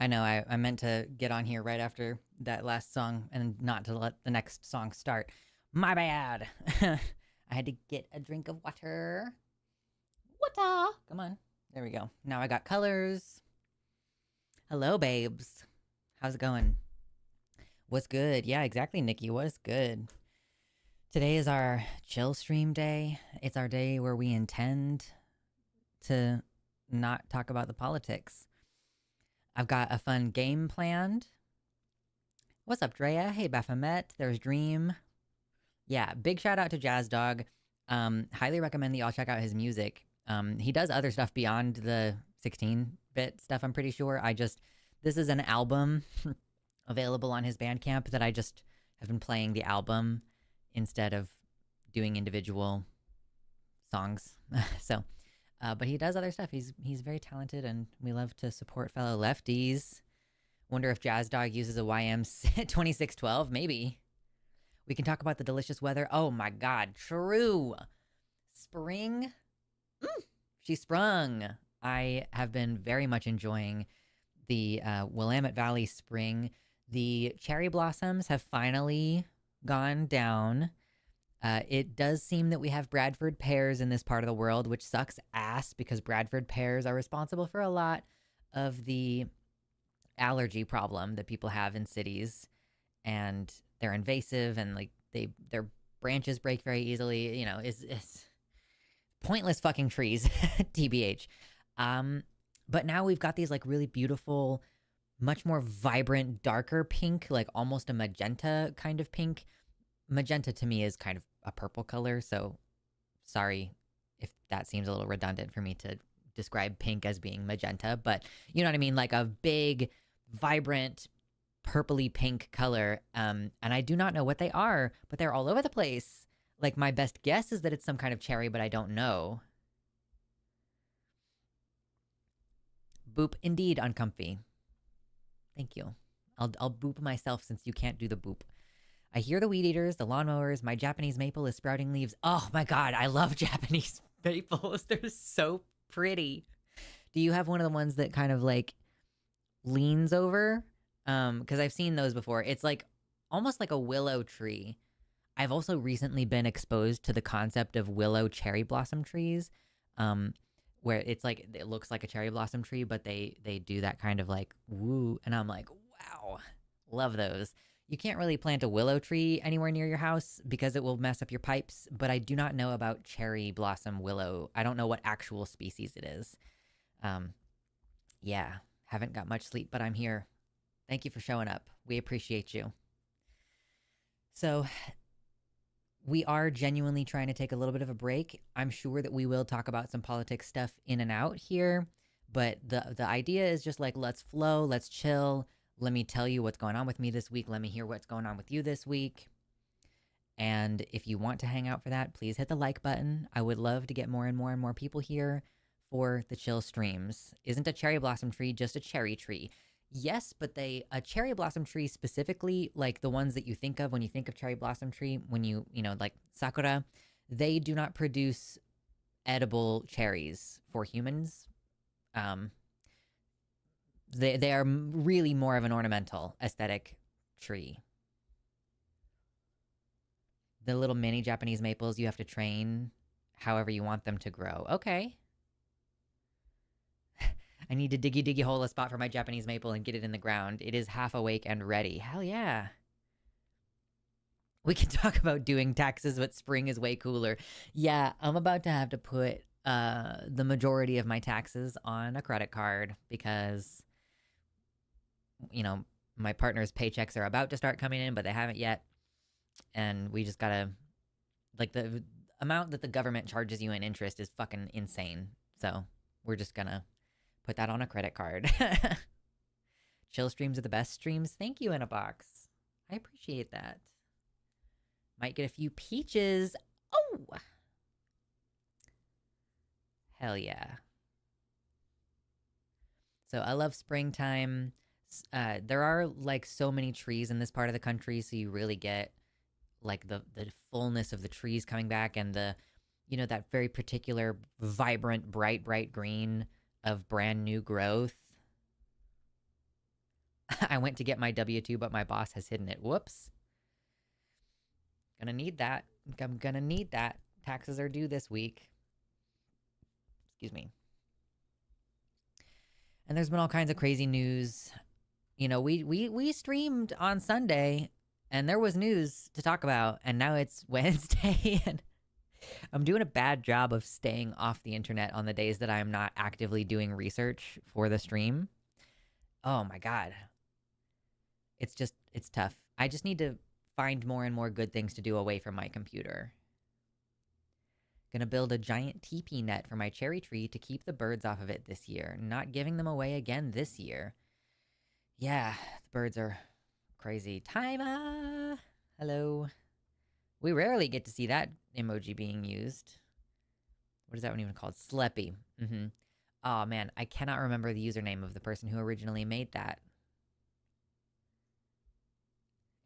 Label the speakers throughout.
Speaker 1: I know I meant to get on here right after that last song and not to let the next song start. My bad. I had to get a drink of water. Water. Come on. There we go. Now I got colors. Hello, babes. How's it going? What's good? Yeah, exactly, Nikki. What's good? Today is our chill stream day. It's our day where we intend to not talk about the politics. I've got a fun game planned. What's up, Drea? Hey, Baphomet. There's Dream. Yeah, big shout out to Jazz Dog. Highly recommend that y'all check out his music. He does other stuff beyond the 16-bit stuff, I'm pretty sure. This is an album available on his Bandcamp that I just have been playing the album instead of doing individual songs. But he does other stuff. He's very talented, and we love to support fellow lefties. Wonder if Jazz Dog uses a YM 2612. Maybe. We can talk about the delicious weather. Oh my God, true. Spring. She sprung. I have been very much enjoying the Willamette Valley spring. The cherry blossoms have finally gone down. It does seem that we have Bradford pears in this part of the world, which sucks ass because Bradford pears are responsible for a lot of the allergy problem that people have in cities, and they're invasive and like their branches break very easily. You know, it's pointless fucking trees, tbh. But now we've got these like really beautiful, much more vibrant, darker pink, like almost a magenta kind of pink. Magenta to me is kind of a purple color, so sorry if that seems a little redundant for me to describe pink as being magenta, but you know what I mean, like a big, vibrant, purpley pink color. And I do not know what they are, but they're all over the place. Like my best guess is that it's some kind of cherry, but I don't know. Boop, indeed, uncomfy. Thank you. I'll boop myself since you can't do the boop. I hear the weed eaters, the lawnmowers, my Japanese maple is sprouting leaves. Oh my God, I love Japanese maples. They're so pretty. Do you have one of the ones that kind of like leans over? Because I've seen those before. It's like almost like a willow tree. I've also recently been exposed to the concept of willow cherry blossom trees, where it's like it looks like a cherry blossom tree, but they do that kind of like woo, and I'm like, wow, love those. You can't really plant a willow tree anywhere near your house because it will mess up your pipes, but I do not know about cherry blossom willow. I don't know what actual species it is. Yeah, haven't got much sleep, but I'm here. Thank you for showing up. We appreciate you. So, we are genuinely trying to take a little bit of a break. I'm sure that we will talk about some politics stuff in and out here, but the idea is just like, let's flow, let's chill. Let me tell you what's going on with me this week. Let me hear what's going on with you this week. And if you want to hang out for that, please hit the like button. I would love to get more and more and more people here for the chill streams. Isn't a cherry blossom tree just a cherry tree? Yes, but a cherry blossom tree specifically, like the ones that you think of when you think of cherry blossom tree, when you know, like sakura, they do not produce edible cherries for humans. They are really more of an ornamental aesthetic tree. The little mini Japanese maples, you have to train however you want them to grow. Okay. I need to diggy hole a spot for my Japanese maple and get it in the ground. It is half awake and ready. Hell yeah. We can talk about doing taxes, but spring is way cooler. Yeah, I'm about to have to put the majority of my taxes on a credit card because, you know, my partner's paychecks are about to start coming in, but they haven't yet. And we just gotta, like, the amount that the government charges you in interest is fucking insane. So we're just gonna put that on a credit card. Chill streams are the best streams. Thank you, in a box. I appreciate that. Might get a few peaches. Oh! Hell yeah. So I love springtime. There are like so many trees in this part of the country, so you really get like the fullness of the trees coming back, and the, you know, that very particular vibrant bright green of brand new growth. I went to get my W-2, but my boss has hidden it. Whoops. Gonna need that. I'm gonna need that. Taxes are due this week. Excuse me. And there's been all kinds of crazy news. You know, we streamed on Sunday and there was news to talk about, and now it's Wednesday and I'm doing a bad job of staying off the internet on the days that I'm not actively doing research for the stream. Oh my god. It's tough. I just need to find more and more good things to do away from my computer. Gonna build a giant teepee net for my cherry tree to keep the birds off of it this year. Not giving them away again this year. Yeah, the birds are crazy. Timer! Hello. We rarely get to see that emoji being used. What is that one even called? Sleppy. Oh man, I cannot remember the username of the person who originally made that.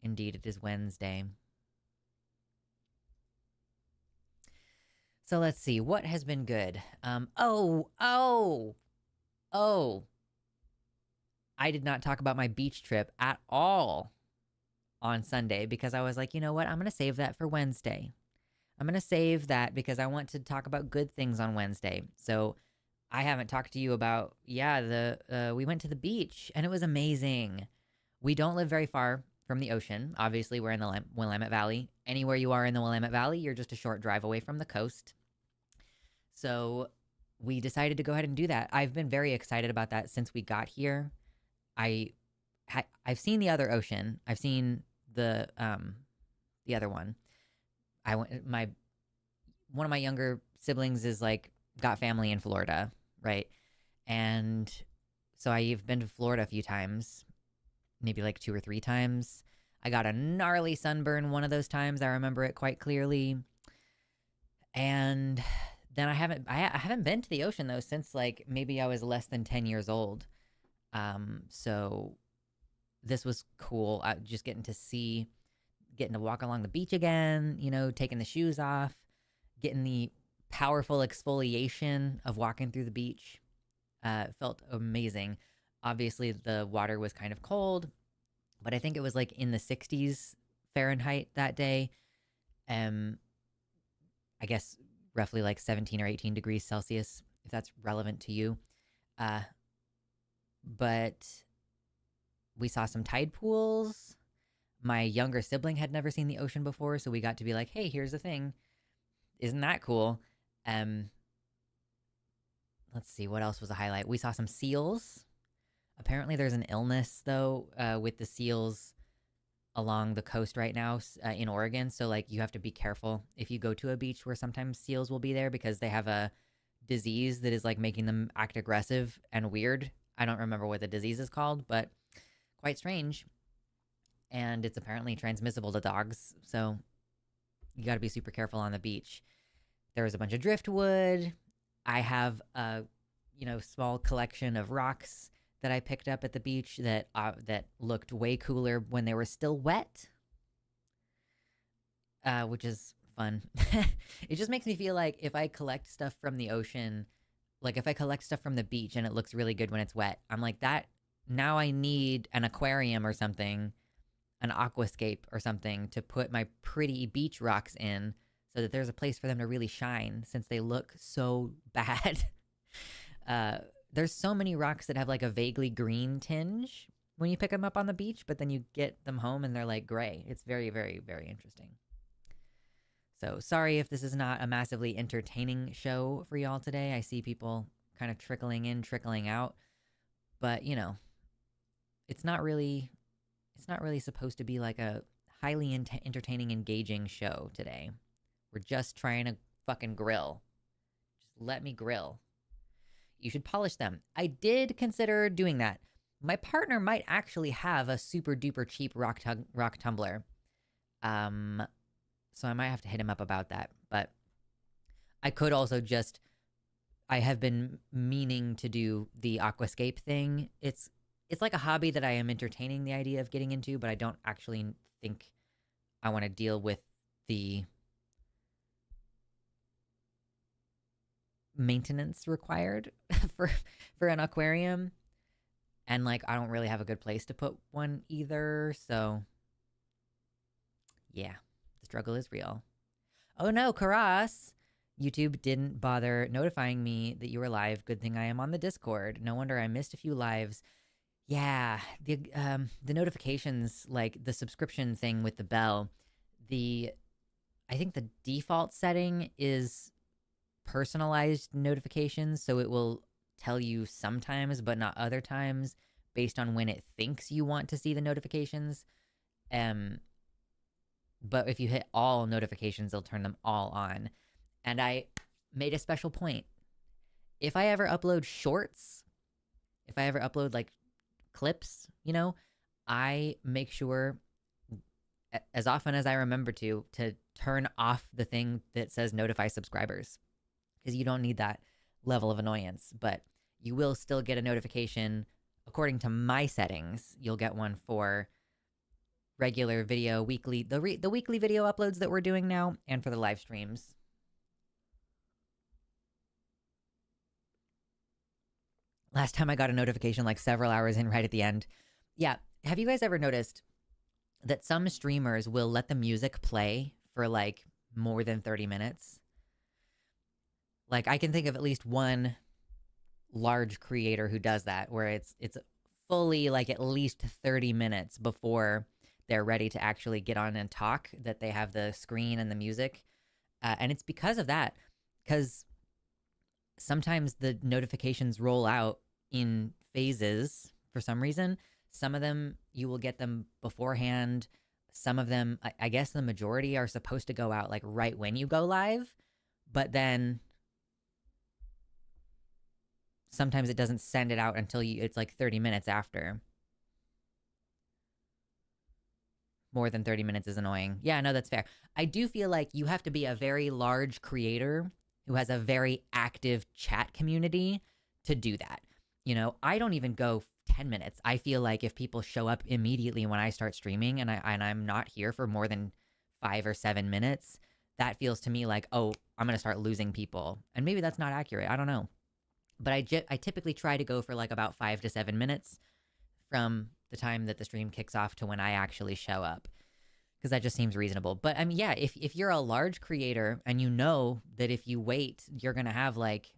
Speaker 1: Indeed, it is Wednesday. So let's see, what has been good? Oh! I did not talk about my beach trip at all on Sunday because I was like, you know what? I'm going to save that for Wednesday. I'm going to save that because I want to talk about good things on Wednesday. So I haven't talked to you about, we went to the beach and it was amazing. We don't live very far from the ocean. Obviously, we're in the Willamette Valley. Anywhere you are in the Willamette Valley, you're just a short drive away from the coast. So we decided to go ahead and do that. I've been very excited about that since we got here. I've seen the other ocean. I've seen the other one. One of my younger siblings is like got family in Florida, right? And so I've been to Florida a few times, maybe like 2 or 3 times. I got a gnarly sunburn one of those times. I remember it quite clearly. And then I haven't been to the ocean though since like maybe I was less than 10 years old. So this was cool. Just getting to walk along the beach again, you know, taking the shoes off, getting the powerful exfoliation of walking through the beach. Felt amazing. Obviously, the water was kind of cold, but I think it was like in the 60s Fahrenheit that day. I guess roughly like 17 or 18 degrees Celsius, if that's relevant to you. But we saw some tide pools. My younger sibling had never seen the ocean before, so we got to be like, hey, here's the thing. Isn't that cool? Let's see, what else was a highlight? We saw some seals. Apparently there's an illness, though, with the seals along the coast right now in Oregon. So, like, you have to be careful if you go to a beach where sometimes seals will be there because they have a disease that is, like, making them act aggressive and weird. I don't remember what the disease is called, but quite strange. And it's apparently transmissible to dogs, so you got to be super careful on the beach. There was a bunch of driftwood. I have a, small collection of rocks that I picked up at the beach that looked way cooler when they were still wet, which is fun. It just makes me feel like if I collect stuff from the ocean, like if I collect stuff from the beach and it looks really good when it's wet, I'm like, that now I need an aquarium or something, an aquascape or something to put my pretty beach rocks in so that there's a place for them to really shine since they look so bad. There's so many rocks that have like a vaguely green tinge when you pick them up on the beach, but then you get them home and they're like gray. It's very, very, very interesting. So sorry if this is not a massively entertaining show for y'all today. I see people kind of trickling in, trickling out, but it's not really supposed to be like a highly entertaining, engaging show today. We're just trying to fucking grill. Just let me grill. You should polish them. I did consider doing that. My partner might actually have a super duper cheap rock tumbler. So I might have to hit him up about that. But I could also I have been meaning to do the aquascape thing. It's like a hobby that I am entertaining the idea of getting into, but I don't actually think I want to deal with the maintenance required for an aquarium. And like I don't really have a good place to put one either, so yeah, the struggle is real. Oh no, Karas! YouTube didn't bother notifying me that you were live. Good thing I am on the Discord. No wonder I missed a few lives. Yeah, the notifications, like the subscription thing with the bell, the I think the default setting is personalized notifications, so it will tell you sometimes but not other times based on when it thinks you want to see the notifications. Um but if you hit all notifications, it'll turn them all on. And I made a special point. If I ever upload shorts, if I ever upload like clips, I make sure as often as I remember to turn off the thing that says notify subscribers, because you don't need that level of annoyance. But you will still get a notification according to my settings. You'll get one for regular video, weekly, the weekly video uploads that we're doing now, and for the live streams. Last time I got a notification like several hours in right at the end. Yeah. Have you guys ever noticed that some streamers will let the music play for like more than 30 minutes? Like I can think of at least one large creator who does that, where it's fully like at least 30 minutes before they're ready to actually get on and talk, that they have the screen and the music. And it's because of that, because sometimes the notifications roll out in phases for some reason. Some of them you will get them beforehand. Some of them, I guess the majority are supposed to go out like right when you go live, but then sometimes it doesn't send it out until it's like 30 minutes after. More than 30 minutes is annoying. Yeah, no, that's fair. I do feel like you have to be a very large creator who has a very active chat community to do that. I don't even go 10 minutes. I feel like if people show up immediately when I start streaming and I'm not here for more than 5 or 7 minutes, that feels to me like, oh, I'm going to start losing people. And maybe that's not accurate. I don't know. But I typically try to go for like about 5 to 7 minutes from the time that the stream kicks off to when I actually show up, because that just seems reasonable. But I mean, yeah, if you're a large creator and you know that if you wait, you're going to have like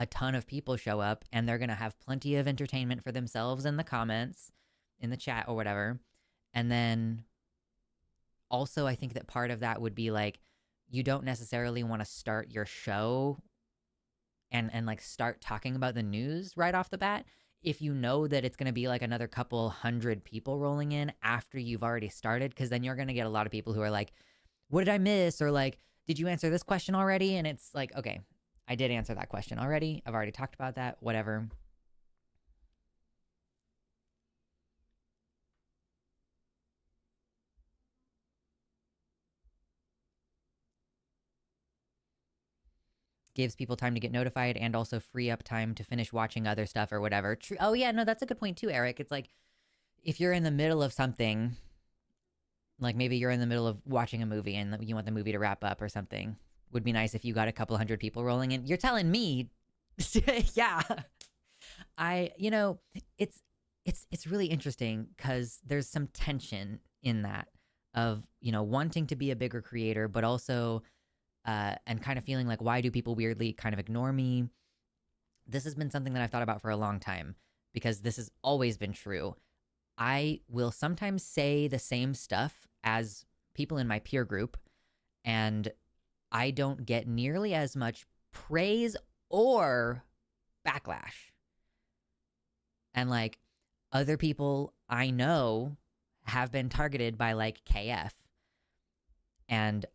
Speaker 1: a ton of people show up and they're going to have plenty of entertainment for themselves in the comments, in the chat or whatever. And then also I think that part of that would be like, you don't necessarily want to start your show and like start talking about the news right off the bat if you know that it's going to be like another couple hundred people rolling in after you've already started, because then you're going to get a lot of people who are like, what did I miss? Or like, did you answer this question already? And it's like, okay, I did answer that question already. I've already talked about that, whatever. Gives people time to get notified and also free up time to finish watching other stuff or whatever. True. Oh yeah, no, that's a good point too, Eric. It's like if you're in the middle of something, like maybe you're in the middle of watching a movie and you want the movie to wrap up or something, would be nice if you got a couple hundred people rolling in. You're telling me, yeah. It's really interesting because there's some tension in that of, wanting to be a bigger creator, but also and kind of feeling like, why do people weirdly kind of ignore me? This has been something that I've thought about for a long time, because this has always been true. I will sometimes say the same stuff as people in my peer group, and I don't get nearly as much praise or backlash. And like other people I know have been targeted by like KF. And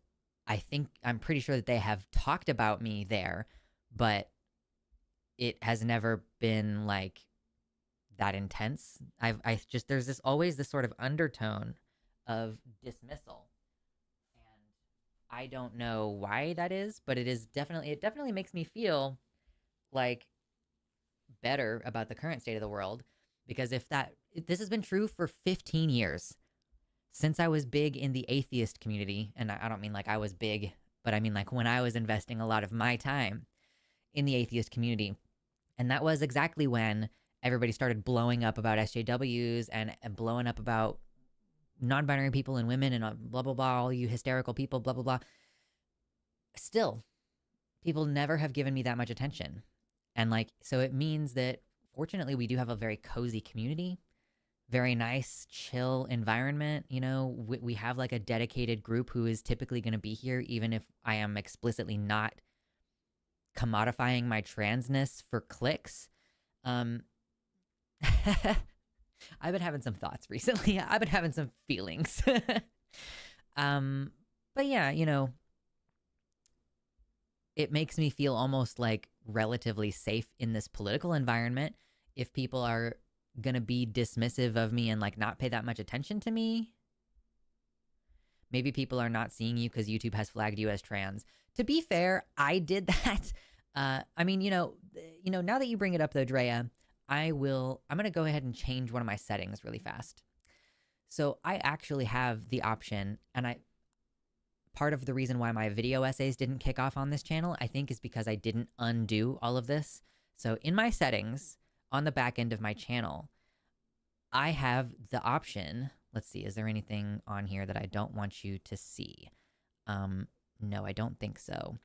Speaker 1: I'm pretty sure that they have talked about me there, but it has never been like that intense. There's always this sort of undertone of dismissal. And I don't know why that is, but it definitely makes me feel like better about the current state of the world, because this has been true for 15 years. Since I was big in the atheist community, and I don't mean like I was big, but I mean like when I was investing a lot of my time in the atheist community. And that was exactly when everybody started blowing up about SJWs and blowing up about non-binary people and women and blah, blah, blah, all you hysterical people, blah, blah, blah. Still, people never have given me that much attention. And like, so it means that fortunately we do have a very cozy community, very nice, chill environment. You know, we have like a dedicated group who is typically going to be here, even if I am explicitly not commodifying my transness for clicks. I've been having some thoughts recently. I've been having some feelings. But yeah, you know, it makes me feel almost like relatively safe in this political environment if people are gonna be dismissive of me and like not pay that much attention to me. Maybe people are not seeing you because YouTube has flagged you as trans. To be fair, I did that. I mean, you know, now that you bring it up though, Drea, I'm gonna go ahead and change one of my settings really fast. So I actually have the option, and part of the reason why my video essays didn't kick off on this channel, I think, is because I didn't undo all of this. So in my settings, on the back end of my channel, I have the option. Let's see, is there anything on here that I don't want you to see? No, I don't think so.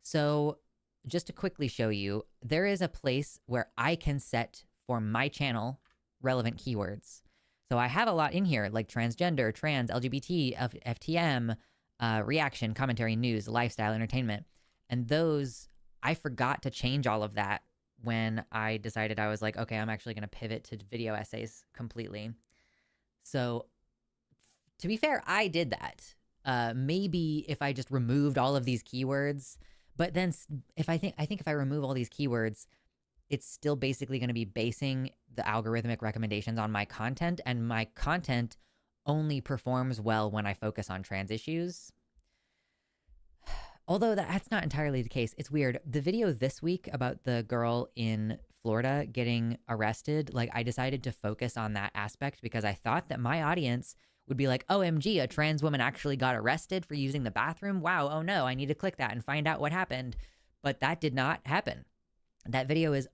Speaker 1: So just to quickly show you, there is a place where I can set for my channel relevant keywords. So I have a lot in here, like transgender, trans, LGBT, FTM, reaction, commentary, news, lifestyle, entertainment. And those, I forgot to change all of that when I decided I was like, okay, I'm actually going to pivot to video essays completely. So to be fair, I did that. Maybe if I just removed all of these keywords, but then if I think if I remove all these keywords, it's still basically going to be basing the algorithmic recommendations on my content, and my content only performs well when I focus on trans issues. Although that's not entirely the case. It's weird. The video this week about the girl in Florida getting arrested, like I decided to focus on that aspect because I thought that my audience would be like, OMG, a trans woman actually got arrested for using the bathroom. Wow, oh no, I need to click that and find out what happened. But that did not happen. That video is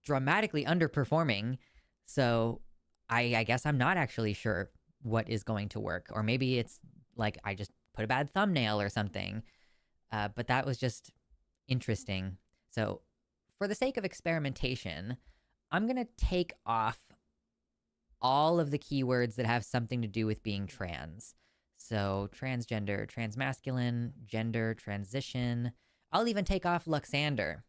Speaker 1: dramatically underperforming. So I guess I'm not actually sure what is going to work. Or maybe it's like I just put a bad thumbnail or something. But that was just interesting. So for the sake of experimentation, I'm going to take off all of the keywords that have something to do with being trans. So transgender, transmasculine, gender, transition. I'll even take off Luxander,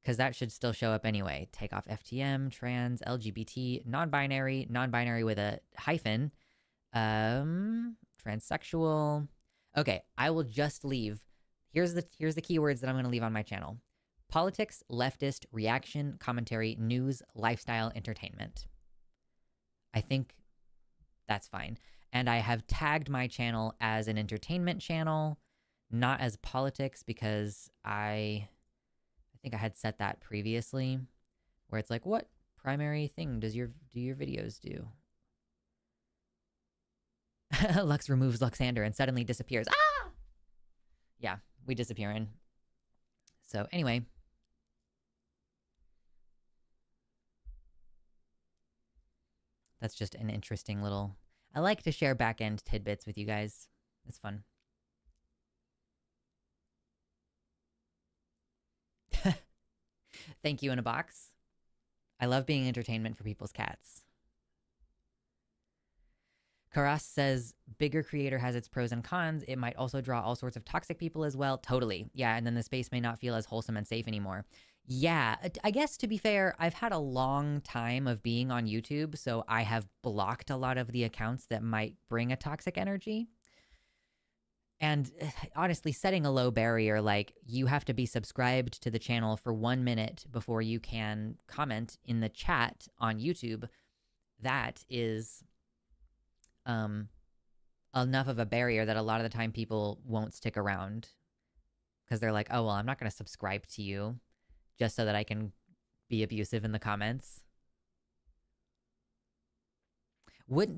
Speaker 1: because that should still show up anyway. Take off FTM, trans, LGBT, non-binary, non-binary with a hyphen, transsexual. Okay, I will just leave. Here's the keywords that I'm going to leave on my channel. Politics, leftist, reaction, commentary, news, lifestyle, entertainment. I think that's fine. And I have tagged my channel as an entertainment channel, not as politics, because I think I had set that previously, where it's like, what primary thing do your videos do? Lux removes Luxander and suddenly disappears. Ah! Yeah, we disappearing. So anyway. That's just an interesting little... I like to share back-end tidbits with you guys. It's fun. Thank you in a box. I love being entertainment for people's cats. Karas says, bigger creator has its pros and cons. It might also draw all sorts of toxic people as well. Totally. Yeah, and then the space may not feel as wholesome and safe anymore. Yeah, I guess to be fair, I've had a long time of being on YouTube, so I have blocked a lot of the accounts that might bring a toxic energy. And honestly, setting a low barrier, like you have to be subscribed to the channel for 1 minute before you can comment in the chat on YouTube, that is enough of a barrier that a lot of the time people won't stick around because they're like, oh, well, I'm not going to subscribe to you just so that I can be abusive in the comments.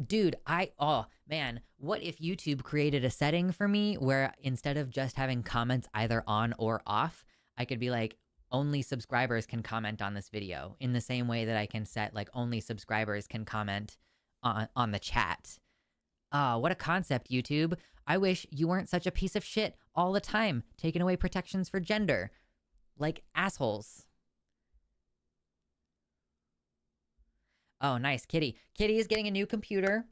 Speaker 1: Dude, oh man, what if YouTube created a setting for me where instead of just having comments either on or off, I could be like, only subscribers can comment on this video in the same way that I can set like only subscribers can comment on the chat. What a concept, YouTube. I wish you weren't such a piece of shit all the time, taking away protections for gender. Like assholes. Oh, nice. Kitty. Kitty is getting a new computer,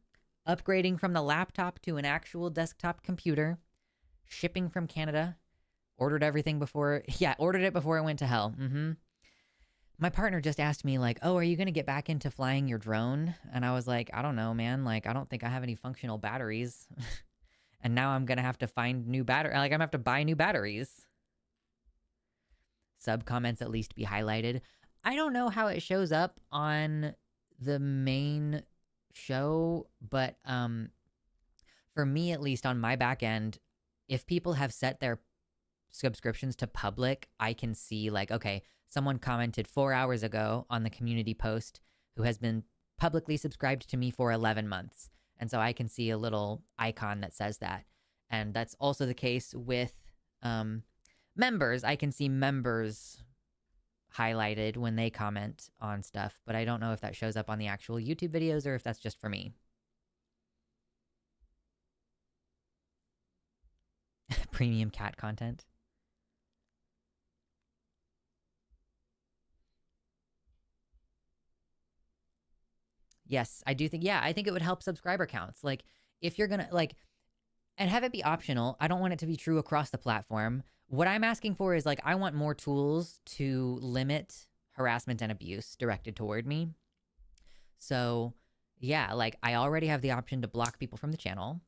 Speaker 1: upgrading from the laptop to an actual desktop computer, shipping from Canada. Ordered everything before... Yeah, ordered it before it went to hell. My partner just asked me, like, oh, are you going to get back into flying your drone? And I was like, I don't know, man. Like, I don't think I have any functional batteries. And now I'm going to have to find new battery. Like, I'm going to have to buy new batteries. Sub comments at least be highlighted. I don't know how it shows up on the main show, but for me, at least on my back end, if people have set their subscriptions to public, I can see like, okay, someone commented 4 hours ago on the community post who has been publicly subscribed to me for 11 months. And so I can see a little icon that says that. And that's also the case with members. I can see members highlighted when they comment on stuff, but I don't know if that shows up on the actual YouTube videos or if that's just for me. Premium cat content. Yes, I do think, yeah, I think it would help subscriber counts. Like, if you're gonna, like, and have it be optional. I don't want it to be true across the platform. What I'm asking for is, like, I want more tools to limit harassment and abuse directed toward me. So, yeah, like, I already have the option to block people from the channel.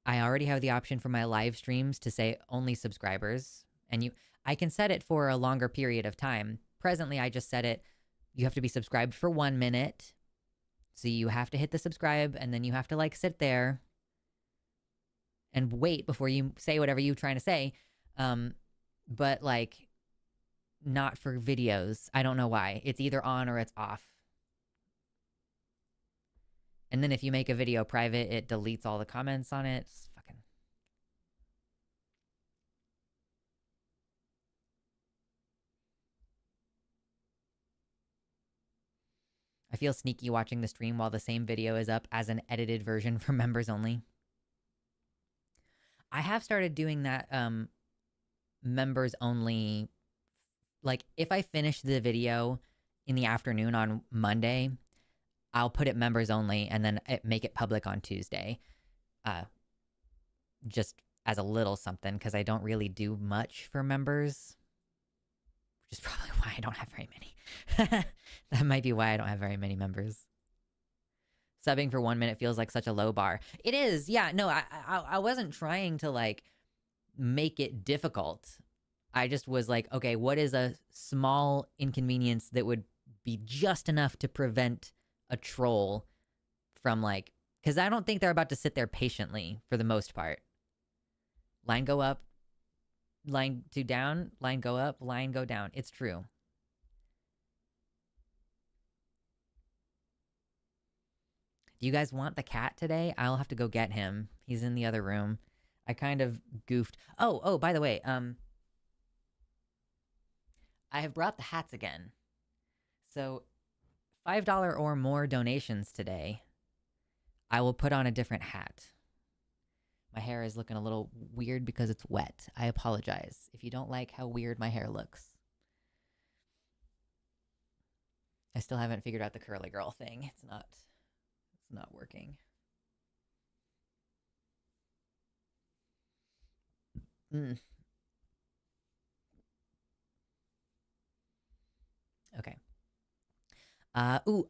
Speaker 1: I already have the option for my live streams to say only subscribers. And I can set it for a longer period of time. Presently, I just set it, you have to be subscribed for 1 minute. So you have to hit the subscribe, and then you have to, like, sit there and wait before you say whatever you're trying to say. But, like, not for videos. I don't know why. It's either on or it's off. And then if you make a video private, it deletes all the comments on it. It's fucking... I feel sneaky watching the stream while the same video is up as an edited version for members only. I have started doing that members only. Like, if I finish the video in the afternoon on Monday, I'll put it members only and then make it public on Tuesday. Just as a little something, because I don't really do much for members. Which is probably why I don't have very many. That might be why I don't have very many members. Subbing for 1 minute feels like such a low bar. It is, yeah. No, I wasn't trying to, like, make it difficult. I just was like, okay, what is a small inconvenience that would be just enough to prevent a troll from, like... Because I don't think they're about to sit there patiently, for the most part. Line go up, line to down, line go up, line go down. It's true. Do you guys want the cat today? I'll have to go get him. He's in the other room. I kind of goofed. Oh, by the way, I have brought the hats again. So, $5 or more donations today, I will put on a different hat. My hair is looking a little weird because it's wet. I apologize if you don't like how weird my hair looks. I still haven't figured out the curly girl thing. It's not working. Okay.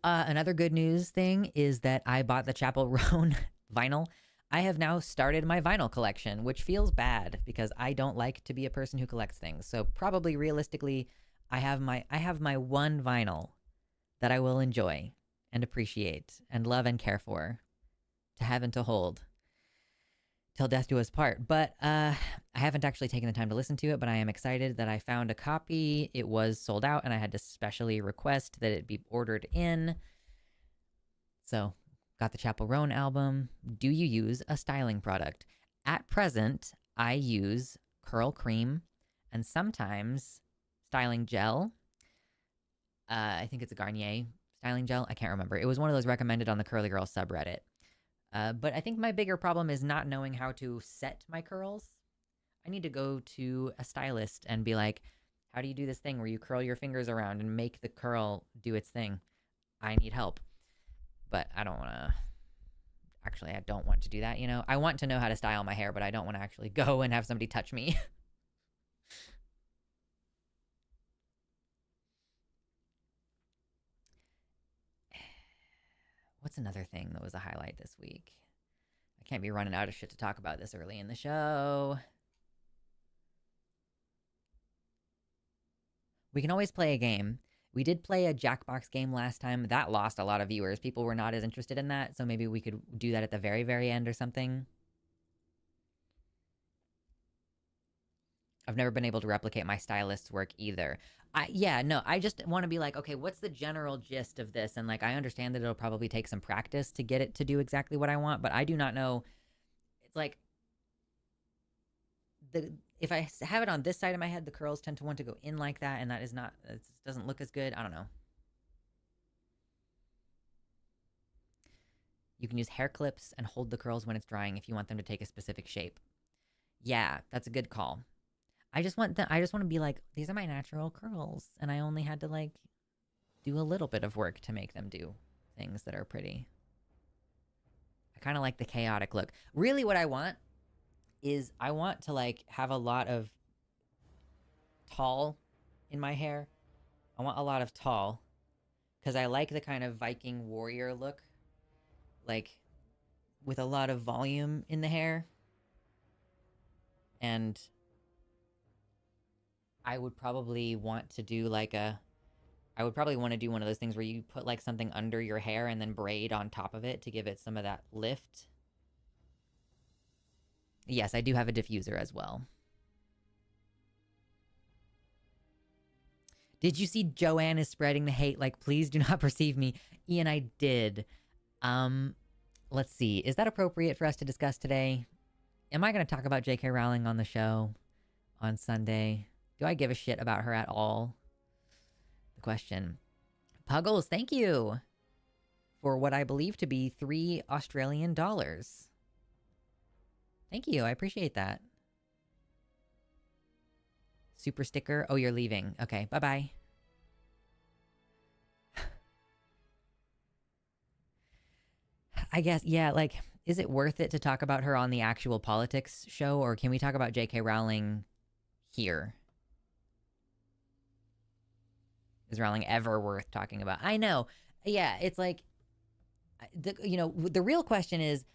Speaker 1: Another good news thing is that I bought the Chapel Roan vinyl. I have now started my vinyl collection, which feels bad because I don't like to be a person who collects things. So probably realistically, I have my one vinyl that I will enjoy and appreciate and love and care for, to have and to hold till death do us part. But I haven't actually taken the time to listen to it, but I am excited that I found a copy. It was sold out and I had to specially request that it be ordered in. So got the Chapel Roan album. Do you use a styling product? At present, I use Curl Cream and sometimes styling gel. I think it's a Garnier styling gel. I can't remember. It was one of those recommended on the Curly Girl subreddit. But I think my bigger problem is not knowing how to set my curls. I need to go to a stylist and be like, how do you do this thing where you curl your fingers around and make the curl do its thing? I need help. But I don't want to... Actually, I don't want to do that, you know? I want to know how to style my hair, but I don't want to actually go and have somebody touch me. What's another thing that was a highlight this week? I can't be running out of shit to talk about this early in the show. We can always play a game. We did play a Jackbox game last time. That lost a lot of viewers. People were not as interested in that, so maybe we could do that at the very, very end or something. I've never been able to replicate my stylist's work either. I just want to be like, okay, what's the general gist of this? And like, I understand that it'll probably take some practice to get it to do exactly what I want, but I do not know. It's like, if I have it on this side of my head, the curls tend to want to go in like that, and that is not, it doesn't look as good. I don't know. You can use hair clips and hold the curls when it's drying if you want them to take a specific shape. Yeah, that's a good call. I just want to be like, these are my natural curls, and I only had to like do a little bit of work to make them do things that are pretty. I kind of like the chaotic look. Really what I want is I want to like have a lot of tall in my hair. I want a lot of tall because I like the kind of Viking warrior look, like with a lot of volume in the hair. And I would probably want to do like I would probably want to do one of those things where you put like something under your hair and then braid on top of it to give it some of that lift. Yes, I do have a diffuser as well. Did you see Joanne is spreading the hate? Like, please do not perceive me. Ian, I did. Let's see. Is that appropriate for us to discuss today? Am I going to talk about J.K. Rowling on the show on Sunday? Do I give a shit about her at all? The question. Puggles, thank you for what I believe to be $3 Australian. Thank you. I appreciate that. Super sticker. Oh, you're leaving. Okay. Bye-bye. I guess, yeah, like, is it worth it to talk about her on the actual politics show, or can we talk about J.K. Rowling here? Is Rowling ever worth talking about? I know. Yeah, it's like, the real question is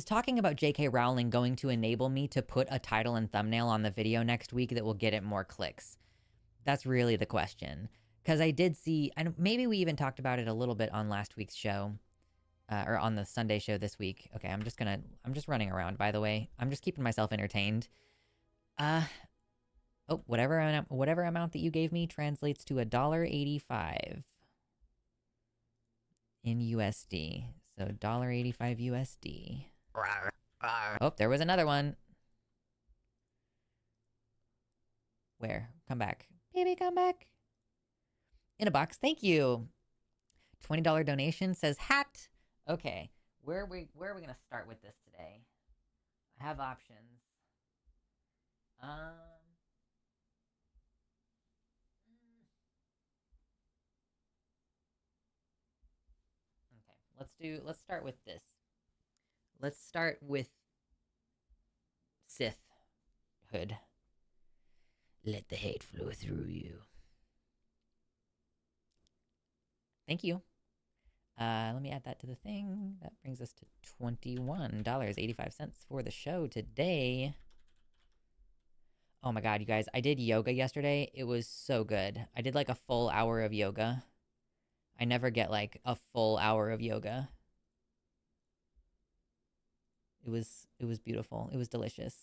Speaker 1: talking about J.K. Rowling going to enable me to put a title and thumbnail on the video next week that will get it more clicks? That's really the question. Because I did see, and maybe we even talked about it a little bit on last week's show, or on the Sunday show this week. Okay, I'm just running around, by the way. I'm just keeping myself entertained. Oh, whatever amount that you gave me translates to $1.85 in USD. So $1.85 USD. Oh, there was another one. Where? Come back. Baby, come back. In a box. Thank you. $20 donation says hat. Okay. Where are we going to start with this today? I have options. Okay. Let's start with this. Let's start with Sithhood. Let the hate flow through you. Thank you. Let me add that to the thing. That brings us to $21.85 for the show today. Oh my god, you guys. I did yoga yesterday. It was so good. I did like a full hour of yoga. I never get like a full hour of yoga. It was beautiful. It was delicious.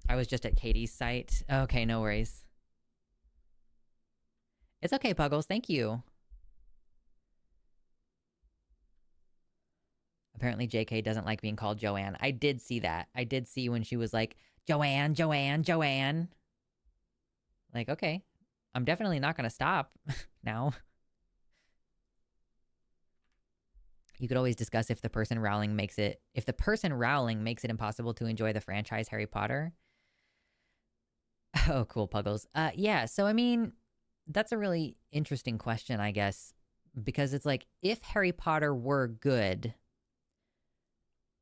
Speaker 1: I was just at Katie's site. Okay, no worries. It's okay, Puggles. Thank you. Apparently, JK doesn't like being called Joanne. I did see that. I did see when she was like, Joanne, Joanne, Joanne. Like, okay, I'm definitely not going to stop now. You could always discuss if the person Rowling makes it impossible to enjoy the franchise Harry Potter. Oh, cool, Puggles. Yeah, so I mean, that's a really interesting question, I guess, because it's like, if Harry Potter were good,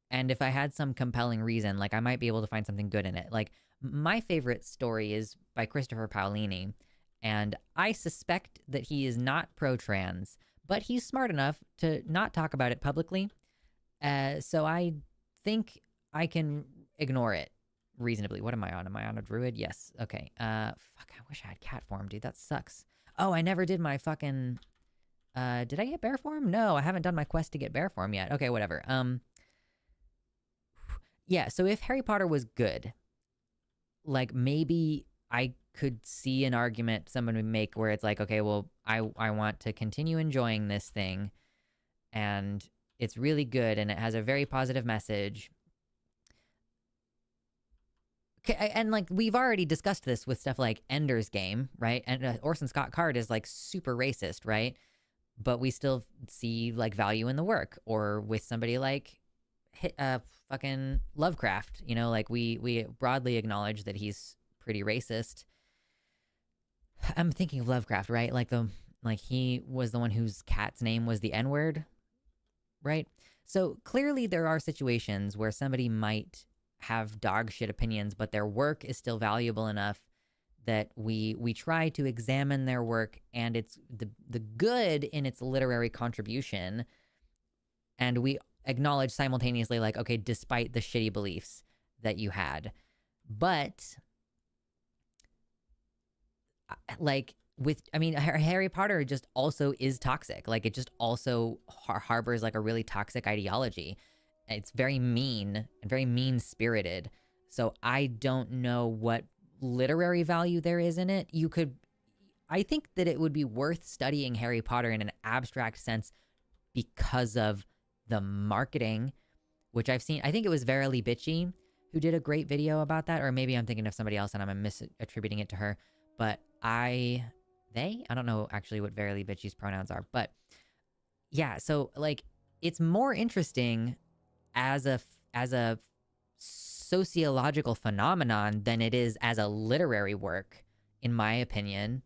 Speaker 1: and if I had some compelling reason, like, I might be able to find something good in it. Like, my favorite story is by Christopher Paolini, and I suspect that he is not pro-trans, but he's smart enough to not talk about it publicly. So I think I can ignore it reasonably. What am I on? Am I on a druid? Yes. Okay. Fuck, I wish I had cat form, dude. That sucks. Oh, I never did my fucking... did I get bear form? No, I haven't done my quest to get bear form yet. Okay, whatever. Yeah, so if Harry Potter was good, like, maybe I could see an argument someone would make where it's like, okay, well, I want to continue enjoying this thing, and it's really good, and it has a very positive message. Okay, and like, we've already discussed this with stuff like Ender's Game, right? And Orson Scott Card is like super racist, right? But we still see like value in the work. Or with somebody like fucking Lovecraft, you know, like we broadly acknowledge that he's pretty racist. I'm thinking of Lovecraft, right? Like he was the one whose cat's name was the N-word, right? So clearly there are situations where somebody might have dog shit opinions, but their work is still valuable enough that we try to examine their work and it's the good in its literary contribution, and we acknowledge simultaneously, like, okay, despite the shitty beliefs that you had. But like, with, I mean, Harry Potter just also is toxic. Like, it just also harbors like a really toxic ideology. It's very mean and very mean-spirited. So I don't know what literary value there is in it. I think that it would be worth studying Harry Potter in an abstract sense because of the marketing, which I've seen. I think it was Verily Bitchy who did a great video about that, or maybe I'm thinking of somebody else and I'm misattributing it to her. But I don't know actually what Verily Bitchy's pronouns are, but yeah, so like, it's more interesting as a sociological phenomenon than it is as a literary work, in my opinion.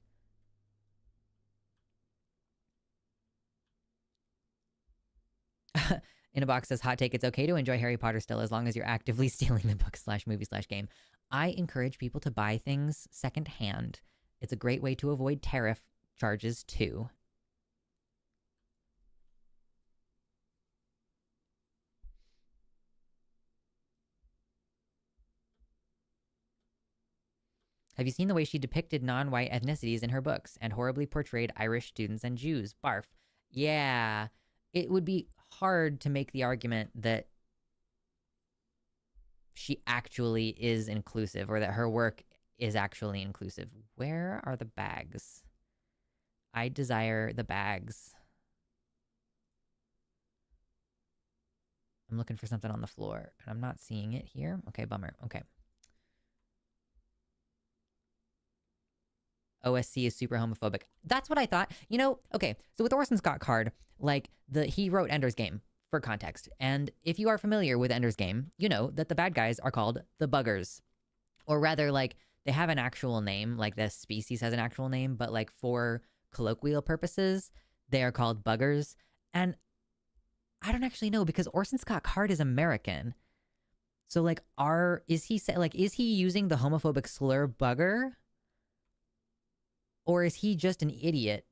Speaker 1: In a box says, hot take, it's okay to enjoy Harry Potter still as long as you're actively stealing the book / movie / game. I encourage people to buy things secondhand. It's a great way to avoid tariff charges too. Have you seen the way she depicted non-white ethnicities in her books and horribly portrayed Irish students and Jews? Barf. Yeah, it would be hard to make the argument that she actually is inclusive, or that her work is actually inclusive. Where are the bags? I desire the bags. I'm looking for something on the floor, and I'm not seeing it here. Okay, bummer. Okay. OSC is super homophobic. That's what I thought. You know, okay, so with Orson Scott Card, like, he wrote Ender's Game, for context. And if you are familiar with Ender's Game, you know that the bad guys are called the Buggers. Or rather, like, they have an actual name, like the species has an actual name, but like, for colloquial purposes, they are called Buggers. And I don't actually know, because Orson Scott Card is American. So like, is he using the homophobic slur bugger? Or is he just an idiot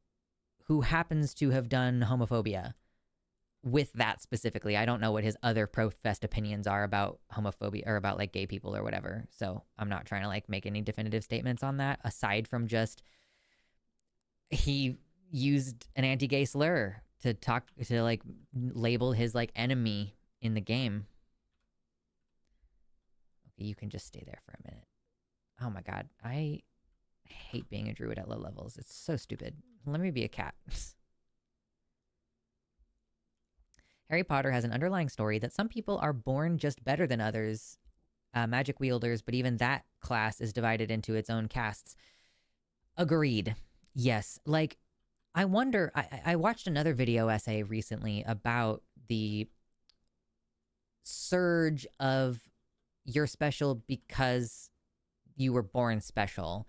Speaker 1: who happens to have done homophobia with that specifically? I don't know what his other professed opinions are about homophobia or about like gay people or whatever. So I'm not trying to like make any definitive statements on that, aside from just he used an anti-gay slur to like label his like enemy in the game. Okay, you can just stay there for a minute. Oh my god, I hate being a druid at low levels. It's so stupid. Let me be a cat. Harry Potter has an underlying story that some people are born just better than others, magic wielders, but even that class is divided into its own castes. Agreed. Yes. Like, I wonder, I watched another video essay recently about the surge of you're special because you were born special.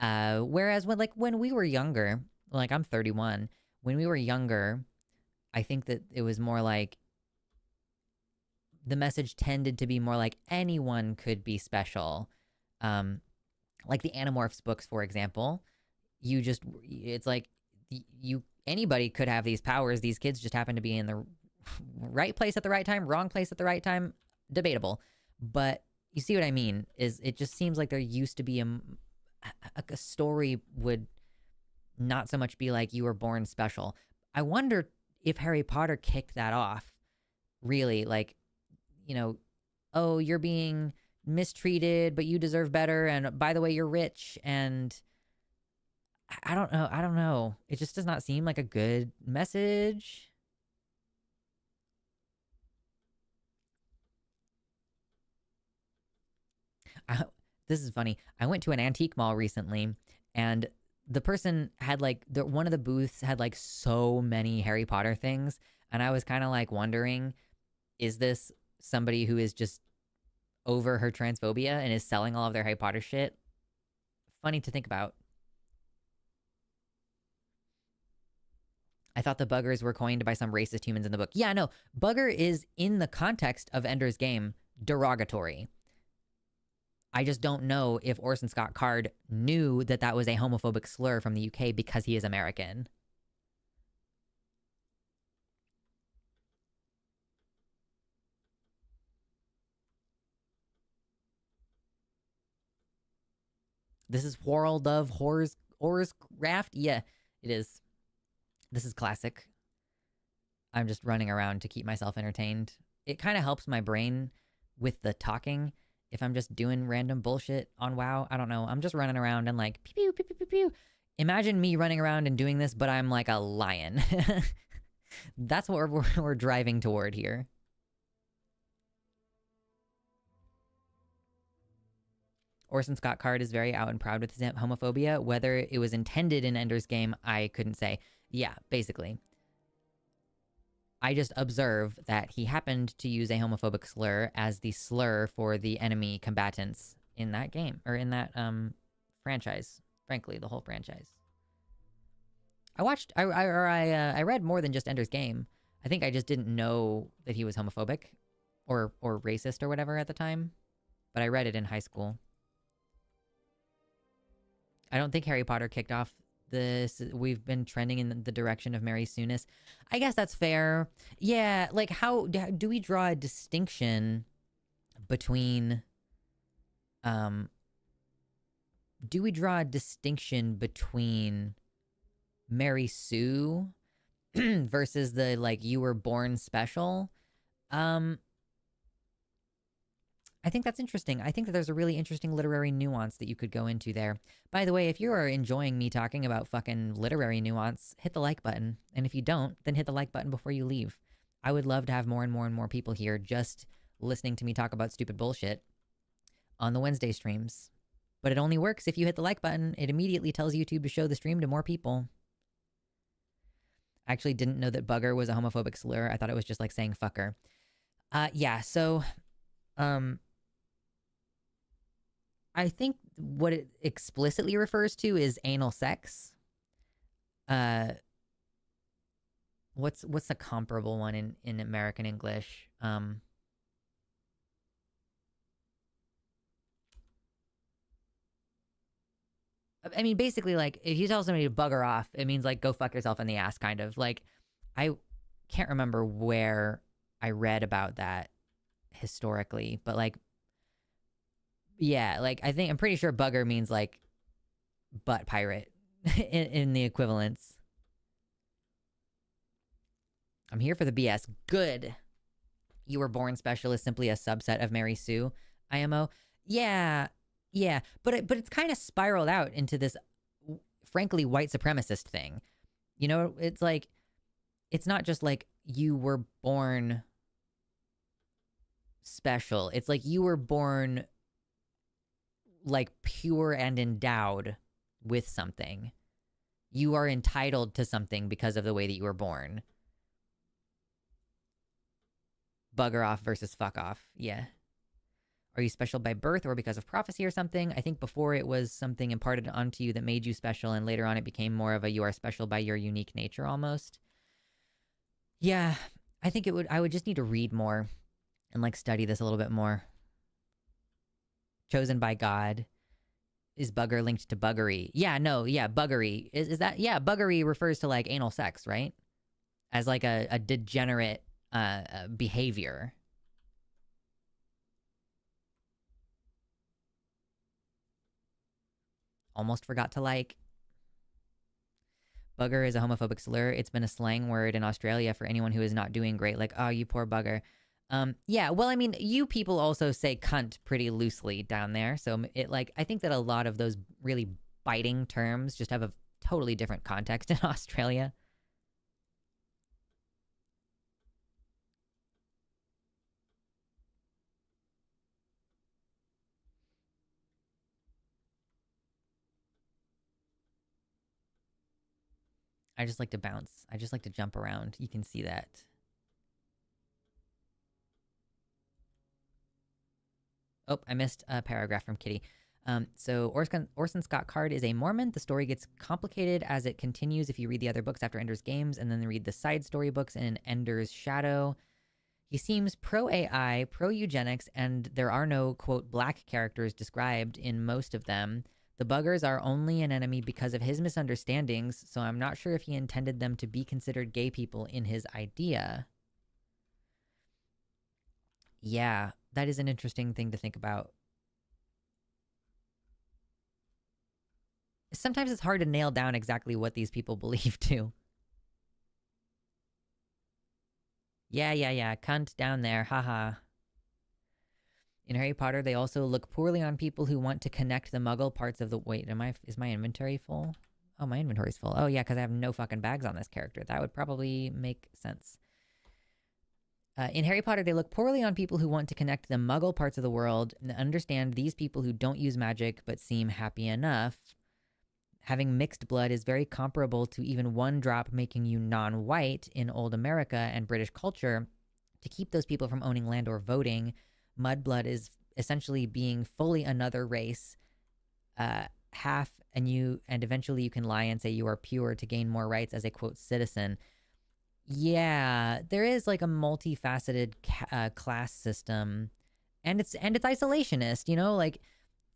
Speaker 1: Whereas when we were younger, like I'm 31, when we were younger, I think that it was more like the message tended to be more like anyone could be special. Like the Animorphs books, for example. It's like anybody could have these powers. These kids just happen to be in the right place at the right time, wrong place at the right time. Debatable. But you see what I mean? Is it just seems like there used to be a story would not so much be like you were born special. I wonder if Harry Potter kicked that off. Really, like, oh, you're being mistreated, but you deserve better. And by the way, you're rich. And I don't know. I don't know. It just does not seem like a good message. This is funny. I went to an antique mall recently, and the person had one of the booths had like so many Harry Potter things, and I was kind of like wondering, is this somebody who is just over her transphobia and is selling all of their Harry Potter shit? Funny to think about. I thought the buggers were coined by some racist humans in the book. Yeah, no, bugger is in the context of Ender's Game derogatory. I just don't know if Orson Scott Card knew that that was a homophobic slur from the UK because he is American. This is World of Horrors Raft? Yeah, it is. This is classic. I'm just running around to keep myself entertained. It kind of helps my brain with the talking. If I'm just doing random bullshit on WoW, I don't know. I'm just running around and like, pew, pew, pew, pew, pew. Imagine me running around and doing this, but I'm like a lion. That's what we're driving toward here. Orson Scott Card is very out and proud with his homophobia. Whether it was intended in Ender's Game, I couldn't say. Yeah, basically. I just observe that he happened to use a homophobic slur as the slur for the enemy combatants in that game, or in that franchise. Frankly, the whole franchise. I read more than just Ender's Game. I think I just didn't know that he was homophobic or racist or whatever at the time. But I read it in high school. I don't think Harry Potter kicked off this. We've been trending in the direction of Mary Soonis. I guess that's fair. Yeah, like how do we draw a distinction between Mary Sue versus the like you were born special? I think that's interesting. I think that there's a really interesting literary nuance that you could go into there. By the way, if you are enjoying me talking about fucking literary nuance, hit the like button. And if you don't, then hit the like button before you leave. I would love to have more and more and more people here just listening to me talk about stupid bullshit on the Wednesday streams. But it only works if you hit the like button. It immediately tells YouTube to show the stream to more people. I actually didn't know that bugger was a homophobic slur. I thought it was just like saying fucker. Yeah, so I think what it explicitly refers to is anal sex. What's a comparable one in American English? I mean, basically, like, if you tell somebody to bugger off, it means, like, go fuck yourself in the ass, kind of. Like, I can't remember where I read about that historically, but, like, yeah, like, I'm pretty sure bugger means, like, butt pirate in the equivalence. I'm here for the BS. Good. You were born special is simply a subset of Mary Sue. IMO. Yeah. Yeah. But it's kind of spiraled out into this, frankly, white supremacist thing. You know, it's like, it's not just like you were born special. It's like you were born like pure and endowed with something. You are entitled to something because of the way that you were born. Bugger off versus fuck off. Yeah. Are you special by birth or because of prophecy or something? I think before it was something imparted onto you that made you special, and later on it became more of a you are special by your unique nature almost. Yeah, I think I would just need to read more and like study this a little bit more. Chosen by God. Is bugger linked to buggery? Yeah, no, yeah, buggery. Is that, yeah, buggery refers to like anal sex, right? As like a degenerate behavior. Almost forgot to like. Bugger is a homophobic slur. It's been a slang word in Australia for anyone who is not doing great. Like, oh, you poor bugger. Yeah, well, I mean, you people also say cunt pretty loosely down there. So it like, I think that a lot of those really biting terms just have a totally different context in Australia. I just like to bounce. I just like to jump around. You can see that. Oh, I missed a paragraph from Kitty. So Orson Scott Card is a Mormon. The story gets complicated as it continues if you read the other books after Ender's Games and then read the side story books in Ender's Shadow. He seems pro-AI, pro-eugenics, and there are no, quote, black characters described in most of them. The buggers are only an enemy because of his misunderstandings, so I'm not sure if he intended them to be considered gay people in his idea. Yeah, that is an interesting thing to think about. Sometimes it's hard to nail down exactly what these people believe, too. Yeah, cunt down there, haha. In Harry Potter, they also look poorly on people who want to connect the muggle parts of the... Wait, is my inventory full? Oh, my inventory's full. Oh, yeah, because I have no fucking bags on this character. That would probably make sense. In Harry Potter, they look poorly on people who want to connect the muggle parts of the world and understand these people who don't use magic but seem happy enough. Having mixed blood is very comparable to even one drop making you non-white in old America and British culture. To keep those people from owning land or voting, mudblood is essentially being fully another race, half, and eventually you can lie and say you are pure to gain more rights as a, quote, citizen. Yeah, there is like a multifaceted class system, and it's isolationist. You know, like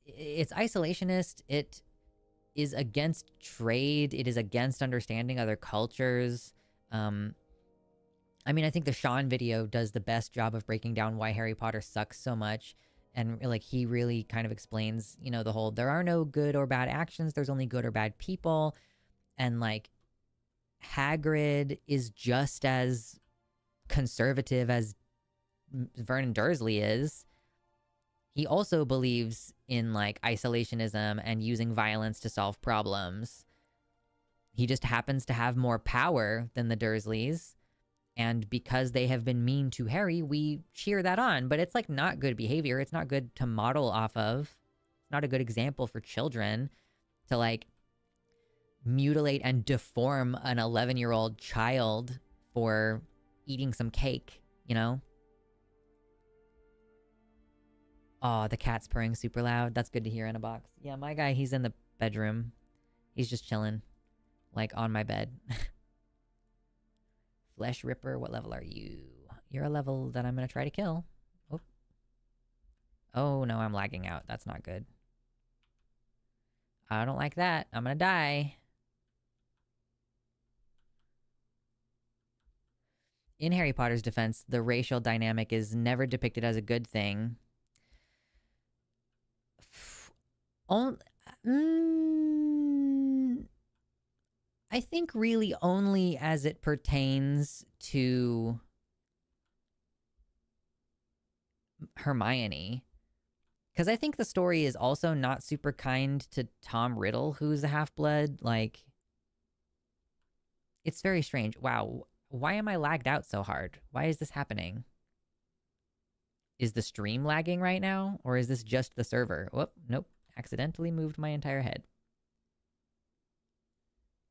Speaker 1: it's isolationist. It is against trade. It is against understanding other cultures. I mean, I think the Sean video does the best job of breaking down why Harry Potter sucks so much. And like, he really kind of explains, you know, the whole, there are no good or bad actions. There's only good or bad people. And like, Hagrid is just as conservative as Vernon Dursley is. He also believes in like isolationism and using violence to solve problems. He just happens to have more power than the Dursleys. And because they have been mean to Harry, we cheer that on. But it's like not good behavior. It's not good to model off of. It's not a good example for children to like mutilate and deform an 11-year-old child for eating some cake, you know? Oh, the cat's purring super loud. That's good to hear in a box. Yeah, my guy, he's in the bedroom. He's just chilling. Like, on my bed. Flesh Ripper, what level are you? You're a level that I'm gonna try to kill. Oh. Oh, no, I'm lagging out. That's not good. I don't like that. I'm gonna die. In Harry Potter's defense, the racial dynamic is never depicted as a good thing. I think really only as it pertains to Hermione. Because I think the story is also not super kind to Tom Riddle, who's a half-blood. Like, it's very strange. Wow. Why am I lagged out so hard? Why is this happening? Is the stream lagging right now? Or is this just the server? Whoop, nope. Accidentally moved my entire head.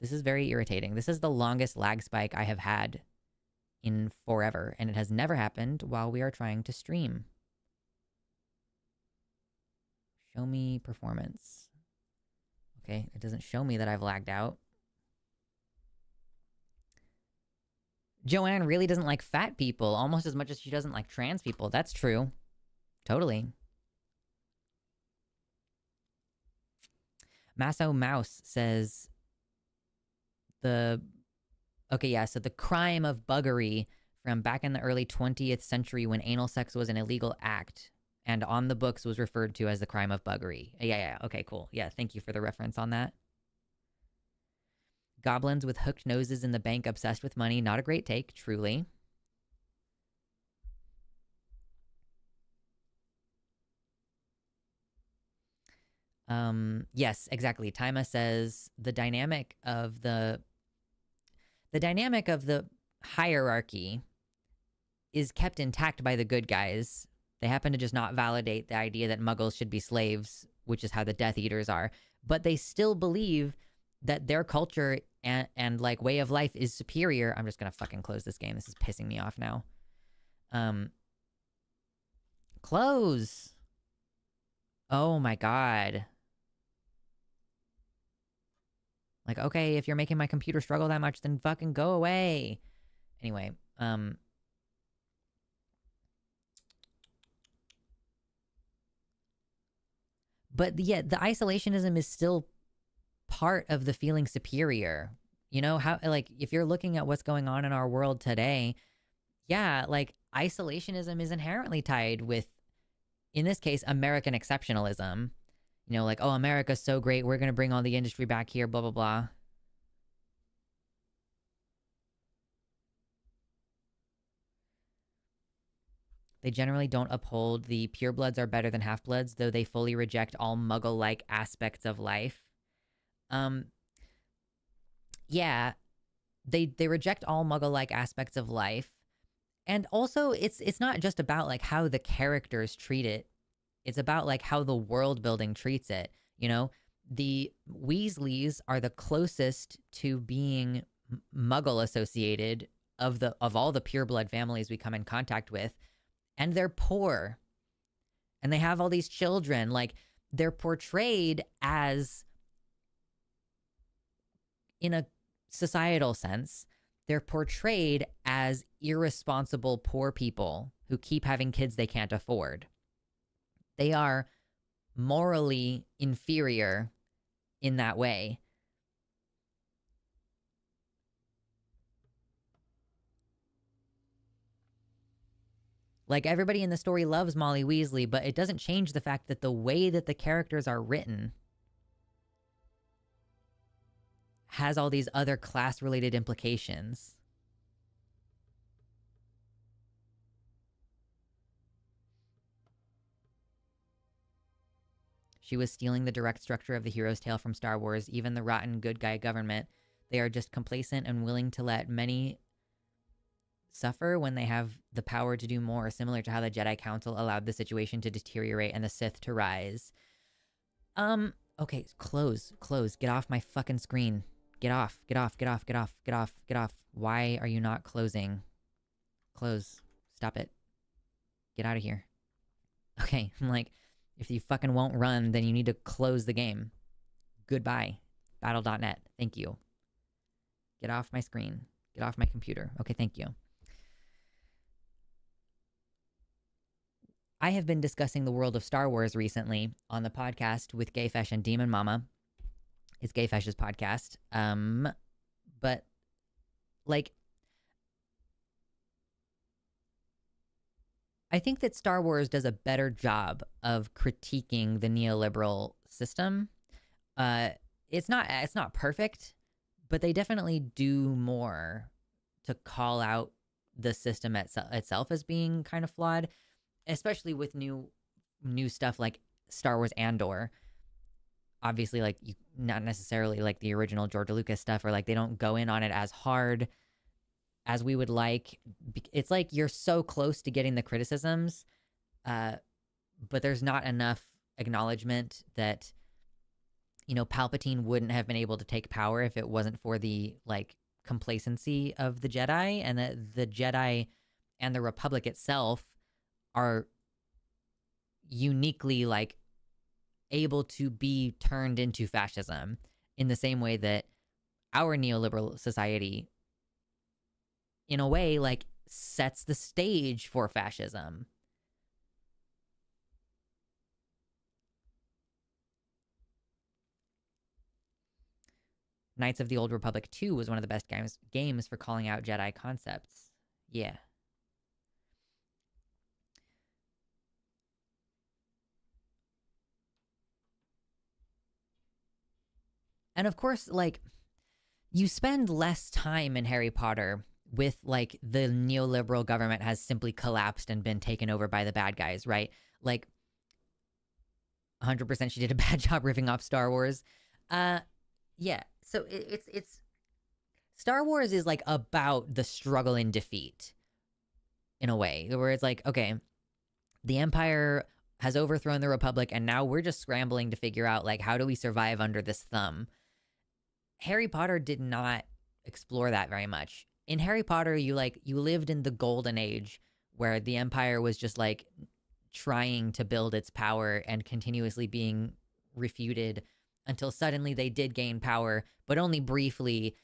Speaker 1: This is very irritating. This is the longest lag spike I have had in forever, and it has never happened while we are trying to stream. Show me performance. Okay, it doesn't show me that I've lagged out. Joanne really doesn't like fat people almost as much as she doesn't like trans people. That's true. Totally. Masso Mouse says okay, yeah, so the crime of buggery from back in the early 20th century when anal sex was an illegal act and on the books was referred to as the crime of buggery. Yeah, okay, cool. Yeah, thank you for the reference on that. Goblins with hooked noses in the bank obsessed with money. Not a great take, truly. Yes, exactly. Taima says the dynamic of the hierarchy is kept intact by the good guys. They happen to just not validate the idea that muggles should be slaves, which is how the Death Eaters are. But they still believe that their culture and like way of life is superior. I'm just gonna fucking close this game. This is pissing me off now. Close. Oh my god. Like, okay, if you're making my computer struggle that much, then fucking go away. Anyway, but yeah, the isolationism is still part of the feeling superior. You know, how, like, if you're looking at what's going on in our world today, yeah, like, isolationism is inherently tied with, in this case, American exceptionalism. You know, like, oh, America's so great, we're going to bring all the industry back here, blah, blah, blah. They generally don't uphold the purebloods are better than half-bloods, though they fully reject all muggle-like aspects of life. Yeah, they reject all muggle-like aspects of life. And also, it's not just about, like, how the characters treat it. It's about, like, how the world building treats it. You know, the Weasleys are the closest to being muggle associated of all the pureblood families we come in contact with. And they're poor. And they have all these children. Like, they're portrayed as, in a societal sense, they're portrayed as irresponsible poor people who keep having kids they can't afford. They are morally inferior in that way. Like, everybody in the story loves Molly Weasley, but it doesn't change the fact that the way that the characters are written has all these other class-related implications. She was stealing the direct structure of the hero's tale from Star Wars. Even the rotten good guy government, they are just complacent and willing to let many suffer when they have the power to do more, similar to how the Jedi Council allowed the situation to deteriorate and the Sith to rise. Okay, close. Get off my fucking screen. Get off. Why are you not closing? Close. Stop it. Get out of here. Okay, I'm like, if you fucking won't run, then you need to close the game. Goodbye. Battle.net. Thank you. Get off my screen. Get off my computer. Okay, thank you. I have been discussing the world of Star Wars recently on the podcast with Gayfesh and Demon Mama. It's Gayfesh's podcast. But, like, I think that Star Wars does a better job of critiquing the neoliberal system. It's not perfect, but they definitely do more to call out the system itself as being kind of flawed, especially with new stuff like Star Wars Andor. Obviously, like, not necessarily like the original George Lucas stuff, or like they don't go in on it as hard as we would like. It's like you're so close to getting the criticisms, but there's not enough acknowledgement that, Palpatine wouldn't have been able to take power if it wasn't for the like complacency of the Jedi, and that the Jedi and the Republic itself are uniquely like able to be turned into fascism in the same way that our neoliberal society, in a way, like sets the stage for fascism. Knights of the Old Republic 2 was one of the best games for calling out Jedi concepts. Yeah. And of course, like, you spend less time in Harry Potter with, like, the neoliberal government has simply collapsed and been taken over by the bad guys, right? Like, 100% she did a bad job ripping off Star Wars. Yeah. So it's Star Wars is like about the struggle and defeat in a way, where it's like, okay, the Empire has overthrown the Republic and now we're just scrambling to figure out like how do we survive under this thumb. Harry Potter did not explore that very much. In Harry Potter, you lived in the golden age where the Empire was just like trying to build its power and continuously being refuted until suddenly they did gain power, but only briefly.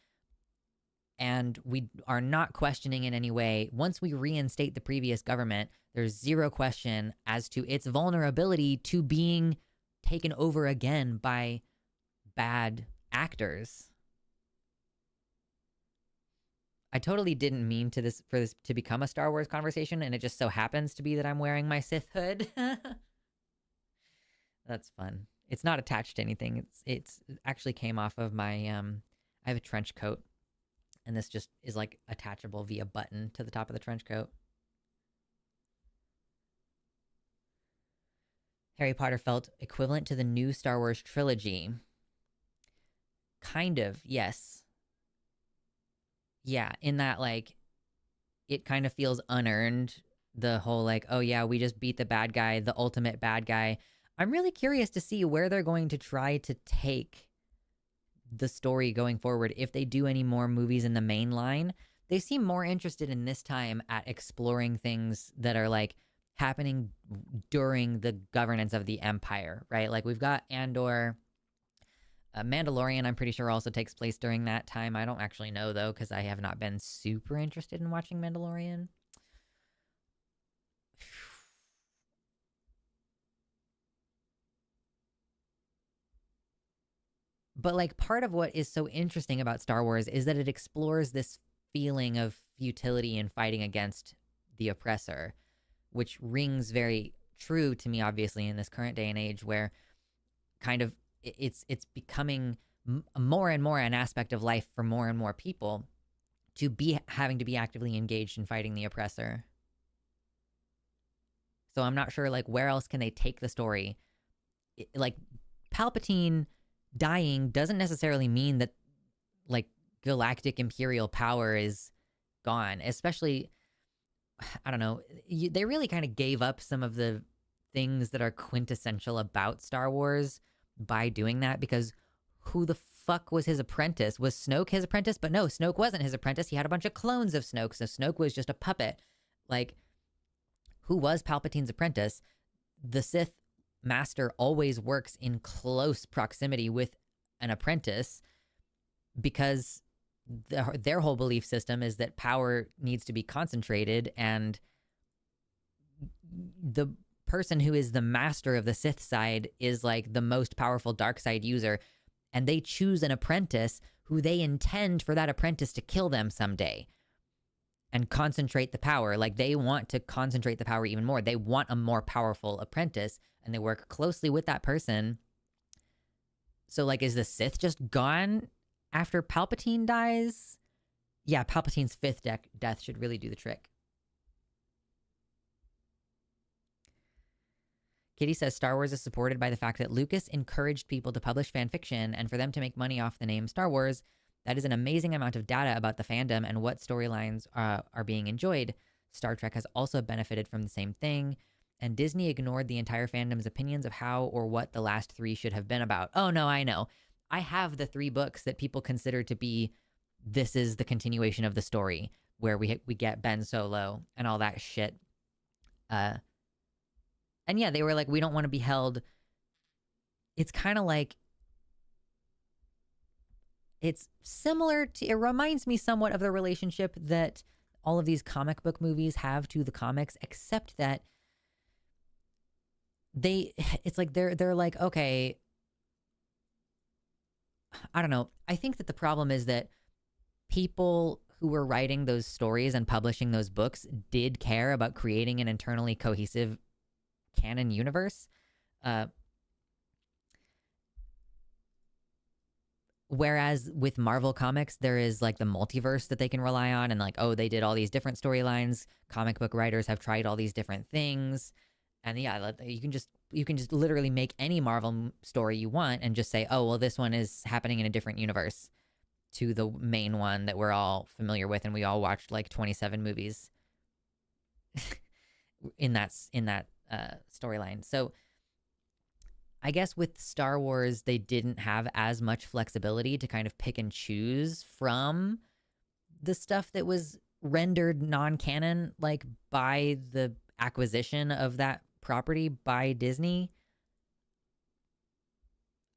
Speaker 1: And we are not questioning in any way. Once we reinstate the previous government, there's zero question as to its vulnerability to being taken over again by bad actors. I totally didn't mean for this to become a Star Wars conversation, and it just so happens to be that I'm wearing my Sith hood. That's fun. It's not attached to anything. It actually came off of my I have a trench coat, and this just is like attachable via button to the top of the trench coat. Harry Potter felt equivalent to the new Star Wars trilogy. Kind of, yes. Yeah, in that, like, it kind of feels unearned. The whole, like, oh yeah, we just beat the bad guy, the ultimate bad guy. I'm really curious to see where they're going to try to take the story going forward. If they do any more movies in the main line, they seem more interested in this time at exploring things that are, like, happening during the governance of the Empire, right? Like, we've got Andor. Mandalorian, I'm pretty sure, also takes place during that time. I don't actually know, though, because I have not been super interested in watching Mandalorian. But, like, part of what is so interesting about Star Wars is that it explores this feeling of futility in fighting against the oppressor, which rings very true to me, obviously, in this current day and age, where kind of it's becoming more and more an aspect of life for more and more people to be having to be actively engaged in fighting the oppressor. So I'm not sure, like, where else can they take the story? Like, Palpatine dying doesn't necessarily mean that, like, galactic imperial power is gone. Especially, I don't know, they really kind of gave up some of the things that are quintessential about Star Wars by doing that, because who the fuck was his apprentice? Was Snoke his apprentice? But no, Snoke wasn't his apprentice. He had a bunch of clones of Snoke, so Snoke was just a puppet. Like, who was Palpatine's apprentice? The Sith master always works in close proximity with an apprentice because their whole belief system is that power needs to be concentrated, and the person who is the master of the Sith side is like the most powerful dark side user, and they choose an apprentice who they intend for that apprentice to kill them someday and concentrate the power. Like, they want to concentrate the power even more. They want a more powerful apprentice, and they work closely with that person. So, like, is the Sith just gone after Palpatine dies? Yeah, Palpatine's fifth death should really do the trick. Kitty says Star Wars is supported by the fact that Lucas encouraged people to publish fan fiction and for them to make money off the name Star Wars. That is an amazing amount of data about the fandom and what storylines are being enjoyed. Star Trek has also benefited from the same thing, and Disney ignored the entire fandom's opinions of how or what the last three should have been about. Oh no, I know. I have the 3 books that people consider to be this is the continuation of the story where we get Ben Solo and all that shit. And yeah, they were like, we don't want to be held. It's kind of like, it's similar to, it reminds me somewhat of the relationship that all of these comic book movies have to the comics, except that it's like they're like, okay, I don't know. I think that the problem is that people who were writing those stories and publishing those books did care about creating an internally cohesive canon universe. Whereas with Marvel Comics, there is like the multiverse that they can rely on, and like, oh, they did all these different storylines. Comic book writers have tried all these different things, and yeah, you can just literally make any Marvel story you want and just say, oh, well, this one is happening in a different universe to the main one that we're all familiar with, and we all watched like 27 movies in that storyline. So I guess with Star Wars, they didn't have as much flexibility to kind of pick and choose from the stuff that was rendered non-canon, like by the acquisition of that property by Disney.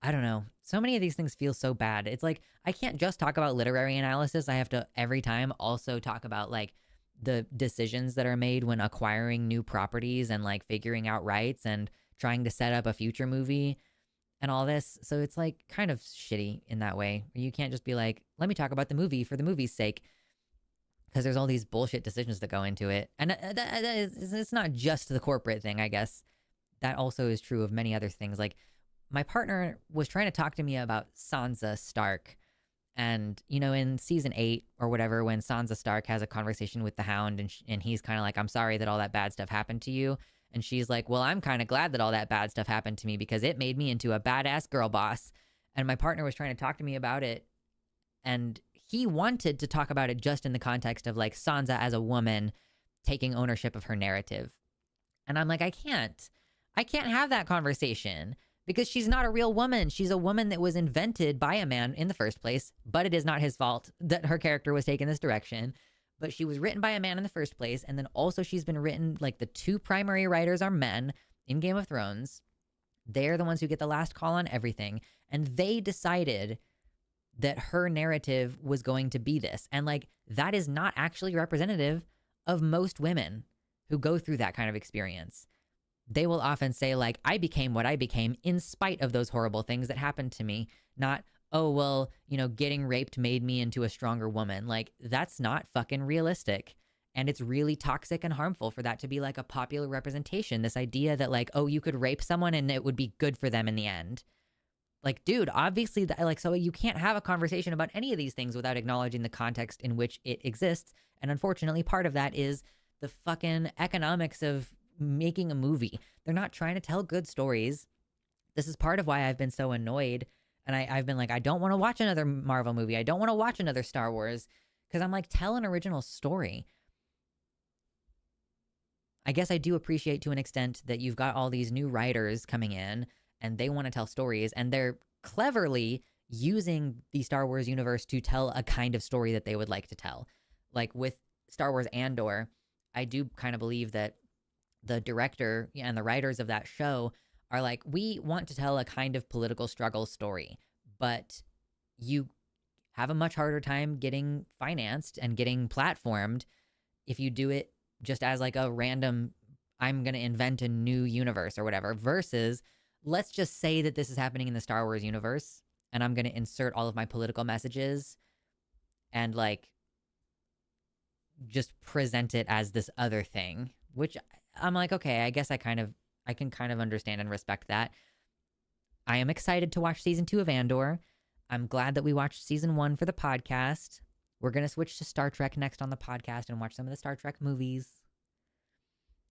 Speaker 1: I don't know. So many of these things feel so bad. It's like, I can't just talk about literary analysis. I have to every time also talk about like the decisions that are made when acquiring new properties and like figuring out rights and trying to set up a future movie and all this. So it's like kind of shitty in that way. You can't just be like, let me talk about the movie for the movie's sake, because there's all these bullshit decisions that go into it. And it's not just the corporate thing, I guess. That also is true of many other things. Like, my partner was trying to talk to me about Sansa Stark. And, you know, in season 8 or whatever, when Sansa Stark has a conversation with the Hound and he's kind of like, I'm sorry that all that bad stuff happened to you. And she's like, well, I'm kind of glad that all that bad stuff happened to me because it made me into a badass girl boss. And my partner was trying to talk to me about it. And he wanted to talk about it just in the context of like Sansa as a woman taking ownership of her narrative. And I'm like, I can't have that conversation because she's not a real woman. She's a woman that was invented by a man in the first place, but it is not his fault that her character was taken this direction. But she was written by a man in the first place. And then also she's been written, like the 2 primary writers are men in Game of Thrones. They're the ones who get the last call on everything. And they decided that her narrative was going to be this. And like, that is not actually representative of most women who go through that kind of experience. They will often say like, I became what I became in spite of those horrible things that happened to me. Not, oh, well, you know, getting raped made me into a stronger woman. Like, that's not fucking realistic. And it's really toxic and harmful for that to be like a popular representation. This idea that like, oh, you could rape someone and it would be good for them in the end. Like, dude, obviously, so you can't have a conversation about any of these things without acknowledging the context in which it exists. And unfortunately, part of that is the fucking economics of making a movie. They're not trying to tell good stories. This is part of why I've been so annoyed. And I've been like, I don't want to watch another Marvel movie. I don't want to watch another Star Wars. Because I'm like, tell an original story. I guess I do appreciate to an extent that you've got all these new writers coming in and they want to tell stories. And they're cleverly using the Star Wars universe to tell a kind of story that they would like to tell. Like with Star Wars Andor, I do kind of believe that the director and the writers of that show are like, we want to tell a kind of political struggle story, but you have a much harder time getting financed and getting platformed if you do it just as like a random, I'm going to invent a new universe or whatever, versus let's just say that this is happening in the Star Wars universe and I'm going to insert all of my political messages and like just present it as this other thing, which I'm like, okay, I guess I can kind of understand and respect that. I am excited to watch season 2 of Andor. I'm glad that we watched season 1 for the podcast. We're going to switch to Star Trek next on the podcast and watch some of the Star Trek movies.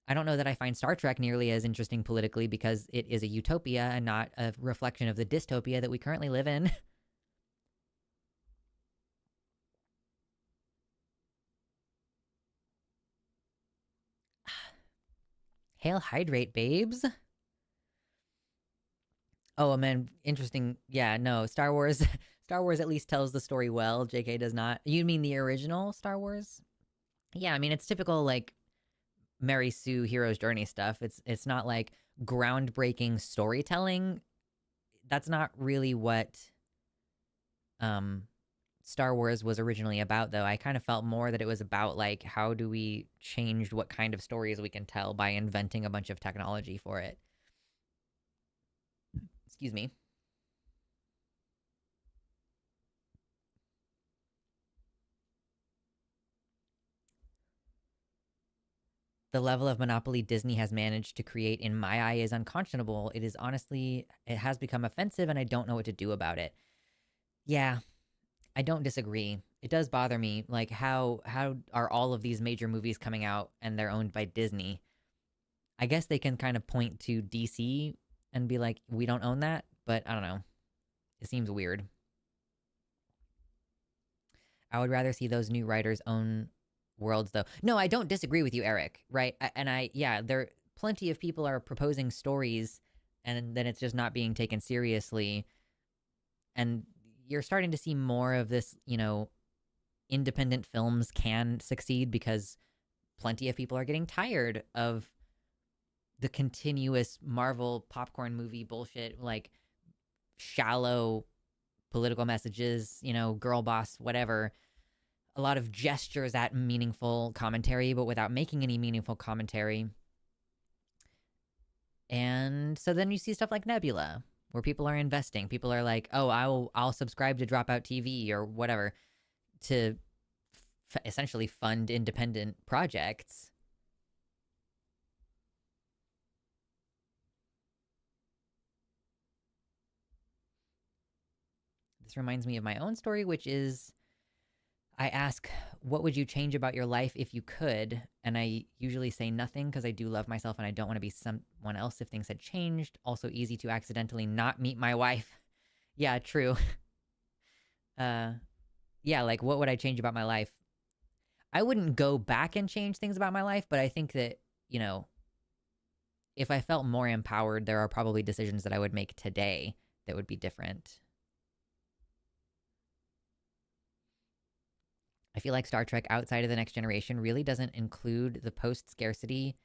Speaker 1: I don't know that I find Star Trek nearly as interesting politically because it is a utopia and not a reflection of the dystopia that we currently live in. Hail hydrate, babes. Oh man, interesting. Yeah, no, Star Wars Star Wars at least tells the story well. JK does not. You mean the original Star Wars? Yeah, I mean it's typical like Mary Sue hero's journey stuff. It's not like groundbreaking storytelling. That's not really what um Star Wars was originally about, though. I kind of felt more that it was about like how do we change what kind of stories we can tell by inventing a bunch of technology for it. Excuse me. The level of monopoly Disney has managed to create in my eye is unconscionable. It is honestly, it has become offensive and I don't know what to do about it. Yeah, I don't disagree. It does bother me, like how are all of these major movies coming out and they're owned by Disney? I guess they can kind of point to DC and be like, we don't own that, but I don't know. It seems weird. I would rather see those new writers own worlds, though. No, I don't disagree with you, Eric. Right? And yeah, there plenty of people are proposing stories, and then it's just not being taken seriously. And you're starting to see more of this. Independent films can succeed because plenty of people are getting tired of the continuous Marvel popcorn movie bullshit, like shallow political messages, girl boss, whatever. A lot of gestures at meaningful commentary, but without making any meaningful commentary. And so then you see stuff like Nebula, where people are investing. People are like, "Oh, I'll subscribe to Dropout TV or whatever to essentially fund independent projects." This reminds me of my own story, which is I ask, what would you change about your life if you could? And I usually say nothing because I do love myself and I don't want to be someone else if things had changed. Also easy to accidentally not meet my wife. Yeah, true. Yeah, like what would I change about my life? I wouldn't go back and change things about my life, but I think that, if I felt more empowered, there are probably decisions that I would make today that would be different. I feel like Star Trek outside of the Next Generation really doesn't include the post scarcity.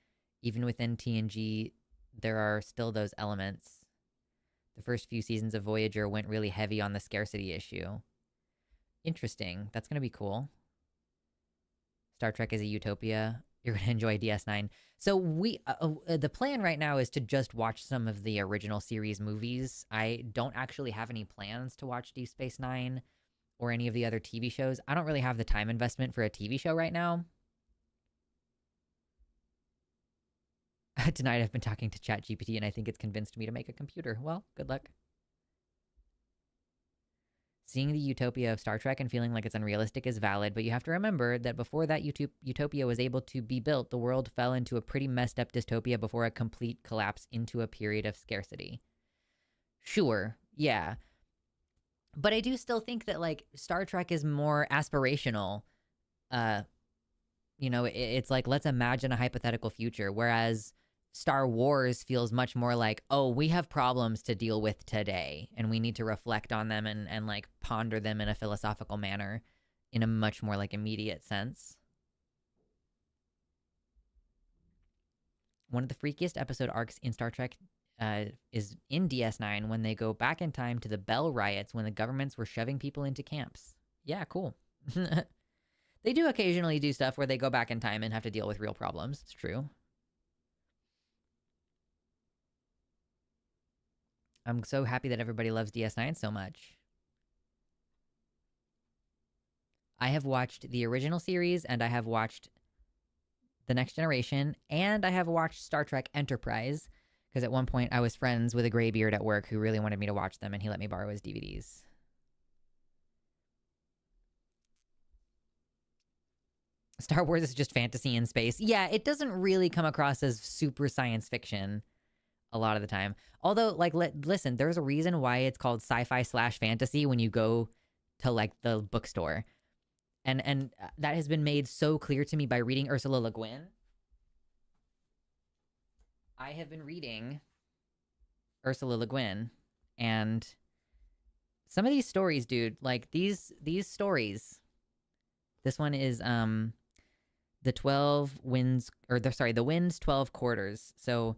Speaker 1: Even within TNG, there are still those elements. The first few seasons of Voyager went really heavy on the scarcity issue. Interesting. That's going to be cool. Star Trek is a utopia. You're going to enjoy DS9. So the plan right now is to just watch some of the original series movies. I don't actually have any plans to watch Deep Space Nine or any of the other TV shows. I don't really have the time investment for a TV show right now. Tonight I've been talking to ChatGPT and I think it's convinced me to make a computer. Well, good luck. Seeing the utopia of Star Trek and feeling like it's unrealistic is valid, but you have to remember that before that utopia was able to be built, the world fell into a pretty messed up dystopia before a complete collapse into a period of scarcity. Sure, yeah. But I do still think that, like, Star Trek is more aspirational. It's like, let's imagine a hypothetical future, whereas Star Wars feels much more like, oh, we have problems to deal with today, and we need to reflect on them and like, ponder them in a philosophical manner in a much more, like, immediate sense. One of the freakiest episode arcs in Star Trek is in DS9 when they go back in time to the Bell riots when the governments were shoving people into camps. Yeah, cool. They do occasionally do stuff where they go back in time and have to deal with real problems. It's true. I'm so happy that everybody loves DS9 so much. I have watched the original series, and I have watched The Next Generation, and I have watched Star Trek Enterprise, because at one point I was friends with a graybeard at work who really wanted me to watch them, and he let me borrow his DVDs. Star Wars is just fantasy in space. Yeah, it doesn't really come across as super science fiction a lot of the time. Although, like, listen, there's a reason why it's called sci-fi / fantasy when you go to, like, the bookstore. And that has been made so clear to me by reading Ursula Le Guin. I have been reading Ursula Le Guin, and some of these stories, dude, like these stories. This one is the 12 winds, or the winds 12 quarters. So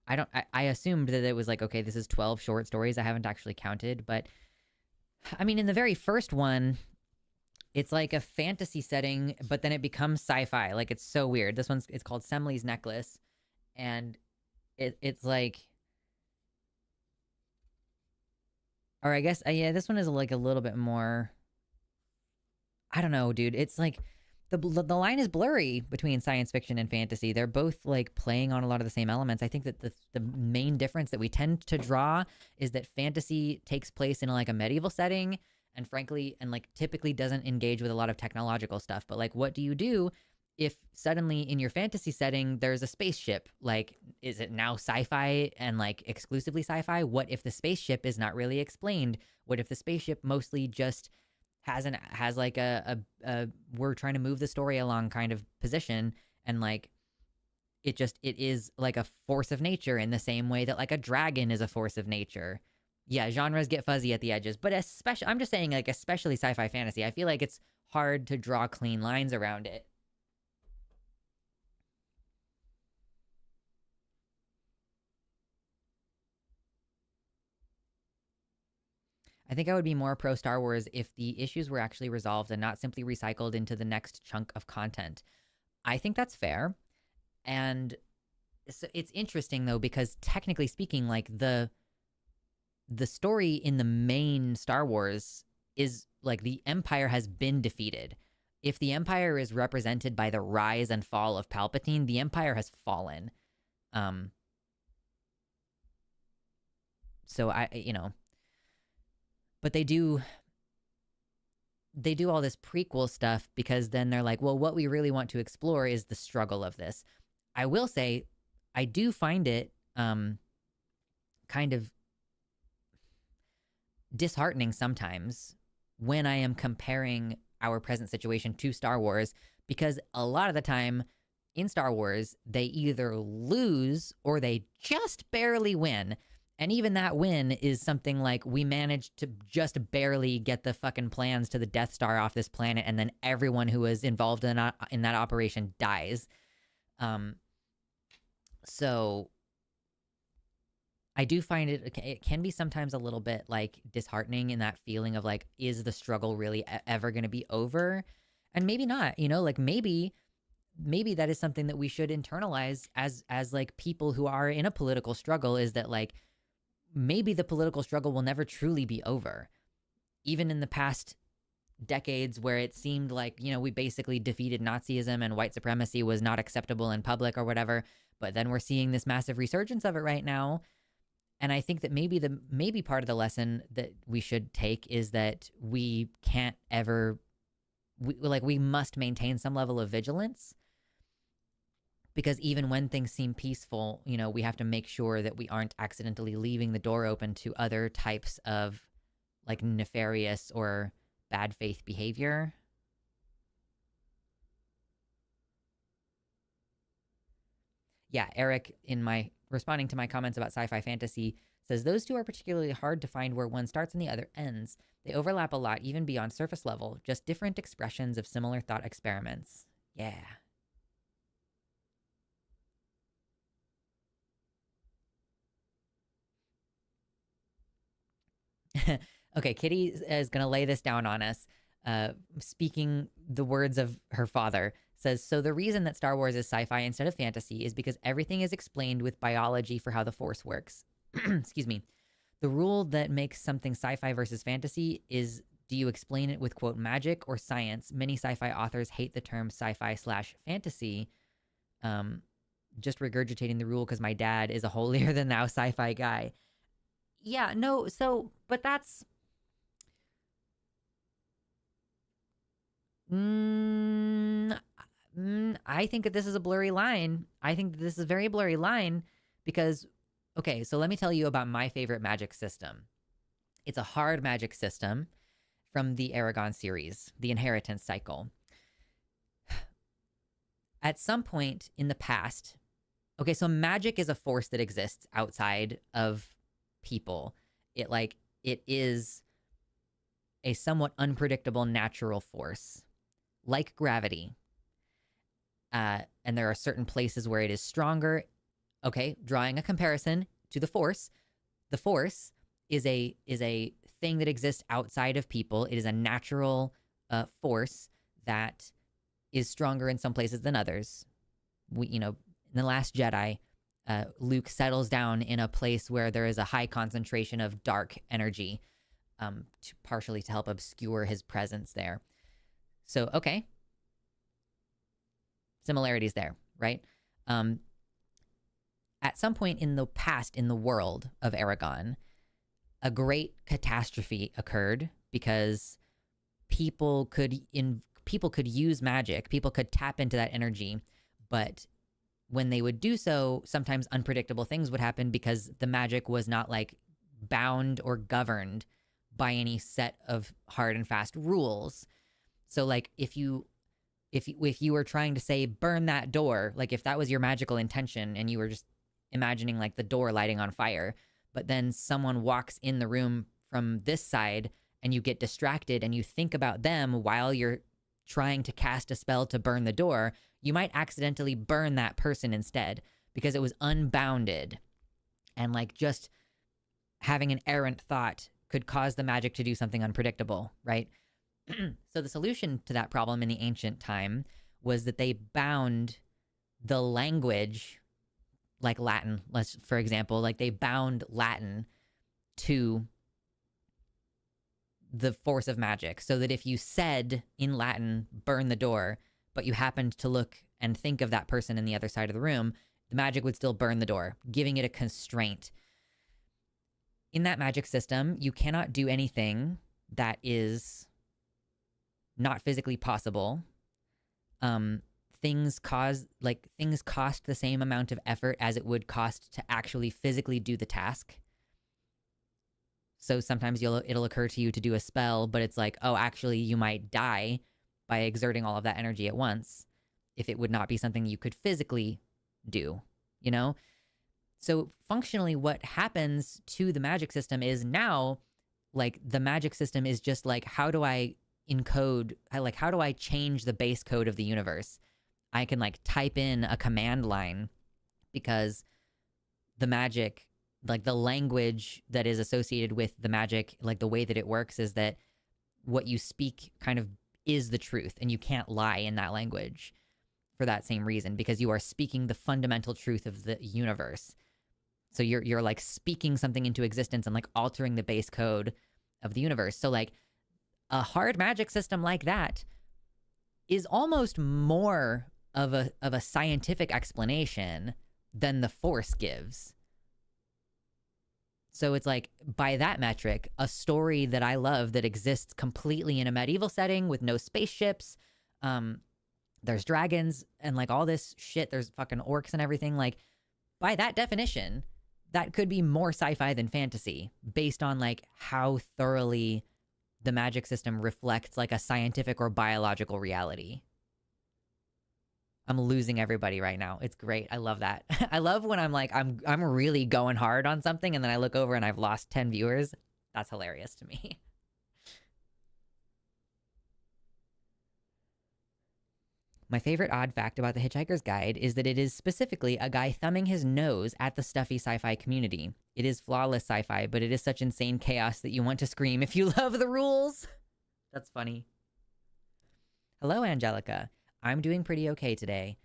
Speaker 1: I assumed that it was like, okay, this is 12 short stories. I haven't actually counted, but I mean, in the very first one, it's like a fantasy setting, but then it becomes sci-fi. Like, it's so weird. It's called Semley's Necklace, and it's like, or I guess yeah, this one is like a little bit more. I don't know, dude. It's like the line is blurry between science fiction and fantasy. They're both like playing on a lot of the same elements. I think that the main difference that we tend to draw is that fantasy takes place in like a medieval setting, and frankly, and like typically doesn't engage with a lot of technological stuff. But like, what do you do if suddenly in your fantasy setting there's a spaceship? Like, is it now sci-fi and like exclusively sci-fi? What if the spaceship is not really explained? What if the spaceship mostly just has like a we're trying to move the story along kind of position, and like it is like a force of nature in the same way that like a dragon is a force of nature. Yeah, genres get fuzzy at the edges, but especially, I'm just saying, like, especially sci-fi fantasy, I feel like it's hard to draw clean lines around it. I think I would be more pro Star Wars if the issues were actually resolved and not simply recycled into the next chunk of content. I think that's fair. And it's interesting though, because technically speaking, like the story in the main Star Wars is like the Empire has been defeated. If the Empire is represented by the rise and fall of Palpatine, the Empire has fallen. Um so but they do all this prequel stuff because then they're like, well, what we really want to explore is the struggle of this. I will say, I do find it kind of disheartening sometimes when I am comparing our present situation to Star Wars, because a lot of the time in Star Wars, they either lose or they just barely win. And even that win is something like, we managed to just barely get the fucking plans to the Death Star off this planet, and then everyone who was involved in that operation dies. Um, so I do find it can be sometimes a little bit like disheartening in that feeling of like, is the struggle really ever going to be over? And maybe not, like maybe that is something that we should internalize as like people who are in a political struggle, is that like maybe the political struggle will never truly be over. Even in the past decades where it seemed like, we basically defeated Nazism and white supremacy was not acceptable in public or whatever, but then we're seeing this massive resurgence of it right now. And I think that maybe part of the lesson that we should take is that we can't ever, we must maintain some level of vigilance, because even when things seem peaceful, we have to make sure that we aren't accidentally leaving the door open to other types of like nefarious or bad faith behavior. Yeah, Eric, in my responding to my comments about sci-fi fantasy, says those two are particularly hard to find where one starts and the other ends. They overlap a lot, even beyond surface level, just different expressions of similar thought experiments. Yeah. Okay, Kitty is going to lay this down on us. Speaking the words of her father, says, so the reason that Star Wars is sci-fi instead of fantasy is because everything is explained with biology for how the Force works. Excuse me. The rule that makes something sci-fi versus fantasy is, do you explain it with, quote, magic or science? Many sci-fi authors hate the term sci-fi/fantasy. Just regurgitating the rule because my dad is a holier than thou sci-fi guy. Yeah, no, so, but that's... I think that this is a blurry line. I think that this is a very blurry line because, okay, so let me tell you about my favorite magic system. It's a hard magic system from the Aragon series, the Inheritance Cycle. At some point in the past, Okay, so magic is a force that exists outside of people. It is a somewhat unpredictable natural force, like gravity. And there are certain places where it is stronger. Okay, drawing a comparison to the force. The force is a thing that exists outside of people. It is a natural force that is stronger in some places than others. In The Last Jedi, Luke settles down in a place where there is a high concentration of dark energy, partially to help obscure his presence there. So, okay. Similarities there, right? At some point in the past, in the world of Aragon, a great catastrophe occurred because people could use magic, people could tap into that energy, but when they would do so, sometimes unpredictable things would happen because the magic was not like bound or governed by any set of hard and fast rules. So like if you were trying to say burn that door, like if that was your magical intention and you were just imagining like the door lighting on fire, but then someone walks in the room from this side and you get distracted and you think about them while you're trying to cast a spell to burn the door, you might accidentally burn that person instead because it was unbounded. And like just having an errant thought could cause the magic to do something unpredictable, right? So the solution to that problem in the ancient time was that they bound the language, like Latin, for example, like they bound Latin to the force of magic, so that if you said in Latin, burn the door, but you happened to look and think of that person in the other side of the room, the magic would still burn the door, giving it a constraint. In that magic system, you cannot do anything that is not physically possible. Things cost the same amount of effort as it would cost to actually physically do the task. So sometimes it'll occur to you to do a spell, but it's like, oh, actually you might die by exerting all of that energy at once if it would not be something you could physically do, you know? So functionally what happens to the magic system is now, like, the magic system is just like, how do I change the base code of the universe? I can like type in a command line because the magic, like the language that is associated with the magic, like the way that it works is that what you speak kind of is the truth, and you can't lie in that language for that same reason, because you are speaking the fundamental truth of the universe. So you're like speaking something into existence and like altering the base code of the universe. So like a hard magic system like that is almost more of a scientific explanation than the Force gives. So it's like, by that metric, a story that I love that exists completely in a medieval setting with no spaceships, there's dragons and like all this shit, there's fucking orcs and everything, like by that definition, that could be more sci-fi than fantasy based on like how thoroughly the magic system reflects like a scientific or biological reality. I'm losing everybody right now. It's great. I love that. I love when I'm like, I'm really going hard on something and then I look over and I've lost 10 viewers. That's hilarious to me. My favorite odd fact about The Hitchhiker's Guide is that it is specifically a guy thumbing his nose at the stuffy sci-fi community. It is flawless sci-fi, but it is such insane chaos that you want to scream if you love the rules. That's funny. Hello, Angelica. I'm doing pretty okay today.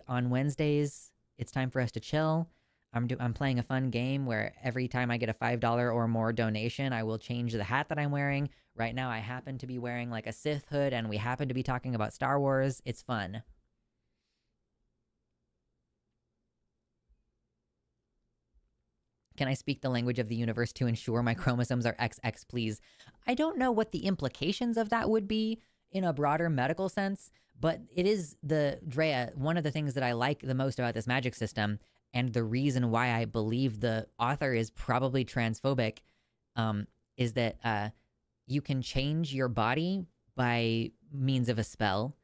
Speaker 1: On Wednesdays, it's time for us to chill. I'm playing a fun game where every time I get a $5 or more donation, I will change the hat that I'm wearing. Right now, I happen to be wearing like a Sith hood, and we happen to be talking about Star Wars. It's fun. Can I speak the language of the universe to ensure my chromosomes are XX, please? I don't know what the implications of that would be in a broader medical sense, but it is Drea, one of the things that I like the most about this magic system, and the reason why I believe the author is probably transphobic, is that you can change your body by means of a spell.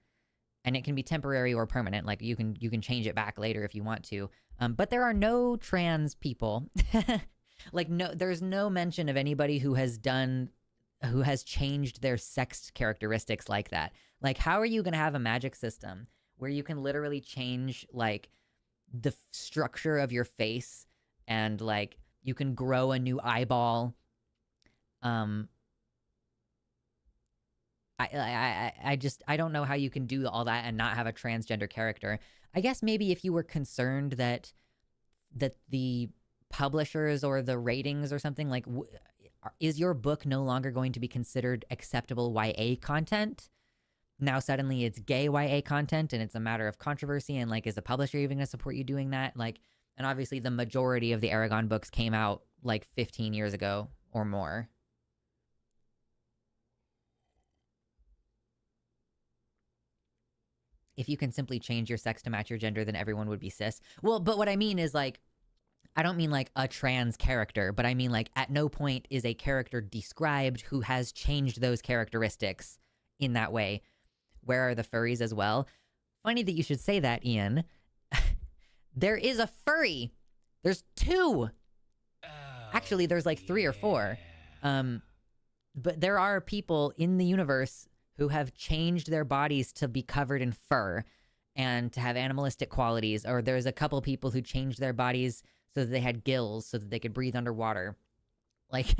Speaker 1: and it can be temporary or permanent. Like you can change it back later if you want to. But there are no trans people. Like there's no mention of anybody who has changed their sex characteristics like that. Like, how are you going to have a magic system where you can literally change like the structure of your face, and like you can grow a new eyeball? I don't know how you can do all that and not have a transgender character. I guess maybe if you were concerned that the publishers or the ratings or something, like is your book no longer going to be considered acceptable YA content? Now suddenly it's gay YA content, and it's a matter of controversy, and like is the publisher even going to support you doing that? Like, and obviously the majority of the Aragon books came out like 15 years ago or more. If you can simply change your sex to match your gender, then everyone would be cis. Well, but what I mean is like, I don't mean like a trans character, but I mean like at no point is a character described who has changed those characteristics in that way. Where are the furries as well? Funny that you should say that, Ian. There is a furry. There's 2. Actually, there's like 3 or 4. But there are people in the universe who have changed their bodies to be covered in fur and to have animalistic qualities. Or there's a couple people who changed their bodies so that they had gills so that they could breathe underwater. Like,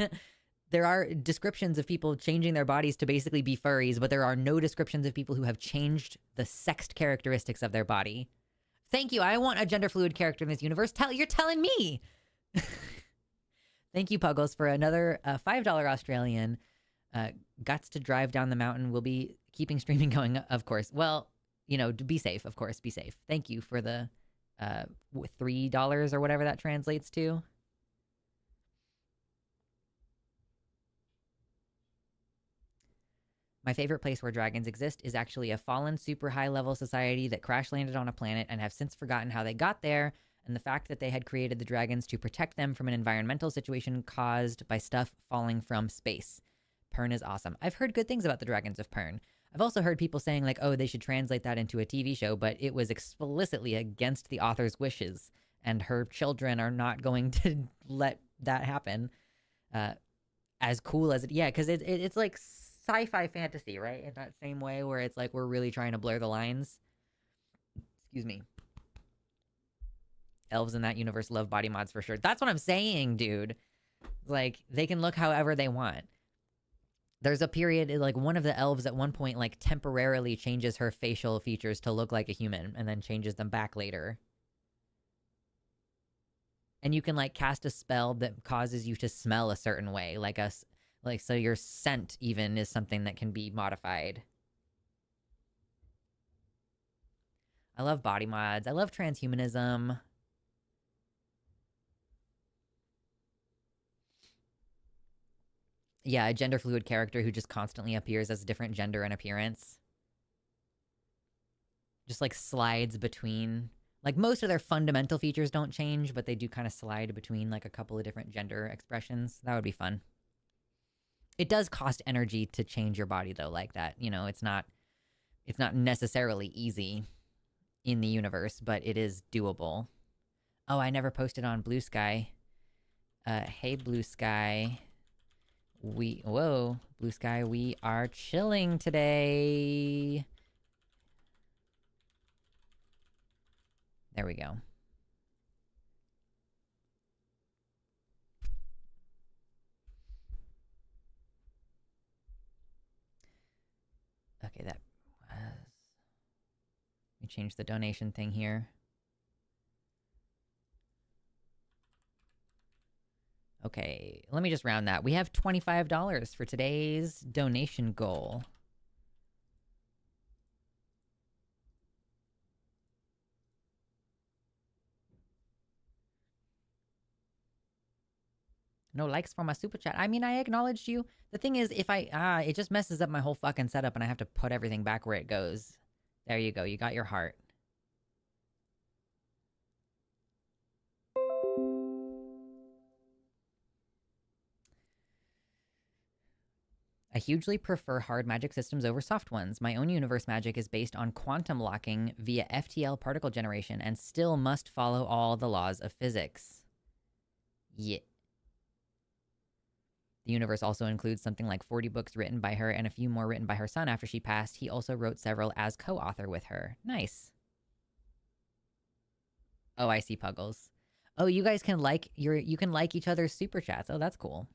Speaker 1: there are descriptions of people changing their bodies to basically be furries, but there are no descriptions of people who have changed the sexed characteristics of their body. Thank you. I want a gender fluid character in this universe. You're telling me. Thank you, Puggles, for another $5 Australian. Guts to drive down the mountain. We'll be keeping streaming going, of course. Well, you know, be safe, of course. Be safe. Thank you for the $3 or whatever that translates to. My favorite place where dragons exist is actually a fallen super high level society that crash landed on a planet and have since forgotten how they got there, and the fact that they had created the dragons to protect them from an environmental situation caused by stuff falling from space. Pern is awesome. I've heard good things about the dragons of Pern. I've also heard people saying like, oh, they should translate that into a TV show, but it was explicitly against the author's wishes, and her children are not going to let that happen. As cool as it, yeah, because it's like sci-fi fantasy, right? In that same way where it's like we're really trying to blur the lines. Excuse me. Elves in that universe love body mods for sure. That's what I'm saying, dude. Like, they can look however they want. There's a period, like, one of the elves at one point, like, temporarily changes her facial features to look like a human and then changes them back later. And you can, like, cast a spell that causes you to smell a certain way. Like, so your scent even is something that can be modified. I love body mods. I love transhumanism. Yeah, a gender fluid character who just constantly appears as a different gender and appearance. Just like slides between, like most of their fundamental features don't change, but they do kind of slide between like a couple of different gender expressions. That would be fun. It does cost energy to change your body though, like that. You know, it's not necessarily easy in the universe, but it is doable. Oh, I never posted on Blue Sky. Hey Blue Sky. Whoa, Blue Sky, we are chilling today. There we go. Okay, that was... Let me change the donation thing here. Okay, let me just round that. We have $25 for today's donation goal. No likes for my super chat. I mean, I acknowledged you. The thing is, if it just messes up my whole fucking setup and I have to put everything back where it goes. There you go. You got your heart. I hugely prefer hard magic systems over soft ones. My own universe magic is based on quantum locking via FTL particle generation and still must follow all the laws of physics. Yeah. The universe also includes something like 40 books written by her and a few more written by her son after she passed. He also wrote several as co-author with her. Nice. Oh, I see, Puggles. Oh, you guys can you can like each other's super chats. Oh, that's cool.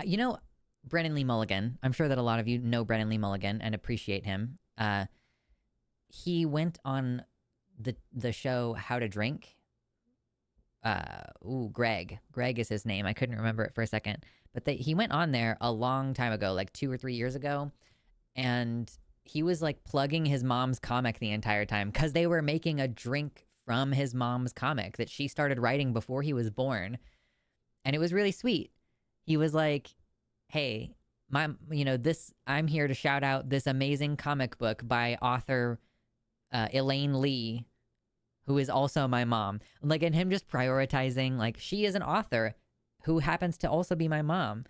Speaker 1: You know, Brennan Lee Mulligan. I'm sure that a lot of you know Brennan Lee Mulligan and appreciate him. He went on the show How to Drink. Greg. Greg is his name. I couldn't remember it for a second. But he went on there a long time ago, like 2 or 3 years ago. And he was like plugging his mom's comic the entire time because they were making a drink from his mom's comic that she started writing before he was born. And it was really sweet. He was like, hey, I'm here to shout out this amazing comic book by author Elaine Lee, who is also my mom. Like, and him just prioritizing, like, she is an author who happens to also be my mom.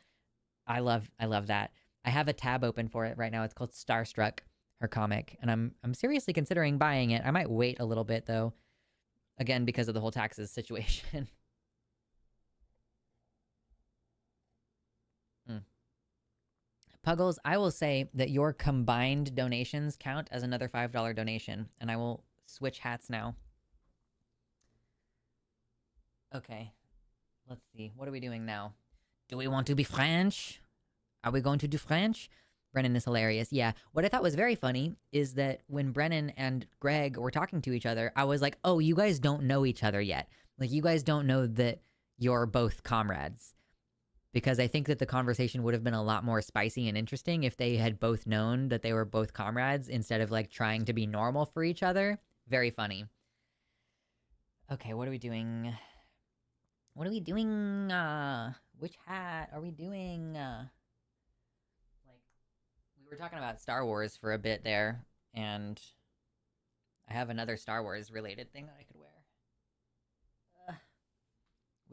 Speaker 1: I love that. I have a tab open for it right now. It's called Starstruck, her comic, and I'm seriously considering buying it. I might wait a little bit though, again because of the whole taxes situation. Puggles, I will say that your combined donations count as another $5 donation, and I will switch hats now. Okay, let's see. What are we doing now? Do we want to be French? Are we going to do French? Brennan is hilarious. Yeah. What I thought was very funny is that when Brennan and Greg were talking to each other, I was like, oh, you guys don't know each other yet. Like, you guys don't know that you're both comrades. Because I think that the conversation would have been a lot more spicy and interesting if they had both known that they were both comrades instead of like trying to be normal for each other. Very funny. Okay, what are we doing? What are we doing? Which hat are we doing? Like, we were talking about Star Wars for a bit there, and I have another Star Wars related thing that I could wear.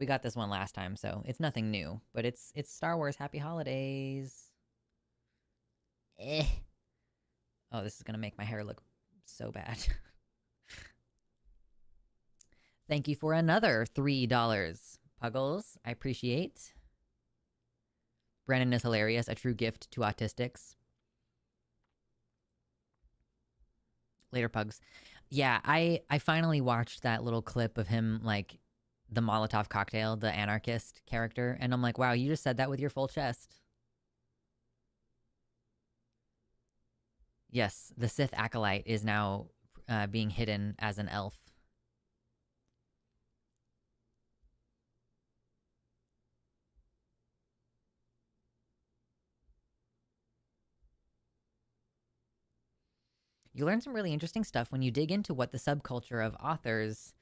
Speaker 1: We got this one last time, so it's nothing new, but it's Star Wars. Happy holidays. Oh, this is gonna make my hair look so bad. Thank you for another $3, Puggles. I appreciate. Brennan is hilarious. A true gift to autistics. Later, Pugs. Yeah, I finally watched that little clip of him, like, the Molotov cocktail, the anarchist character, and I'm like, wow, you just said that with your full chest. Yes, the Sith acolyte is now being hidden as an elf. You learn some really interesting stuff when you dig into what the subculture of authors.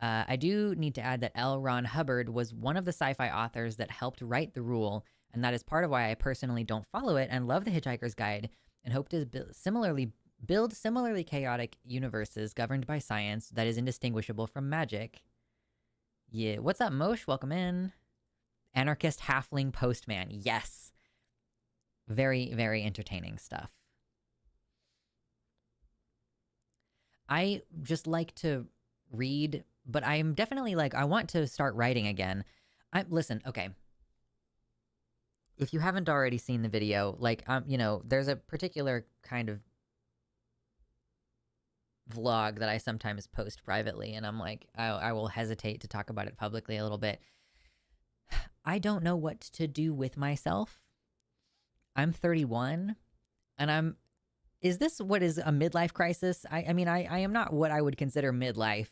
Speaker 1: I do need to add that L. Ron Hubbard was one of the sci-fi authors that helped write The Rule, and that is part of why I personally don't follow it and love The Hitchhiker's Guide, and hope to build similarly chaotic universes governed by science that is indistinguishable from magic. Yeah, what's up, Mosh? Welcome in. Anarchist Halfling Postman. Yes. Very, very entertaining stuff. I just like to read, but I'm definitely like, I want to start writing again. Listen, okay. If you haven't already seen the video, like, there's a particular kind of vlog that I sometimes post privately, and I'm like, I will hesitate to talk about it publicly a little bit. I don't know what to do with myself. I'm 31, and is this what is a midlife crisis? I mean, I am not what I would consider midlife,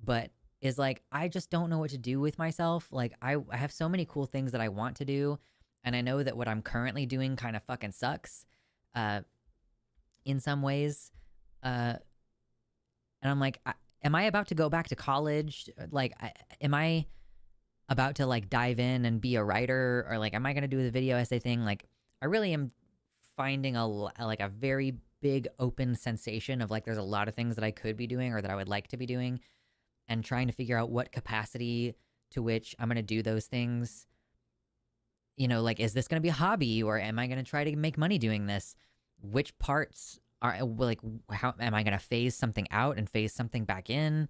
Speaker 1: but is like, I just don't know what to do with myself. Like, I have so many cool things that I want to do, and I know that what I'm currently doing kind of fucking sucks in some ways. And I'm like, am I about to go back to college? Like, am I about to, like, dive in and be a writer? Or, like, am I going to do the video essay thing? Like, I really am finding a very big open sensation of, like, there's a lot of things that I could be doing or that I would like to be doing. and trying to figure out what capacity to which I'm going to do those things. You know, like, is this going to be a hobby, or am I going to try to make money doing this? Which parts are like, how am I going to phase something out and phase something back in?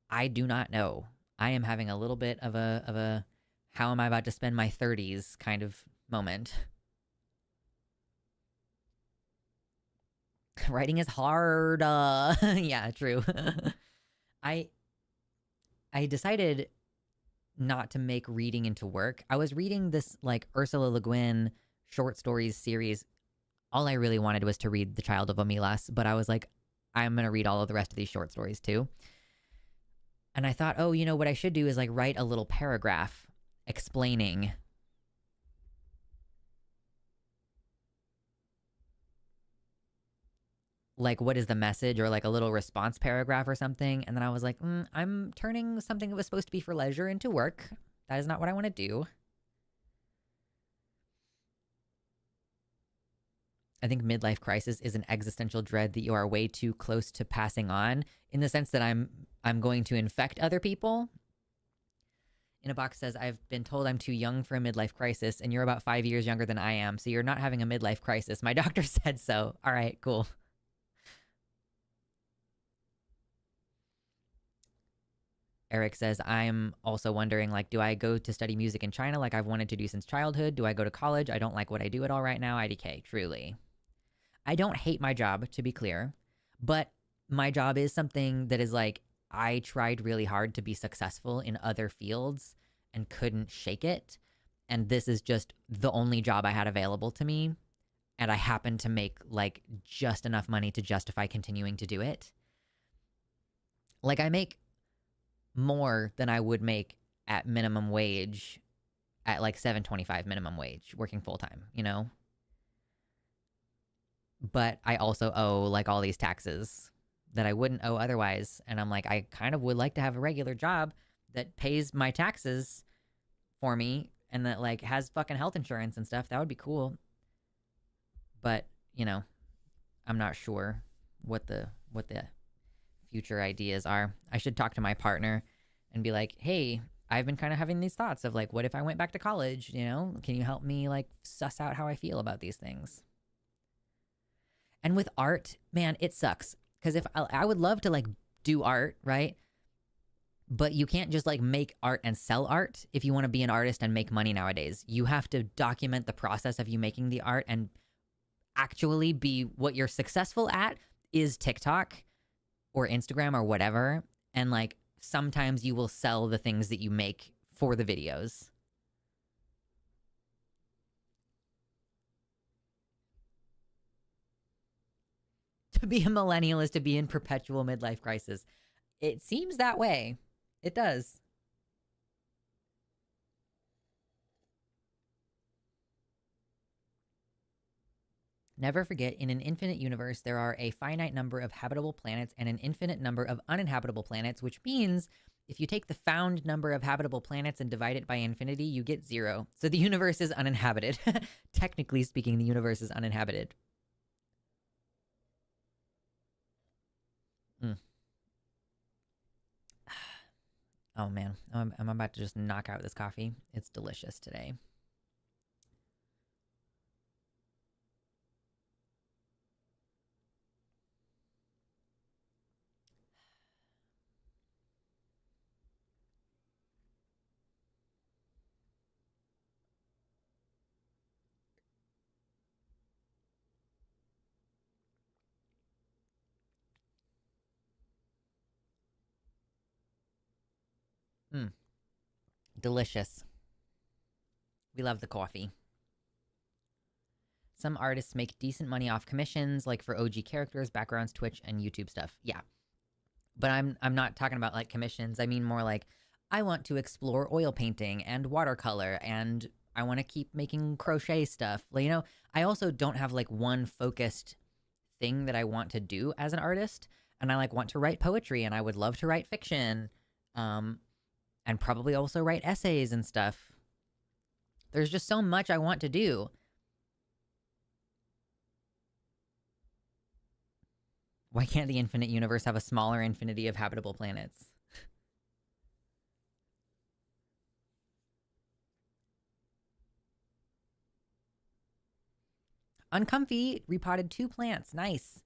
Speaker 1: I do not know. I am having a little bit of a how am I about to spend my 30s kind of moment. Writing is hard. Yeah, true. I I decided not to make reading into work. I was reading this like Ursula Le Guin short stories series. All I really wanted was to read The Child of Omilas, but I was like, I'm going to read all of the rest of these short stories too. And I thought, oh, you know, what I should do is like write a little paragraph explaining like what is the message, or like a little response paragraph or something. And then I was like, I'm turning something that was supposed to be for leisure into work. That is not what I want to do. I think midlife crisis is an existential dread that you are way too close to passing on, in the sense that I'm going to infect other people. In a box says, I've been told I'm too young for a midlife crisis, and you're about 5 years younger than I am, so you're not having a midlife crisis. My doctor said so. All right, cool. Eric says, I'm also wondering, like, do I go to study music in China like I've wanted to do since childhood? Do I go to college? I don't like what I do at all right now. IDK, truly. I don't hate my job, to be clear, but my job is something that is like, I tried really hard to be successful in other fields and couldn't shake it. And this is just the only job I had available to me. And I happen to make like just enough money to justify continuing to do it. Like, I make more than I would make at minimum wage, at like $7.25 minimum wage, working full time, you know? But I also owe like all these taxes that I wouldn't owe otherwise. And I'm like, I kind of would like to have a regular job that pays my taxes for me and that like has fucking health insurance and stuff. That would be cool. But, you know, I'm not sure what the future ideas are. I should talk to my partner and be like, hey, I've been kind of having these thoughts of like, what if I went back to college? You know, can you help me like suss out how I feel about these things? And with art, man, it sucks. Because if I would love to like do art, right? But you can't just like make art and sell art if you want to be an artist and make money nowadays. You have to document the process of you making the art and actually be what you're successful at is TikTok or Instagram or whatever. And like sometimes you will sell the things that you make for the videos. To be a millennial is to be in perpetual midlife crisis. It seems that way. It does. Never forget, in an infinite universe, there are a finite number of habitable planets and an infinite number of uninhabitable planets, which means if you take the found number of habitable planets and divide it by infinity, you get 0. So the universe is uninhabited. Technically speaking, the universe is uninhabited. Oh man, I'm about to just knock out this coffee. It's delicious today. Delicious. We love the coffee. Some artists make decent money off commissions, like for OG characters, backgrounds, Twitch, and YouTube stuff. Yeah. But I'm not talking about like commissions. I mean more like, I want to explore oil painting and watercolor, and I want to keep making crochet stuff. Like, you know, I also don't have like one focused thing that I want to do as an artist. And I like want to write poetry, and I would love to write fiction. And probably also write essays and stuff. There's just so much I want to do. Why can't the infinite universe have a smaller infinity of habitable planets? Uncomfy repotted 2 plants. Nice.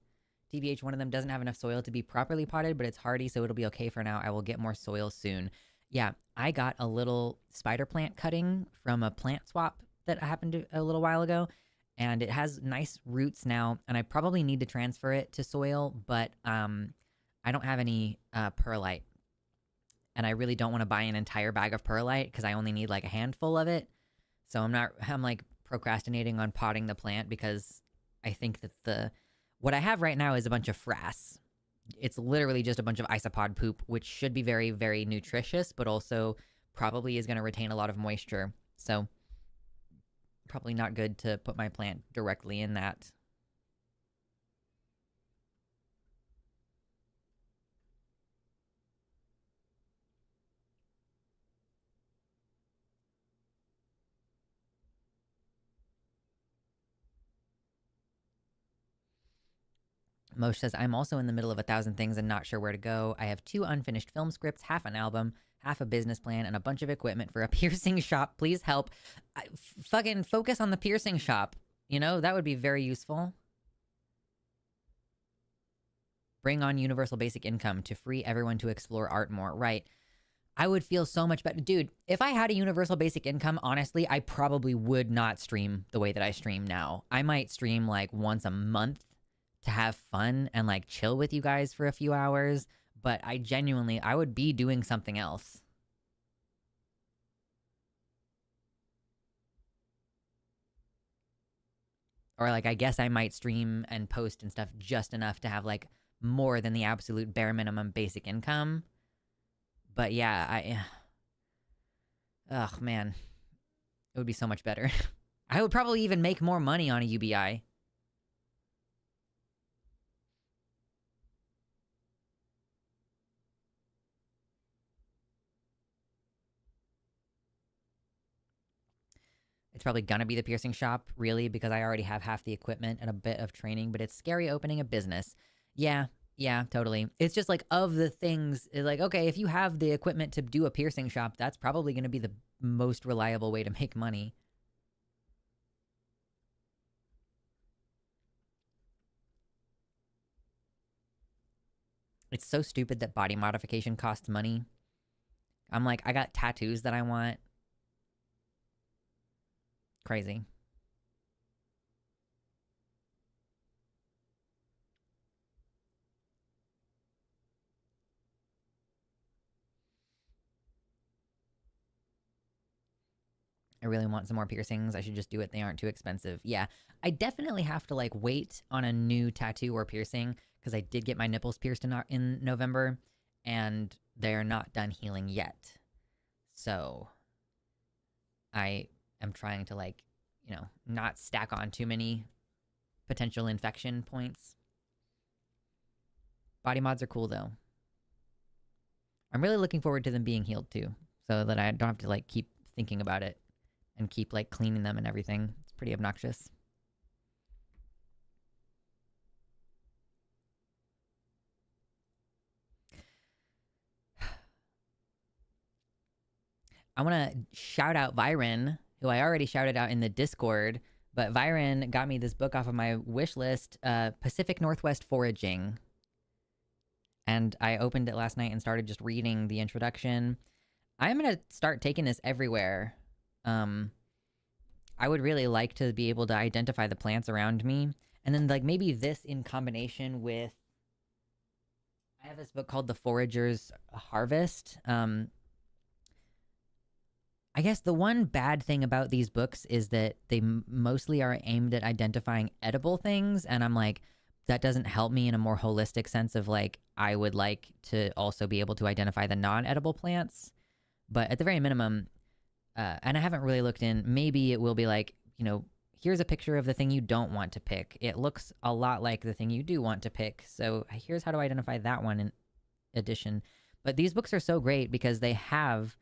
Speaker 1: TBH, one of them doesn't have enough soil to be properly potted, but it's hardy, so it'll be okay for now. I will get more soil soon. Yeah, I got a little spider plant cutting from a plant swap that happened a little while ago, and it has nice roots now, and I probably need to transfer it to soil, but I don't have any perlite, and I really don't want to buy an entire bag of perlite because I only need like a handful of it. So I'm like procrastinating on potting the plant because I think that what I have right now is a bunch of frass. It's literally just a bunch of isopod poop, which should be very, very nutritious, but also probably is going to retain a lot of moisture. So probably not good to put my plant directly in that. Mosh says, I'm also in the middle of 1,000 things and not sure where to go. I have 2 unfinished film scripts, half an album, half a business plan, and a bunch of equipment for a piercing shop. Please help. Fucking focus on the piercing shop. You know, that would be very useful. Bring on universal basic income to free everyone to explore art more. Right. I would feel so much better. Dude, if I had a universal basic income, honestly, I probably would not stream the way that I stream now. I might stream like once a month to have fun and like chill with you guys for a few hours, but I would be doing something else. Or like, I guess I might stream and post and stuff just enough to have like more than the absolute bare minimum basic income. But yeah, ugh, man, it would be so much better. I would probably even make more money on a UBI. It's probably gonna be the piercing shop, really, because I already have half the equipment and a bit of training, but it's scary opening a business. Yeah, totally. It's just like, of the things, like, okay, if you have the equipment to do a piercing shop, that's probably gonna be the most reliable way to make money. It's so stupid that body modification costs money. I'm like, I got tattoos that I want. Crazy. I really want some more piercings. I should just do it. They aren't too expensive. Yeah, I definitely have to like wait on a new tattoo or piercing because I did get my nipples pierced in November, and they're not done healing yet. So I am trying to like, not stack on too many potential infection points. Body mods are cool though. I'm really looking forward to them being healed too, so that I don't have to like keep thinking about it and keep like cleaning them and everything. It's pretty obnoxious. I want to shout out Viren, who I already shouted out in the Discord, but Viren got me this book off of my wish list, Pacific Northwest Foraging. And I opened it last night and started just reading the introduction. I'm going to start taking this everywhere. I would really like to be able to identify the plants around me. And then like maybe this in combination with, I have this book called The Forager's Harvest. I guess the one bad thing about these books is that they mostly are aimed at identifying edible things. And I'm like, that doesn't help me in a more holistic sense of like, I would like to also be able to identify the non-edible plants. But at the very minimum, and I haven't really looked in, maybe it will be like, here's a picture of the thing you don't want to pick. It looks a lot like the thing you do want to pick. So here's how to identify that one in addition. But these books are so great because they have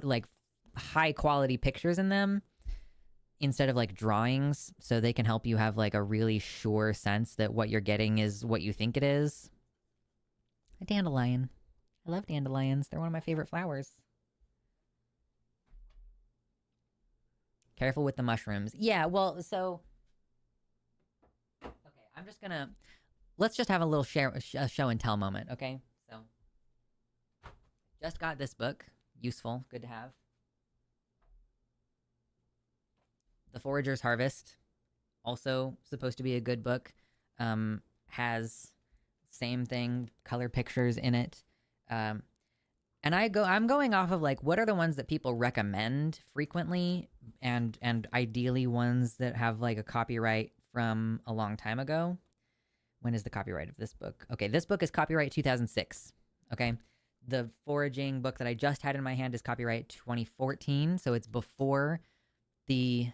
Speaker 1: like high quality pictures in them instead of like drawings, so they can help you have like a really sure sense that what you're getting is what you think it is. A dandelion. I love dandelions. They're one of my favorite flowers. Careful with the mushrooms. Yeah, well, so I'm just gonna let's just have a little show and tell moment, okay? So, just got this book, useful, good to have. The Forager's Harvest, also supposed to be a good book, has same thing, color pictures in it. And I'm going off of like what are the ones that people recommend frequently, and ideally ones that have like a copyright from a long time ago. When is the copyright of this book? Okay, this book is copyright 2006. Okay, the foraging book that I just had in my hand is copyright 2014, so it's before the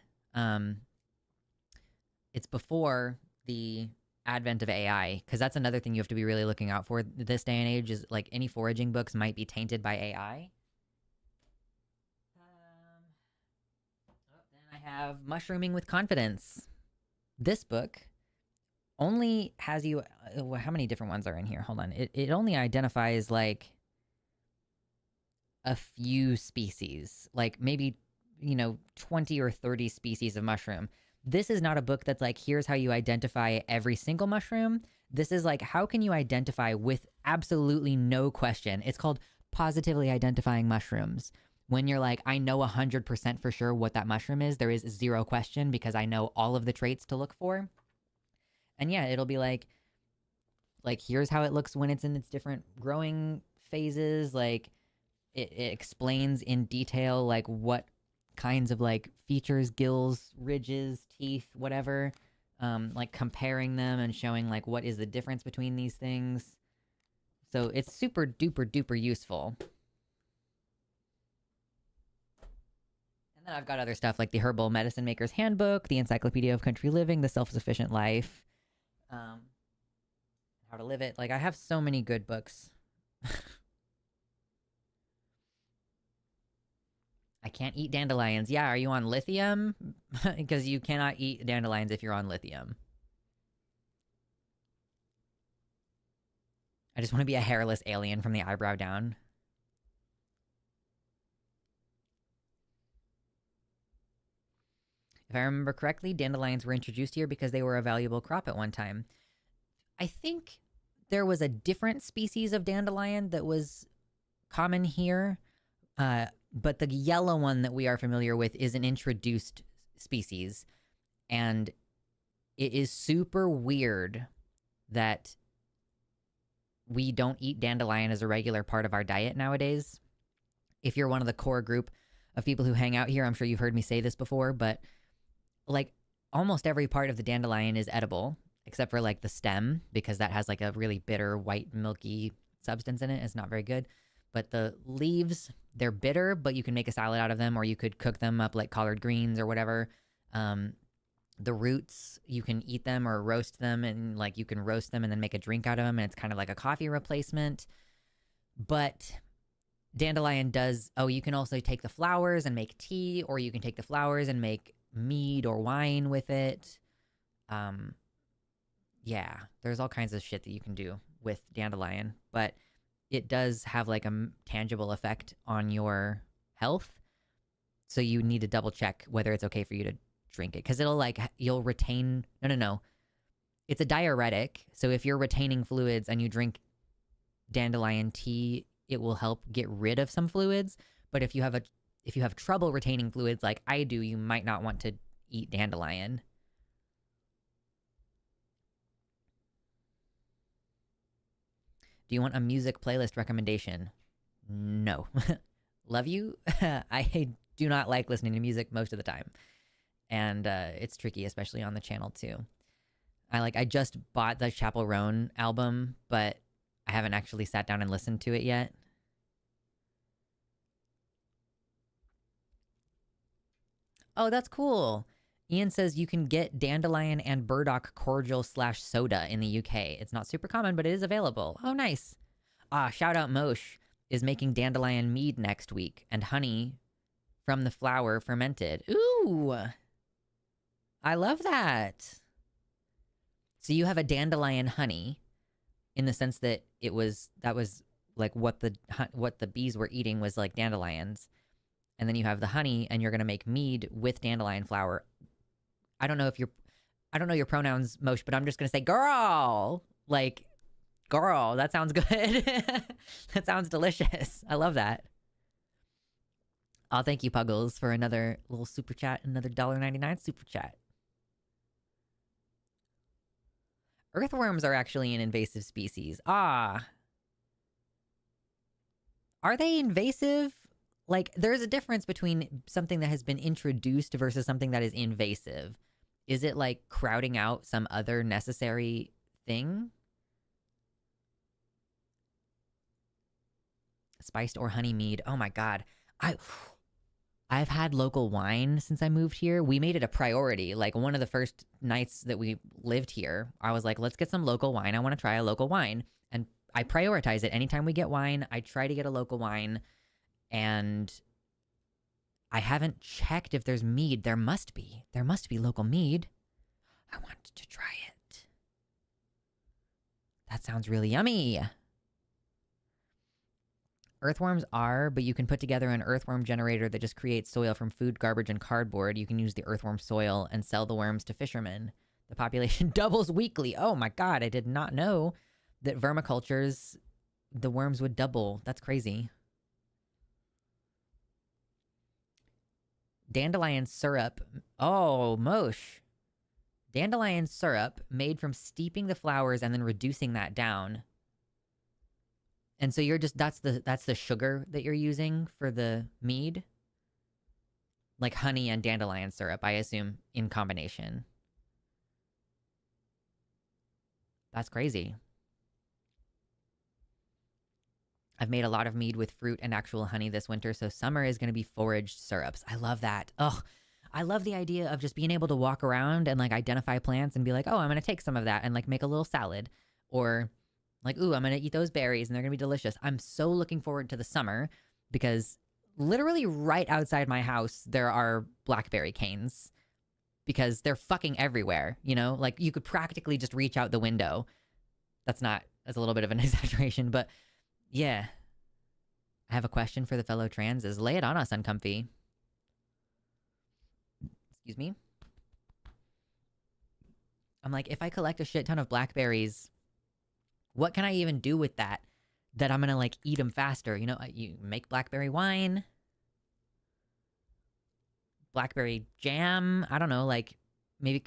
Speaker 1: advent of AI, because that's another thing you have to be really looking out for this day and age, is like any foraging books might be tainted by AI. Then I have Mushrooming with Confidence. This book only has you, how many different ones are in here? Hold on. It only identifies like a few species, like maybe, 20 or 30 species of mushroom. This is not a book that's like, here's how you identify every single mushroom. This is like, how can you identify with absolutely no question? It's called Positively Identifying Mushrooms. When you're like, I know 100% for sure what that mushroom is, there is zero question because I know all of the traits to look for. And yeah, it'll be like here's how it looks when it's in its different growing phases. Like it explains in detail like what kinds of like features, gills, ridges, teeth, whatever, like comparing them and showing like what is the difference between these things. So it's super duper duper useful. And then I've got other stuff like the Herbal Medicine Maker's Handbook, the Encyclopedia of Country Living, the Self-Sufficient Life, How to Live It. Like I have so many good books. I can't eat dandelions. Yeah, are you on lithium? Because you cannot eat dandelions if you're on lithium. I just want to be a hairless alien from the eyebrow down. If I remember correctly, dandelions were introduced here because they were a valuable crop at one time. I think there was a different species of dandelion that was common here. But the yellow one that we are familiar with is an introduced species. And it is super weird that we don't eat dandelion as a regular part of our diet nowadays. If you're one of the core group of people who hang out here, I'm sure you've heard me say this before, but like almost every part of the dandelion is edible, except for like the stem, because that has like a really bitter, white, milky substance in it. It's not very good. But the leaves, they're bitter, but you can make a salad out of them, or you could cook them up like collard greens or whatever. The roots, you can eat them or roast them, and like you can roast them and then make a drink out of them, and it's kind of like a coffee replacement. But dandelion does, you can also take the flowers and make tea, or you can take the flowers and make mead or wine with it. Yeah, there's all kinds of shit that you can do with dandelion, but it does have like a tangible effect on your health. So you need to double check whether it's okay for you to drink it. Because you'll retain, no. It's a diuretic. So if you're retaining fluids and you drink dandelion tea, it will help get rid of some fluids. But if you have trouble retaining fluids like I do, you might not want to eat dandelion. Do you want a music playlist recommendation? No. Love you. I do not like listening to music most of the time. And it's tricky, especially on the channel too. I just bought the Chappell Roan album, but I haven't actually sat down and listened to it yet. Oh, that's cool. Ian says you can get dandelion and burdock cordial / soda in the UK. It's not super common, but it is available. Oh, nice. Shout out Mosh is making dandelion mead next week, and honey from the flower fermented. Ooh, I love that. So you have a dandelion honey, in the sense that that was like what the bees were eating was like dandelions, and then you have the honey, and you're gonna make mead with dandelion flower. I don't know if I don't know your pronouns, Mosh, but I'm just going to say girl. Like, girl, that sounds good. That sounds delicious. I love that. Oh, thank you, Puggles, for another little super chat, another $1.99 super chat. Earthworms are actually an invasive species. Ah. Are they invasive? Like, there's a difference between something that has been introduced versus something that is invasive. Is it like crowding out some other necessary thing? Spiced or honey mead. Oh my god. I've had local wine since I moved here. We made it a priority. Like, one of the first nights that we lived here, I was like, let's get some local wine. I want to try a local wine. And I prioritize it. Anytime we get wine, I try to get a local wine. And I haven't checked if there's mead. There must be. There must be local mead. I want to try it. That sounds really yummy. Earthworms are, but you can put together an earthworm generator that just creates soil from food, garbage, and cardboard. You can use the earthworm soil and sell the worms to fishermen. The population doubles weekly. Oh my god, I did not know that vermicultures, the worms would double. That's crazy. Dandelion syrup. Oh, Mosh. Dandelion syrup made from steeping the flowers and then reducing that down. And so you're just, that's the sugar that you're using for the mead? Like honey and dandelion syrup, I assume, in combination. That's crazy. I've made a lot of mead with fruit and actual honey this winter, so summer is going to be foraged syrups. I love that. Ugh. I love the idea of just being able to walk around and like identify plants and be like, oh, I'm going to take some of that and like make a little salad. Or like, ooh, I'm going to eat those berries and they're going to be delicious. I'm so looking forward to the summer because literally right outside my house, there are blackberry canes because they're fucking everywhere, you know? Like, you could practically just reach out the window. That's a little bit of an exaggeration, but yeah. I have a question for the fellow transes. Lay it on us, Uncomfy. Excuse me? I'm like, if I collect a shit ton of blackberries, what can I even do with that I'm gonna like eat them faster? You know, you make blackberry wine, blackberry jam. I don't know, like maybe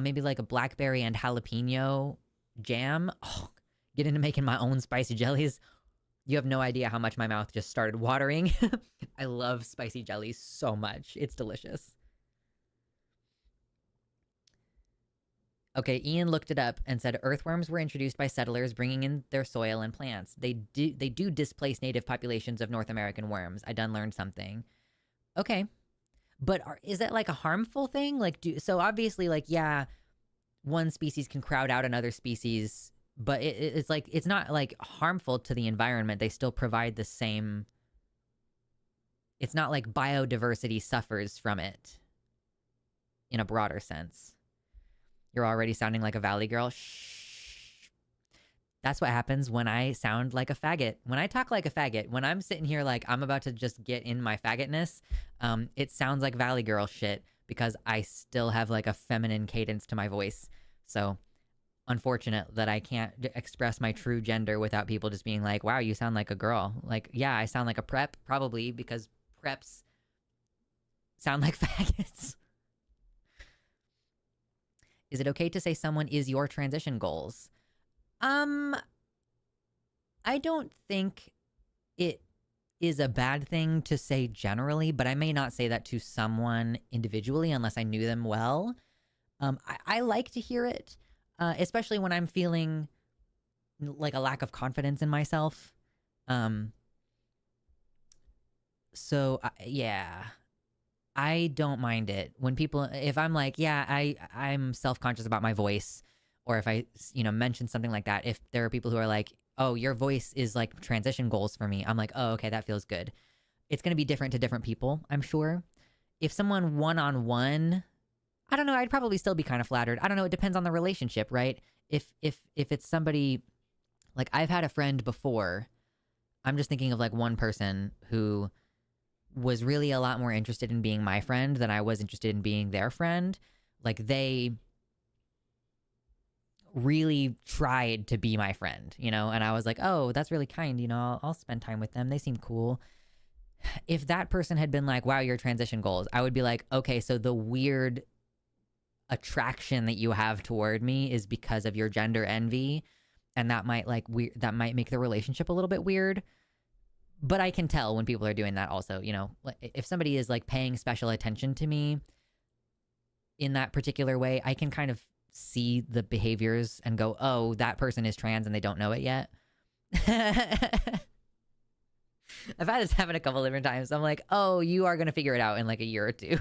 Speaker 1: maybe like a blackberry and jalapeno jam. Oh, get into making my own spicy jellies. You have no idea how much my mouth just started watering. I love spicy jellies so much. It's delicious. Okay, Ian looked it up and said earthworms were introduced by settlers bringing in their soil and plants. They do displace native populations of North American worms. I done learned something. Okay. But is that like a harmful thing? Like, so obviously, like, yeah, one species can crowd out another species, but it's like, it's not like harmful to the environment. They still provide the same. It's not like biodiversity suffers from it in a broader sense. You're already sounding like a valley girl. Shh. That's what happens when I sound like a faggot. When I talk like a faggot, when I'm sitting here like I'm about to just get in my faggotness, it sounds like valley girl shit because I still have like a feminine cadence to my voice. So unfortunate that I can't express my true gender without people just being like, wow, you sound like a girl. Like, yeah, I sound like a prep, probably because preps sound like faggots. Is it okay to say someone is your transition goals? I don't think it is a bad thing to say generally, but I may not say that to someone individually unless I knew them well. I like to hear it, especially when I'm feeling like a lack of confidence in myself. Yeah. I don't mind it when people, if I'm like, yeah, I'm self-conscious about my voice, or if I, mention something like that, if there are people who are like, oh, your voice is like transition goals for me, I'm like, oh, okay, that feels good. It's going to be different to different people, I'm sure. If someone one-on-one, I don't know, I'd probably still be kind of flattered. I don't know, it depends on the relationship, right? If it's somebody, like I've had a friend before, I'm just thinking of like one person who was really a lot more interested in being my friend than I was interested in being their friend. Like they really tried to be my friend, you know, and I was like, oh, that's really kind, you know, I'll spend time with them. They seem cool. If that person had been like, wow, your transition goals, I would be like, okay, so the weird attraction that you have toward me is because of your gender envy, and that might that might make the relationship a little bit weird. But I can tell when people are doing that also, you know, if somebody is like paying special attention to me in that particular way, I can kind of see the behaviors and go, oh, that person is trans and they don't know it yet. I've had this happen a couple different times. I'm like, oh, you are going to figure it out in like a year or two.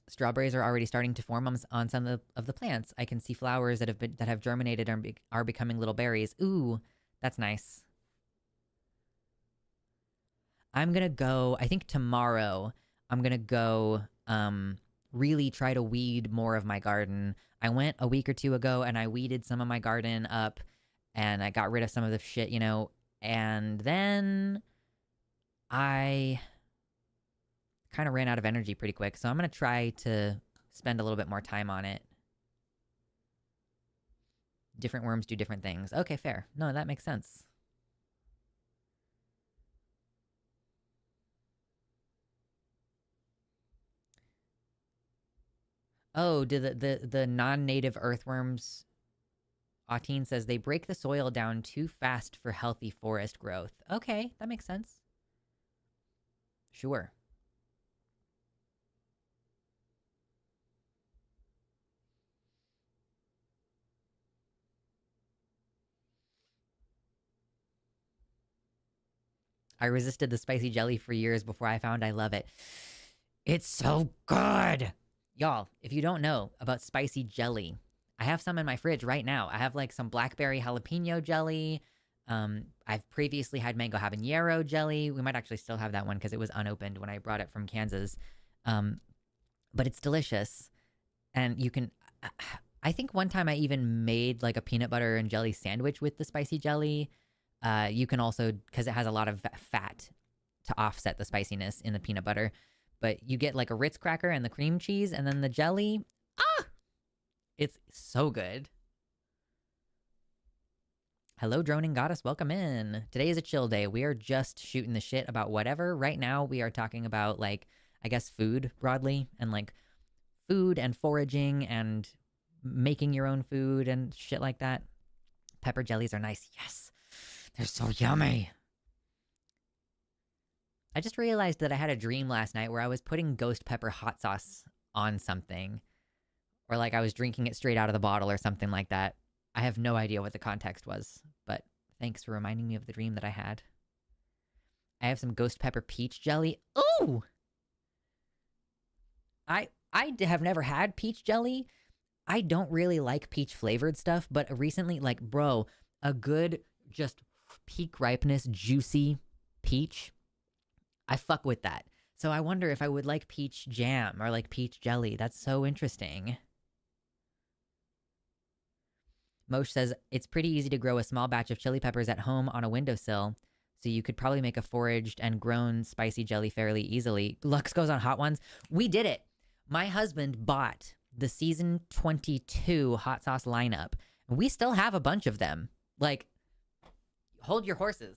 Speaker 1: Strawberries are already starting to form on some of the plants. I can see flowers that have germinated and are becoming little berries. Ooh, that's nice. I'm gonna go. I think tomorrow I'm gonna go. Really try to weed more of my garden. I went a week or two ago and I weeded some of my garden up, and I got rid of some of the shit, you know. And then I kind of ran out of energy pretty quick, so I'm going to try to spend a little bit more time on it. Different worms do different things. Okay, fair. No, that makes sense. Oh, do the non-native earthworms... Autine says they break the soil down too fast for healthy forest growth. Okay, that makes sense. Sure. I resisted the spicy jelly for years before I found I love it. It's so good! Y'all, if you don't know about spicy jelly, I have some in my fridge right now. I have like some blackberry jalapeno jelly. I've previously had mango habanero jelly. We might actually still have that one because it was unopened when I brought it from Kansas. But it's delicious. And you can... I think one time I even made like a peanut butter and jelly sandwich with the spicy jelly. You can also, because it has a lot of fat to offset the spiciness in the peanut butter, but you get like a Ritz cracker and the cream cheese and then the jelly. Ah! It's so good. Hello, droning goddess. Welcome in. Today is a chill day. We are just shooting the shit about whatever. Right now, we are talking about, like, I guess food broadly, and like food and foraging and making your own food and shit like that. Pepper jellies are nice. Yes. They're so yummy. I just realized that I had a dream last night where I was putting ghost pepper hot sauce on something. Or like I was drinking it straight out of the bottle or something like that. I have no idea what the context was, but thanks for reminding me of the dream that I had. I have some ghost pepper peach jelly. Ooh! I have never had peach jelly. I don't really like peach flavored stuff, but recently, like, bro, a good, just peak ripeness, juicy peach, I fuck with that. So I wonder if I would like peach jam or like peach jelly. That's so interesting. Mosh says, it's pretty easy to grow a small batch of chili peppers at home on a windowsill, so you could probably make a foraged and grown spicy jelly fairly easily. Lux goes on hot ones. We did it. My husband bought the season 22 hot sauce lineup. And we still have a bunch of them. Like, hold your horses.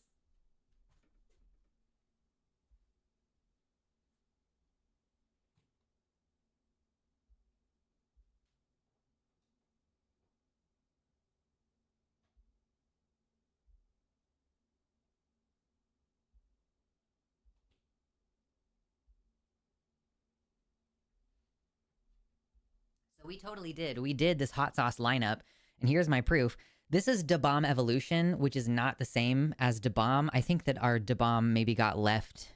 Speaker 1: So we totally did. We did this hot sauce lineup, and here's my proof. This is Da Bomb Evolution, which is not the same as Da Bomb. I think that our Da Bomb maybe got left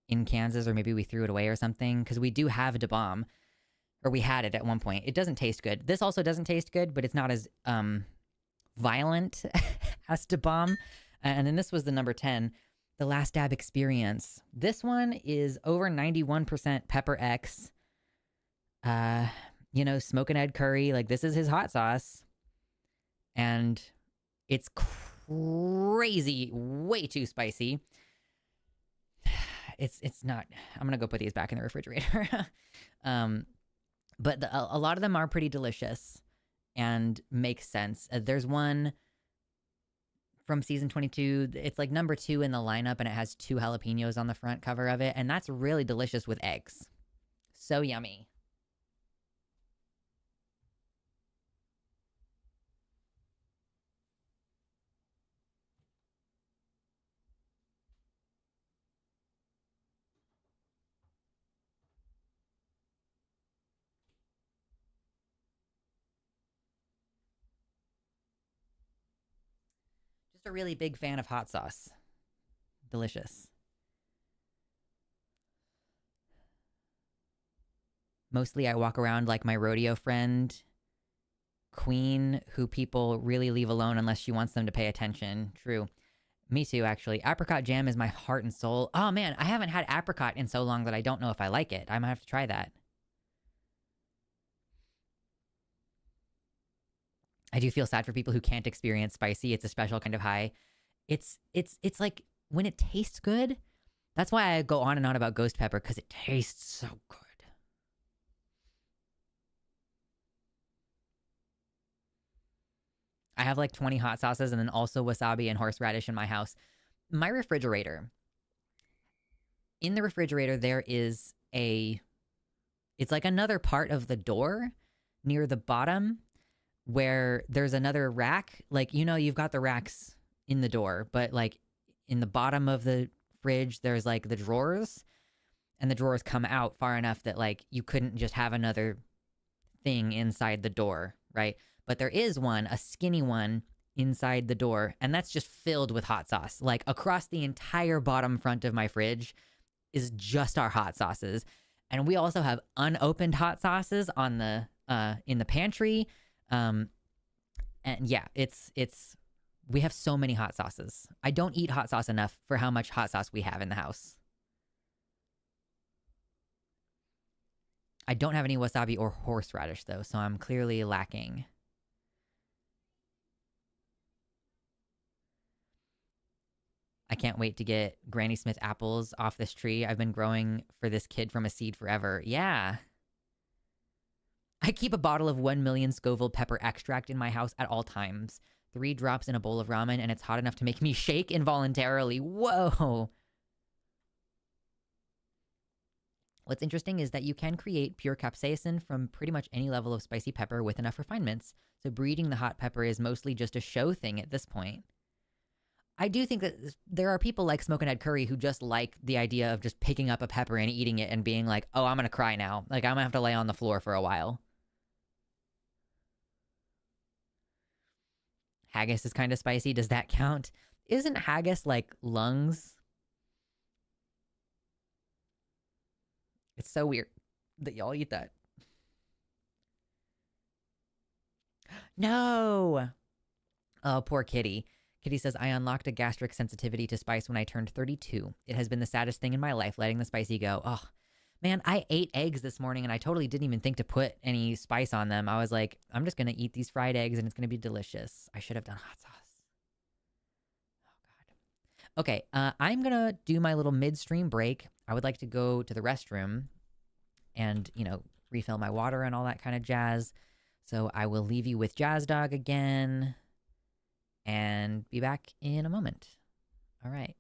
Speaker 1: in Kansas, or maybe we threw it away or something, because we do have Da Bomb, or we had it at one point. It doesn't taste good. This also doesn't taste good, but it's not as violent as Da Bomb. And then this was the number 10, the Last Dab Experience. This one is over 91% Pepper X. You know, Smokin' Ed Curry, like this is his hot sauce. And it's crazy, way too spicy. it's not. I'm gonna go put these back in the refrigerator. um, but a lot of them are pretty delicious and make sense. There's one from season 22. It's like number 2 in the lineup, and it has 2 jalapenos on the front cover of it, and that's really delicious with eggs. So yummy. Just a really big fan of hot sauce. Delicious. Mostly I walk around like my rodeo friend, Queen, who people really leave alone unless she wants them to pay attention. True. Me too, actually. Apricot jam is my heart and soul. Oh man, I haven't had apricot in so long that I don't know if I like it. I might have to try that. I do feel sad for people who can't experience spicy. It's a special kind of high. It's like when it tastes good. That's why I go on and on about ghost pepper, because it tastes so good. I have like 20 hot sauces and then also wasabi and horseradish in my house. My refrigerator. In the refrigerator, there is it's like another part of the door near the bottom where there's another rack. Like, you've got the racks in the door, but like in the bottom of the fridge, there's like the drawers, and the drawers come out far enough that like you couldn't just have another thing inside the door, right? But there is one, a skinny one inside the door, and that's just filled with hot sauce. Like across the entire bottom front of my fridge is just our hot sauces. And we also have unopened hot sauces on the in the pantry. And yeah, we have so many hot sauces. I don't eat hot sauce enough for how much hot sauce we have in the house. I don't have any wasabi or horseradish though, so I'm clearly lacking. I can't wait to get Granny Smith apples off this tree. I've been growing for this kid from a seed forever. Yeah. I keep a bottle of 1 million Scoville pepper extract in my house at all times. 3 drops in a bowl of ramen, and it's hot enough to make me shake involuntarily. Whoa. What's interesting is that you can create pure capsaicin from pretty much any level of spicy pepper with enough refinements. So breeding the hot pepper is mostly just a show thing at this point. I do think that there are people like Smoke and Ed Curry who just like the idea of just picking up a pepper and eating it and being like, oh, I'm going to cry now. Like, I'm going to have to lay on the floor for a while. Haggis is kind of spicy. Does that count? Isn't haggis like lungs? It's so weird that y'all eat that. No! Oh, poor Kitty. Kitty says, I unlocked a gastric sensitivity to spice when I turned 32. It has been the saddest thing in my life, letting the spicy go. Oh, man, I ate eggs this morning and I totally didn't even think to put any spice on them. I was like, I'm just going to eat these fried eggs and it's going to be delicious. I should have done hot sauce. Oh, God. Okay, I'm going to do my little midstream break. I would like to go to the restroom and, refill my water and all that kind of jazz. So I will leave you with Jazz Dog again and be back in a moment. All right.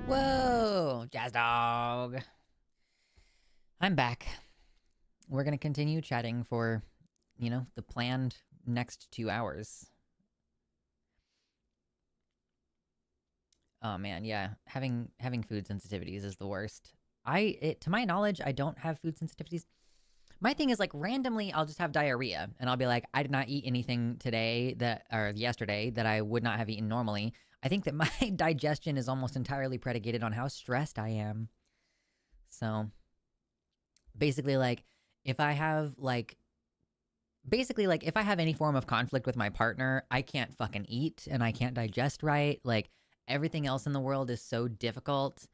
Speaker 1: Whoa, Jazz Dog. I'm back. We're going to continue chatting for, the planned next 2 hours. Oh man, yeah. Having food sensitivities is the worst. To my knowledge, I don't have food sensitivities. My thing is, like, randomly I'll just have diarrhea and I'll be like, I did not eat anything yesterday that I would not have eaten normally. I think that my digestion is almost entirely predicated on how stressed I am. So basically, like, if I have any form of conflict with my partner, I can't fucking eat and I can't digest right. Like, everything else in the world is so difficult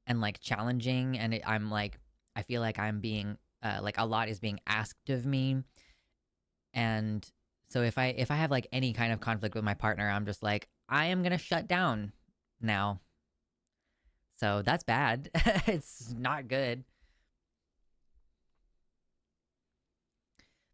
Speaker 1: and like challenging, and I feel like I'm being a lot is being asked of me. And so if I have like any kind of conflict with my partner, I'm just like, I am gonna shut down now. So that's bad. It's not good.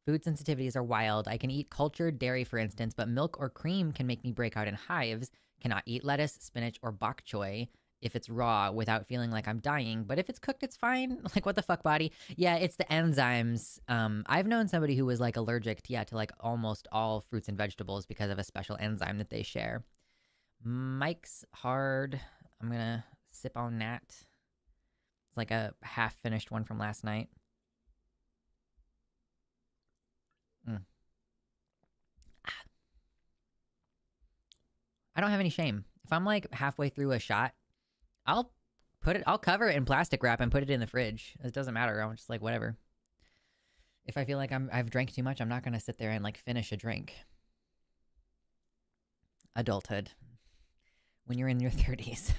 Speaker 1: Food sensitivities are wild. I can eat cultured dairy, for instance, but milk or cream can make me break out in hives. Cannot eat lettuce, spinach, or bok choy if it's raw without feeling like I'm dying. But if it's cooked, it's fine. Like, what the fuck, body? Yeah, it's the enzymes. I've known somebody who was like allergic to like almost all fruits and vegetables because of a special enzyme that they share. Mike's hard. I'm gonna sip on that. It's like a half-finished one from last night. I don't have any shame. If I'm like halfway through a shot, I'll cover it in plastic wrap and put it in the fridge. It doesn't matter. I'm just like, whatever. If I feel like I've drank too much, I'm not going to sit there and like finish a drink. Adulthood. When you're in your 30s.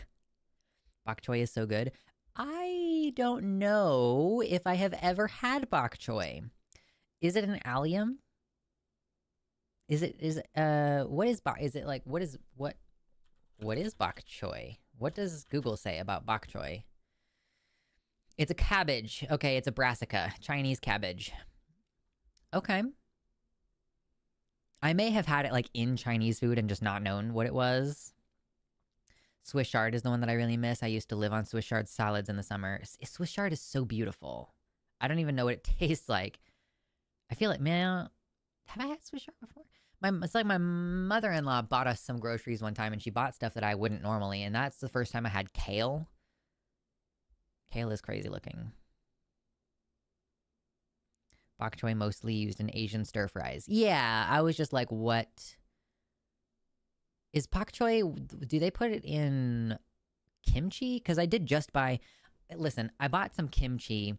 Speaker 1: Bok choy is so good. I don't know if I have ever had bok choy. Is it an allium? What is bok choy? What does Google say about bok choy? It's a cabbage. Okay, it's a brassica, Chinese cabbage. Okay. I may have had it like in Chinese food and just not known what it was. Swiss chard is the one that I really miss. I used to live on Swiss chard salads in the summer. Swiss chard is so beautiful. I don't even know what it tastes like. I feel like, man, have I had Swiss chard before? It's like my mother-in-law bought us some groceries one time, and she bought stuff that I wouldn't normally, and that's the first time I had kale. Kale is crazy looking. Bok choy mostly used in Asian stir fries. Yeah, I was just like, what? Is bok choy, do they put it in kimchi? Because I did just buy, listen, I bought some kimchi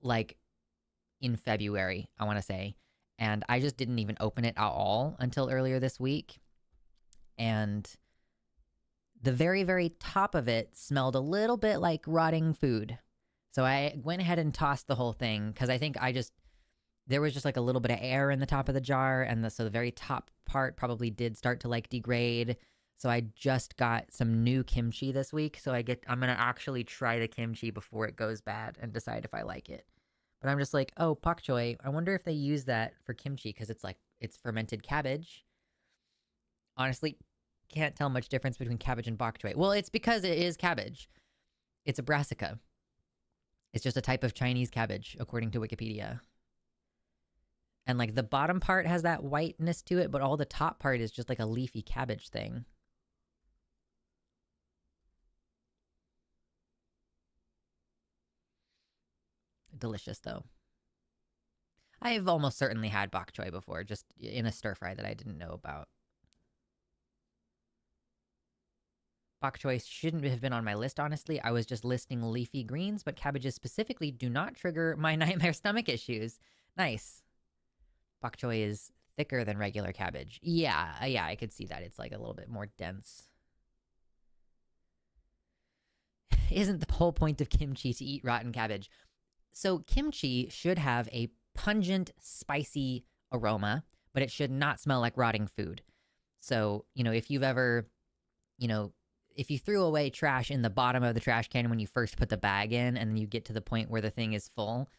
Speaker 1: like in February, I want to say. And I just didn't even open it at all until earlier this week. And the very, very top of it smelled a little bit like rotting food. So I went ahead and tossed the whole thing because I think there was just like a little bit of air in the top of the jar. And so the very top part probably did start to like degrade. So I just got some new kimchi this week. So I'm going to actually try the kimchi before it goes bad and decide if I like it. But I'm just like, oh, bok choy. I wonder if they use that for kimchi because it's fermented cabbage. Honestly, can't tell much difference between cabbage and bok choy. Well, it's because it is cabbage. It's a brassica. It's just a type of Chinese cabbage, according to Wikipedia. And like the bottom part has that whiteness to it, but all the top part is just like a leafy cabbage thing. Delicious, though. I've almost certainly had bok choy before, just in a stir fry that I didn't know about. Bok choy shouldn't have been on my list, honestly. I was just listing leafy greens, but cabbages specifically do not trigger my nightmare stomach issues. Nice. Bok choy is thicker than regular cabbage. Yeah, I could see that. It's like a little bit more dense. Isn't the whole point of kimchi to eat rotten cabbage? So kimchi should have a pungent, spicy aroma, but it should not smell like rotting food. So, if you've ever, if you threw away trash in the bottom of the trash can when you first put the bag in, and then you get to the point where the thing is full,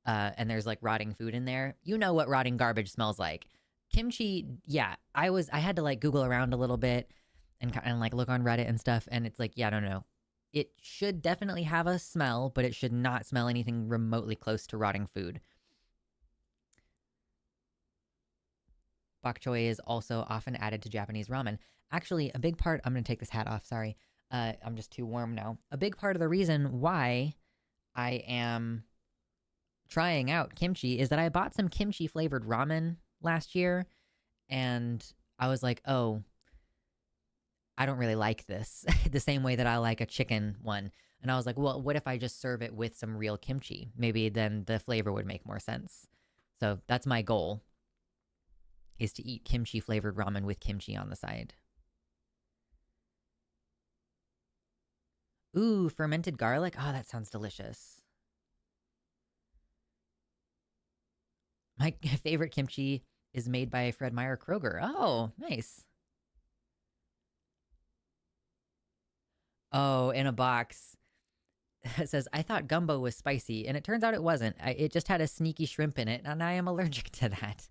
Speaker 1: and there's like rotting food in there, you know what rotting garbage smells like. Kimchi, yeah, I had to like Google around a little bit and like look on Reddit and stuff, and it's like, yeah, no. it should definitely have a smell, but it should not smell anything remotely close to rotting food. Bok choy is also often added to Japanese ramen. Actually, a big part, I'm going to take this hat off, sorry. I'm just too warm now. A big part of the reason why I am trying out kimchi is that I bought some kimchi flavored ramen last year, and I was like, oh, I don't really like this the same way that I like a chicken one. And I was like, well, what if I just serve it with some real kimchi? Maybe then the flavor would make more sense. So that's my goal, is to eat kimchi flavored ramen with kimchi on the side. Ooh, fermented garlic. Oh, that sounds delicious. My favorite kimchi is made by Fred Meyer Kroger. Oh, nice. Oh, in a box. It says, I thought gumbo was spicy, and it turns out it wasn't. It just had a sneaky shrimp in it, and I am allergic to that.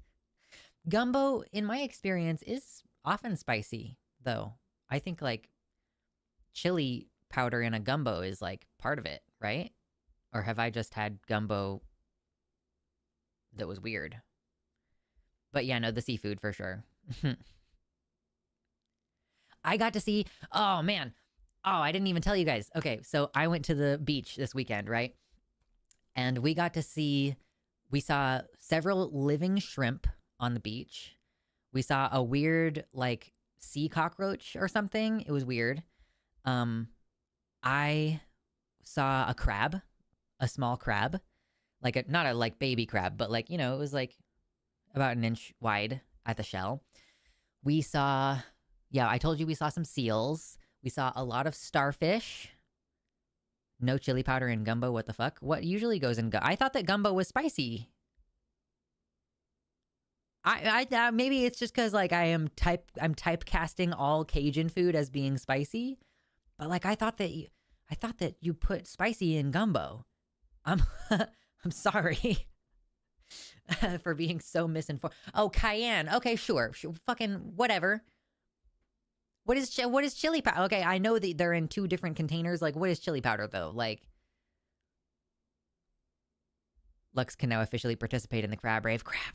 Speaker 1: Gumbo, in my experience, is often spicy, though. I think, like, chili powder in a gumbo is, like, part of it, right? Or have I just had gumbo that was weird? But yeah, no, the seafood for sure. I got to see, oh man, oh, I didn't even tell you guys. Okay, so I went to the beach this weekend, right? And we got to see, we saw several living shrimp on the beach. We saw a weird, like, sea cockroach or something. It was weird. I saw a crab, a small crab, like not a like baby crab, but like, you know, it was like about an inch wide at the shell. We saw, yeah, I told you we saw some seals. We saw a lot of starfish. No chili powder in gumbo. What the fuck? What usually goes in gumbo? I thought that gumbo was spicy. I maybe it's just because like I'm typecasting all Cajun food as being spicy, but like I thought that you put spicy in gumbo. I'm I'm sorry for being so misinformed. Oh, cayenne. Okay, sure. Fucking whatever. What is chili powder? Okay, I know that they're in two different containers. Like, what is chili powder though? Like, Lux can now officially participate in the crab rave. Crab.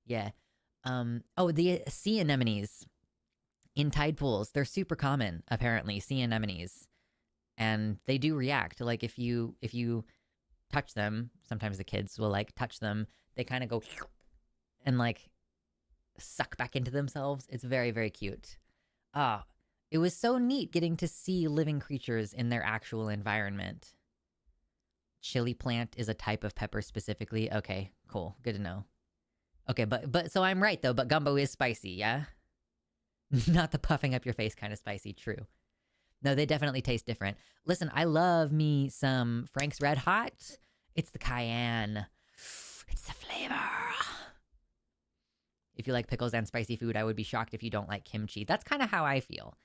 Speaker 1: Yeah. Oh, the sea anemones in tide pools. They're super common, apparently, sea anemones. And they do react. Like if you touch them, sometimes the kids will like touch them, they kind of go and like suck back into themselves. It's very, very cute. It was so neat getting to see living creatures in their actual environment. Chili plant is a type of pepper specifically. Okay, cool. Good to know. Okay, but so I'm right though, but gumbo is spicy, yeah? Not the puffing up your face kind of spicy, true. No, they definitely taste different. Listen, I love me some Frank's Red Hot. It's the cayenne. It's the flavor. If you like pickles and spicy food, I would be shocked if you don't like kimchi. That's kind of how I feel.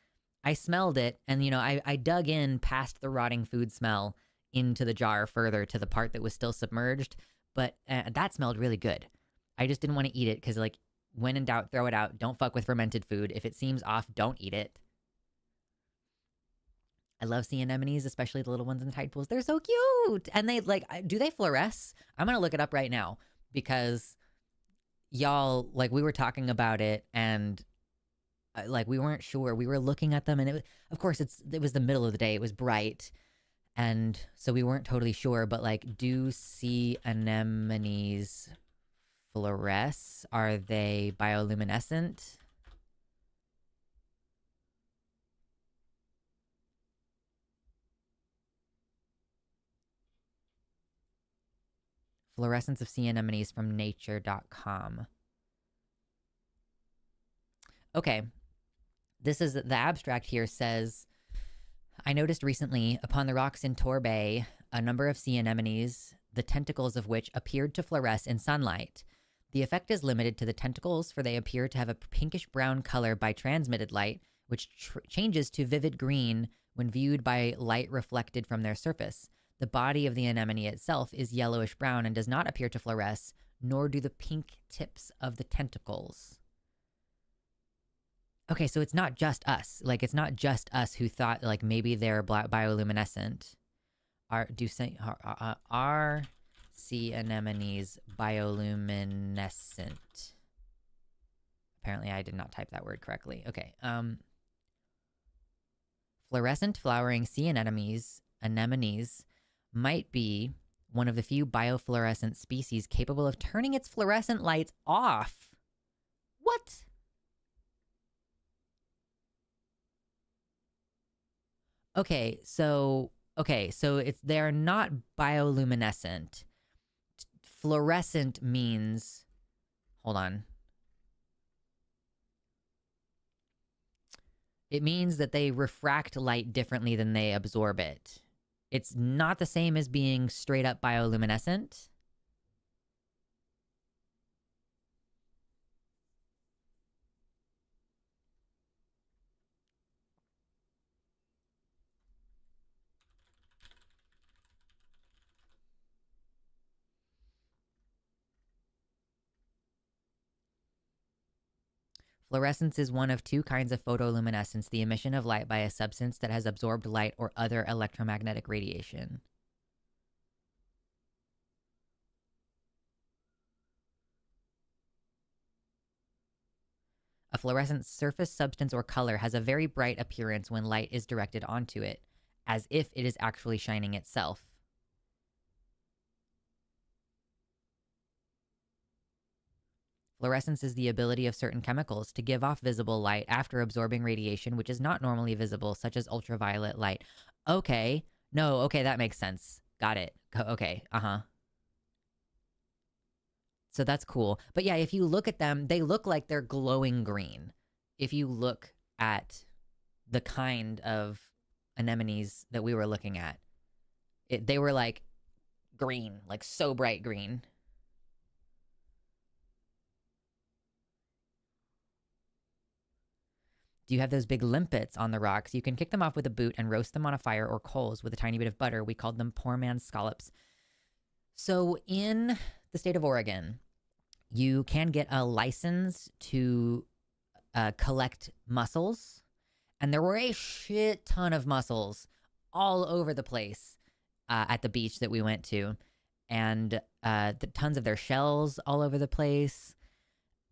Speaker 1: I smelled it, and you know, I dug in past the rotting food smell into the jar further to the part that was still submerged, but that smelled really good. I just didn't want to eat it because, like, when in doubt, throw it out. Don't fuck with fermented food. If it seems off, don't eat it. I love sea anemones, especially the little ones in the tide pools. They're so cute. And they, like, do they fluoresce? I'm going to look it up right now because y'all, like, we were talking about it and, like, we weren't sure. We were looking at them and it was, of course, it was the middle of the day. It was bright. And so we weren't totally sure, but, like, do sea anemones fluoresce? Are they bioluminescent? Fluorescence of sea anemones from nature.com. Okay. This is the abstract here says, I noticed recently upon the rocks in Tor Bay a number of sea anemones, the tentacles of which appeared to fluoresce in sunlight. The effect is limited to the tentacles, for they appear to have a pinkish-brown color by transmitted light, which changes to vivid green when viewed by light reflected from their surface. The body of the anemone itself is yellowish-brown and does not appear to fluoresce, nor do the pink tips of the tentacles. Okay, so it's not just us. Like, it's not just us who thought, like, maybe they're bioluminescent. Are sea anemones bioluminescent? Apparently I did not type that word correctly. Okay. Fluorescent flowering sea anemones might be one of the few biofluorescent species capable of turning its fluorescent lights off. What? So they're not bioluminescent. Fluorescent means, hold on. It means that they refract light differently than they absorb it. It's not the same as being straight up bioluminescent. Fluorescence is one of two kinds of photoluminescence, the emission of light by a substance that has absorbed light or other electromagnetic radiation. A fluorescent surface substance or color has a very bright appearance when light is directed onto it, as if it is actually shining itself. Fluorescence is the ability of certain chemicals to give off visible light after absorbing radiation which is not normally visible, such as ultraviolet light. Okay. No, okay, that makes sense. Got it. Okay, So that's cool. But yeah, if you look at them, they look like they're glowing green. If you look at the kind of anemones that we were looking at, they were like green, like so bright green. Do you have those big limpets on the rocks? You can kick them off with a boot and roast them on a fire or coals with a tiny bit of butter. We called them poor man's scallops. So in the state of Oregon, you can get a license to collect mussels. And there were a shit ton of mussels all over the place at the beach that we went to. And tons of their shells all over the place.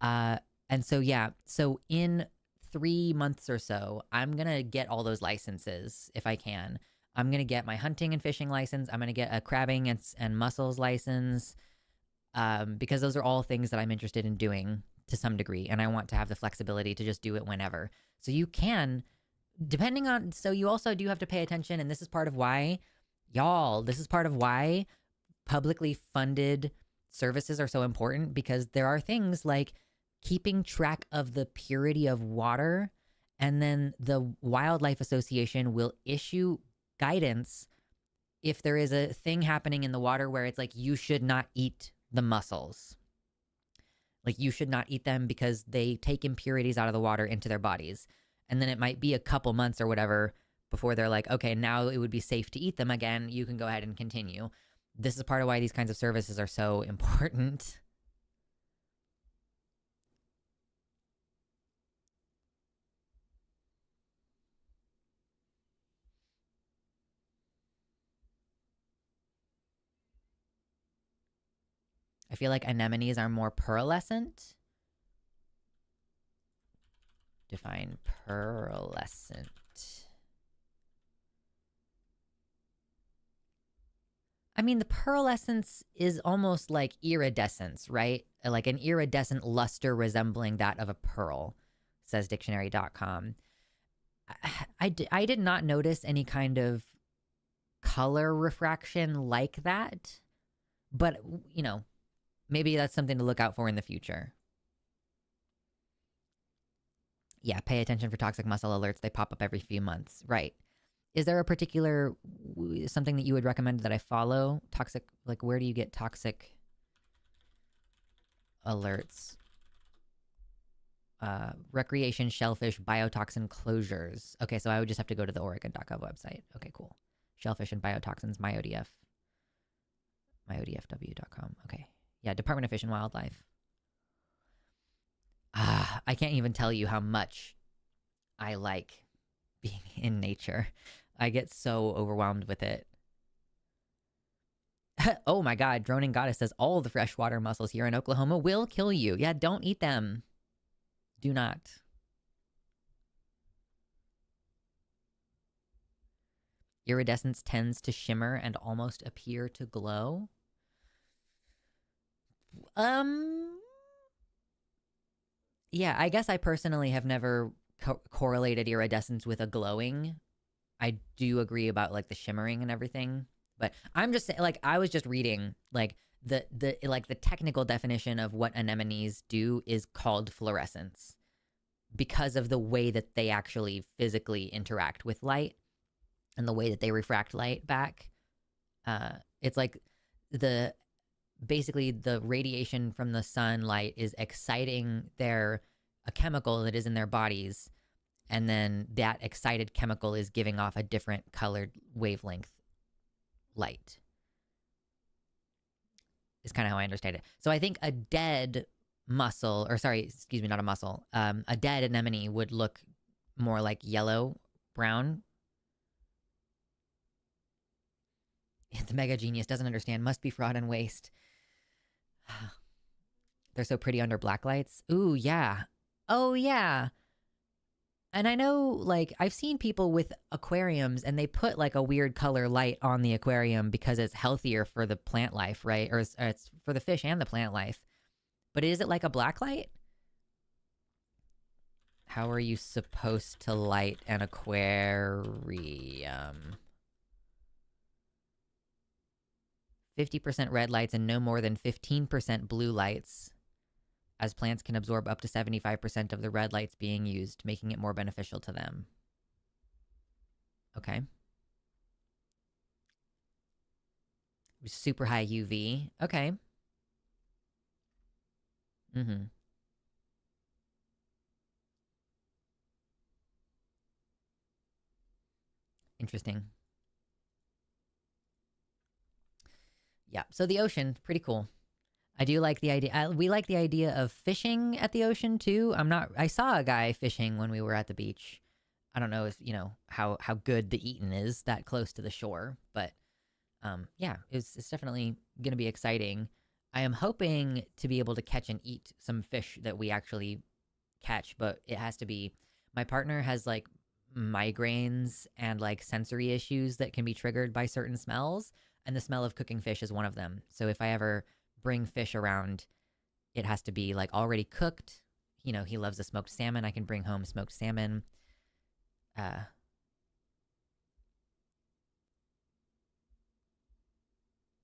Speaker 1: And so, yeah. So in 3 months or so, I'm going to get all those licenses if I can. I'm going to get my hunting and fishing license. I'm going to get a crabbing and mussels license because those are all things that I'm interested in doing to some degree. And I want to have the flexibility to just do it whenever. So you can, depending on, so you also do have to pay attention. And this is part of why, this is part of why publicly funded services are so important, because there are things like keeping track of the purity of water, and then the Wildlife Association will issue guidance if there is a thing happening in the water where it's like, you should not eat the mussels. Like, you should not eat them because they take impurities out of the water into their bodies. And then it might be a couple months or whatever before they're like, okay, now it would be safe to eat them again. You can go ahead and continue. This is part of why these kinds of services are so important. I feel like anemones are more pearlescent. Define pearlescent. I mean, the pearlescence is almost like iridescence, right? Like an iridescent luster resembling that of a pearl, says dictionary.com. I did not notice any kind of color refraction like that. But, you know, maybe that's something to look out for in the future. Yeah, pay attention for toxic mussel alerts. They pop up every few months. Right. Is there a particular something that you would recommend that I follow? Toxic, like, where do you get toxic alerts? Recreation shellfish biotoxin closures. Okay, so I would just have to go to the Oregon.gov website. Okay, cool. Shellfish and biotoxins, myodf. myodfw.com. Okay. Yeah, Department of Fish and Wildlife. I can't even tell you how much I like being in nature. I get so overwhelmed with it. Oh my god, Droning Goddess says all the freshwater mussels here in Oklahoma will kill you. Yeah, don't eat them. Do not. Iridescence tends to shimmer and almost appear to glow. Yeah, I guess I personally have never correlated iridescence with a glowing. I do agree about like the shimmering and everything, but I'm just saying, like, I was just reading like the technical definition of what anemones do is called fluorescence because of the way that they actually physically interact with light and the way that they refract light back. It's like the basically the radiation from the sunlight is exciting a chemical that is in their bodies, and then that excited chemical is giving off a different colored wavelength light. Is kind of how I understand it. So I think a dead mussel, or sorry, excuse me, not a mussel, a dead anemone would look more like yellow brown. The mega genius doesn't understand. Must be fraud and waste. They're so pretty under black lights. Ooh, yeah. Oh, yeah. And I know, like, I've seen people with aquariums and they put like a weird color light on the aquarium because it's healthier for the plant life, right? Or it's for the fish and the plant life. But is it like a black light? How are you supposed to light an aquarium? 50% red lights and no more than 15% blue lights, as plants can absorb up to 75% of the red lights being used, making it more beneficial to them. Okay. Super high UV. Okay. Mm-hmm. Interesting. Yeah. So the ocean, pretty cool. I do like the idea. We like the idea of fishing at the ocean too. I saw a guy fishing when we were at the beach. I don't know if, how good the eating is that close to the shore, but yeah, it's definitely going to be exciting. I am hoping to be able to catch and eat some fish that we actually catch, but it has to be, my partner has like migraines and like sensory issues that can be triggered by certain smells, and the smell of cooking fish is one of them. So if I ever bring fish around, it has to be like already cooked. He loves the smoked salmon. I can bring home smoked salmon.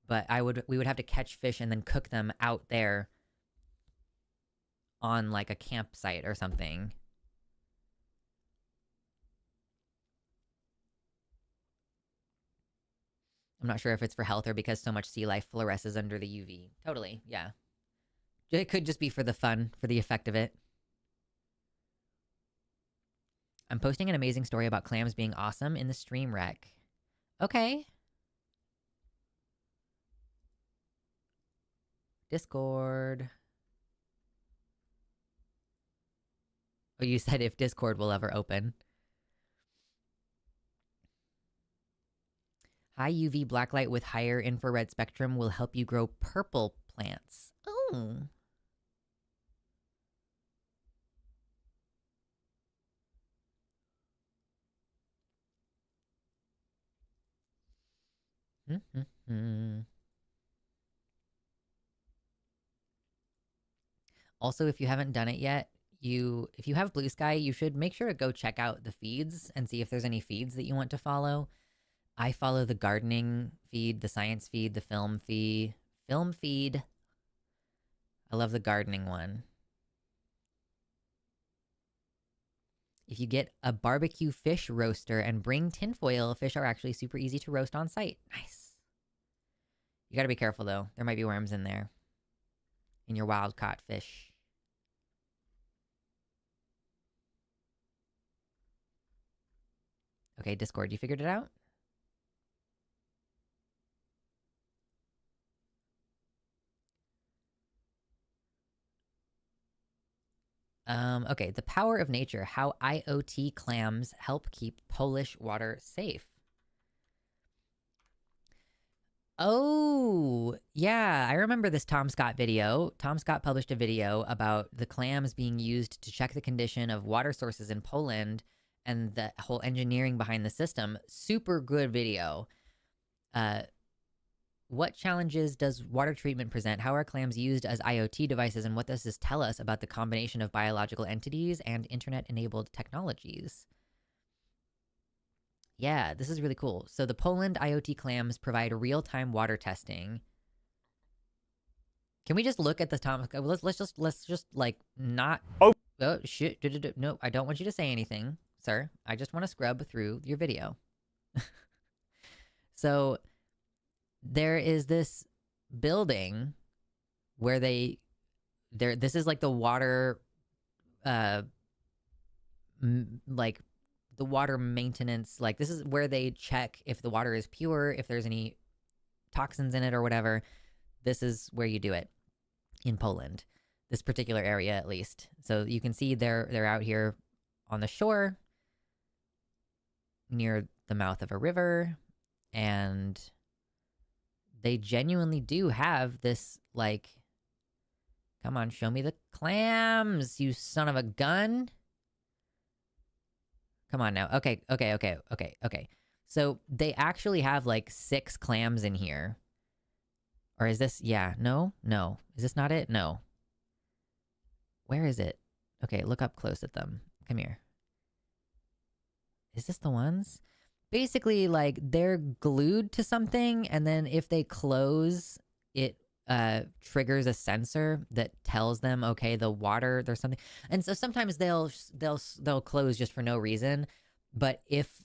Speaker 1: But we would have to catch fish and then cook them out there on like a campsite or something. I'm not sure if it's for health or because so much sea life fluoresces under the UV. Totally, yeah. It could just be for the fun, for the effect of it. I'm posting an amazing story about clams being awesome in the stream wreck. Okay. Discord. Oh, you said if Discord will ever open. High UV blacklight with higher infrared spectrum will help you grow purple plants. Oh. Also, if you haven't done it yet, if you have Blue Sky, you should make sure to go check out the feeds and see if there's any feeds that you want to follow. I follow the gardening feed, the science feed, the film feed. I love the gardening one. If you get a barbecue fish roaster and bring tinfoil, fish are actually super easy to roast on site. Nice. You gotta be careful though. There might be worms in there. In your wild caught fish. Okay, Discord, you figured it out? Okay, the power of nature, how IoT clams help keep Polish water safe. Oh, yeah, I remember this Tom Scott video. Tom Scott published a video about the clams being used to check the condition of water sources in Poland and the whole engineering behind the system. Super good video. What challenges does water treatment present? How are clams used as IoT devices? And what does this tell us about the combination of biological entities and internet-enabled technologies? Yeah, this is really cool. So the Poland IoT clams provide real-time water testing. Can we just look at the Tom? Let's just like not. Oh shit! No, I don't want you to say anything, sir. I just want to scrub through your video. So there is this building where this is like the water, like the water maintenance, like this is where they check if the water is pure, if there's any toxins in it or whatever. This is where you do it in Poland, this particular area at least. So you can see they're out here on the shore near the mouth of a river, and they genuinely do have this, like, come on, show me the clams, you son of a gun. Come on now. Okay. So they actually have like 6 clams in here. Or is this, yeah, no. Is this not it? No. Where is it? Okay, look up close at them. Come here. Is this the ones? Basically, like, they're glued to something, and then if they close, it triggers a sensor that tells them, okay, the water, there's something. And so sometimes they'll close just for no reason. But if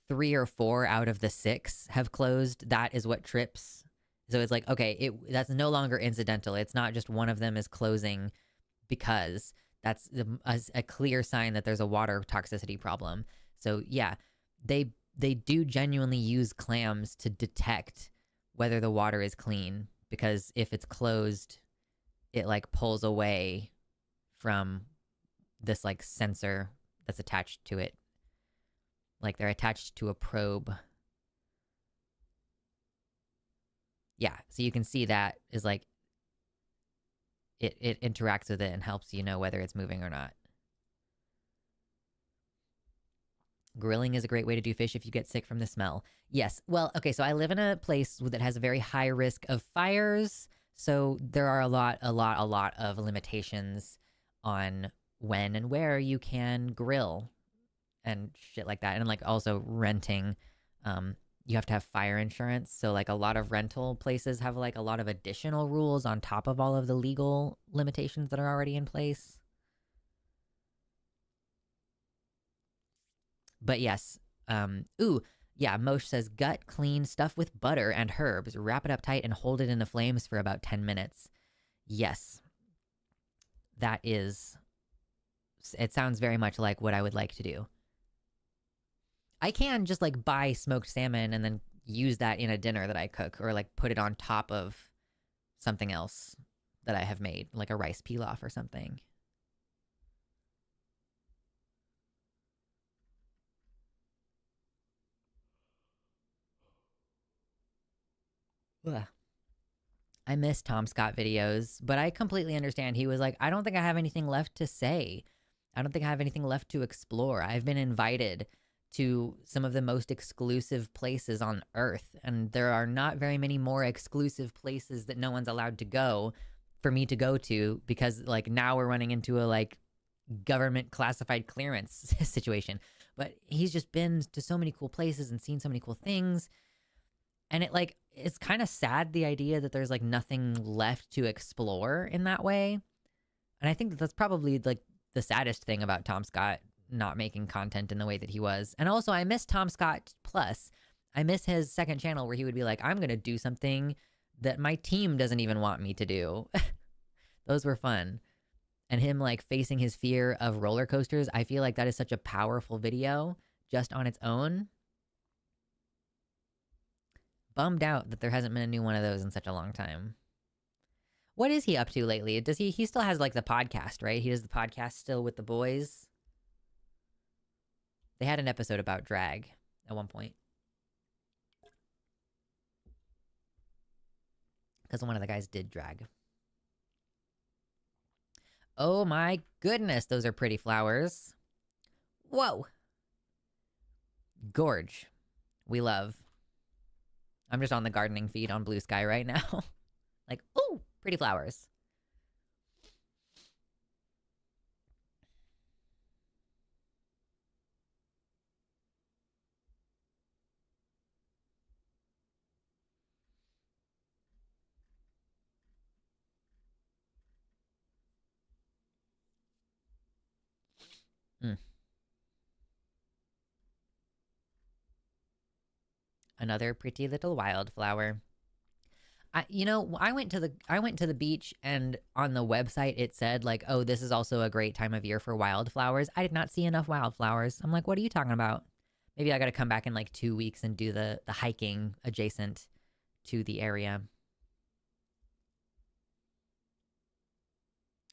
Speaker 1: 3 or 4 out of the 6 have closed, that is what trips. So it's like, okay, that's no longer incidental. It's not just one of them is closing because that's a clear sign that there's a water toxicity problem. So yeah, they do genuinely use clams to detect whether the water is clean, because if it's closed, it like pulls away from this like sensor that's attached to it. Like they're attached to a probe. Yeah, so you can see that is like it interacts with it and helps you know whether it's moving or not. Grilling is a great way to do fish if you get sick from the smell. Yes. Well, okay, so I live in a place that has a very high risk of fires, so there are a lot of limitations on when and where you can grill and shit like that. And like also renting, you have to have fire insurance. So like a lot of rental places have like a lot of additional rules on top of all of the legal limitations that are already in place. But yes, yeah, Moshe says gut clean, stuff with butter and herbs, wrap it up tight and hold it in the flames for about 10 minutes. Yes, that is, it sounds very much like what I would like to do. I can just like buy smoked salmon and then use that in a dinner that I cook, or like put it on top of something else that I have made, like a rice pilaf or something. Ugh. I miss Tom Scott videos, but I completely understand. He was like, I don't think I have anything left to say. I don't think I have anything left to explore. I've been invited to some of the most exclusive places on Earth, and there are not very many more exclusive places that no one's allowed to go for me to go to, because like now we're running into a like government classified clearance situation. But he's just been to so many cool places and seen so many cool things. And it like, it's kind of sad, the idea that there's like nothing left to explore in that way. And I think that that's probably like the saddest thing about Tom Scott not making content in the way that he was. And also I miss Tom Scott Plus. I miss his second channel where he would be like, I'm going to do something that my team doesn't even want me to do. Those were fun. And him like facing his fear of roller coasters. I feel like that is such a powerful video just on its own. Bummed out that there hasn't been a new one of those in such a long time. What is he up to lately? Does he still has like the podcast, right? He does the podcast still with the boys. They had an episode about drag at one point. Because one of the guys did drag. Oh my goodness, those are pretty flowers. Whoa. Gorge. We love. I'm just on the gardening feed on Blue Sky right now. Like, ooh, pretty flowers. Mm. Another pretty little wildflower. I went to the beach, and on the website it said like, oh, this is also a great time of year for wildflowers. I did not see enough wildflowers. I'm like, what are you talking about? Maybe I got to come back in like 2 weeks and do the hiking adjacent to the area.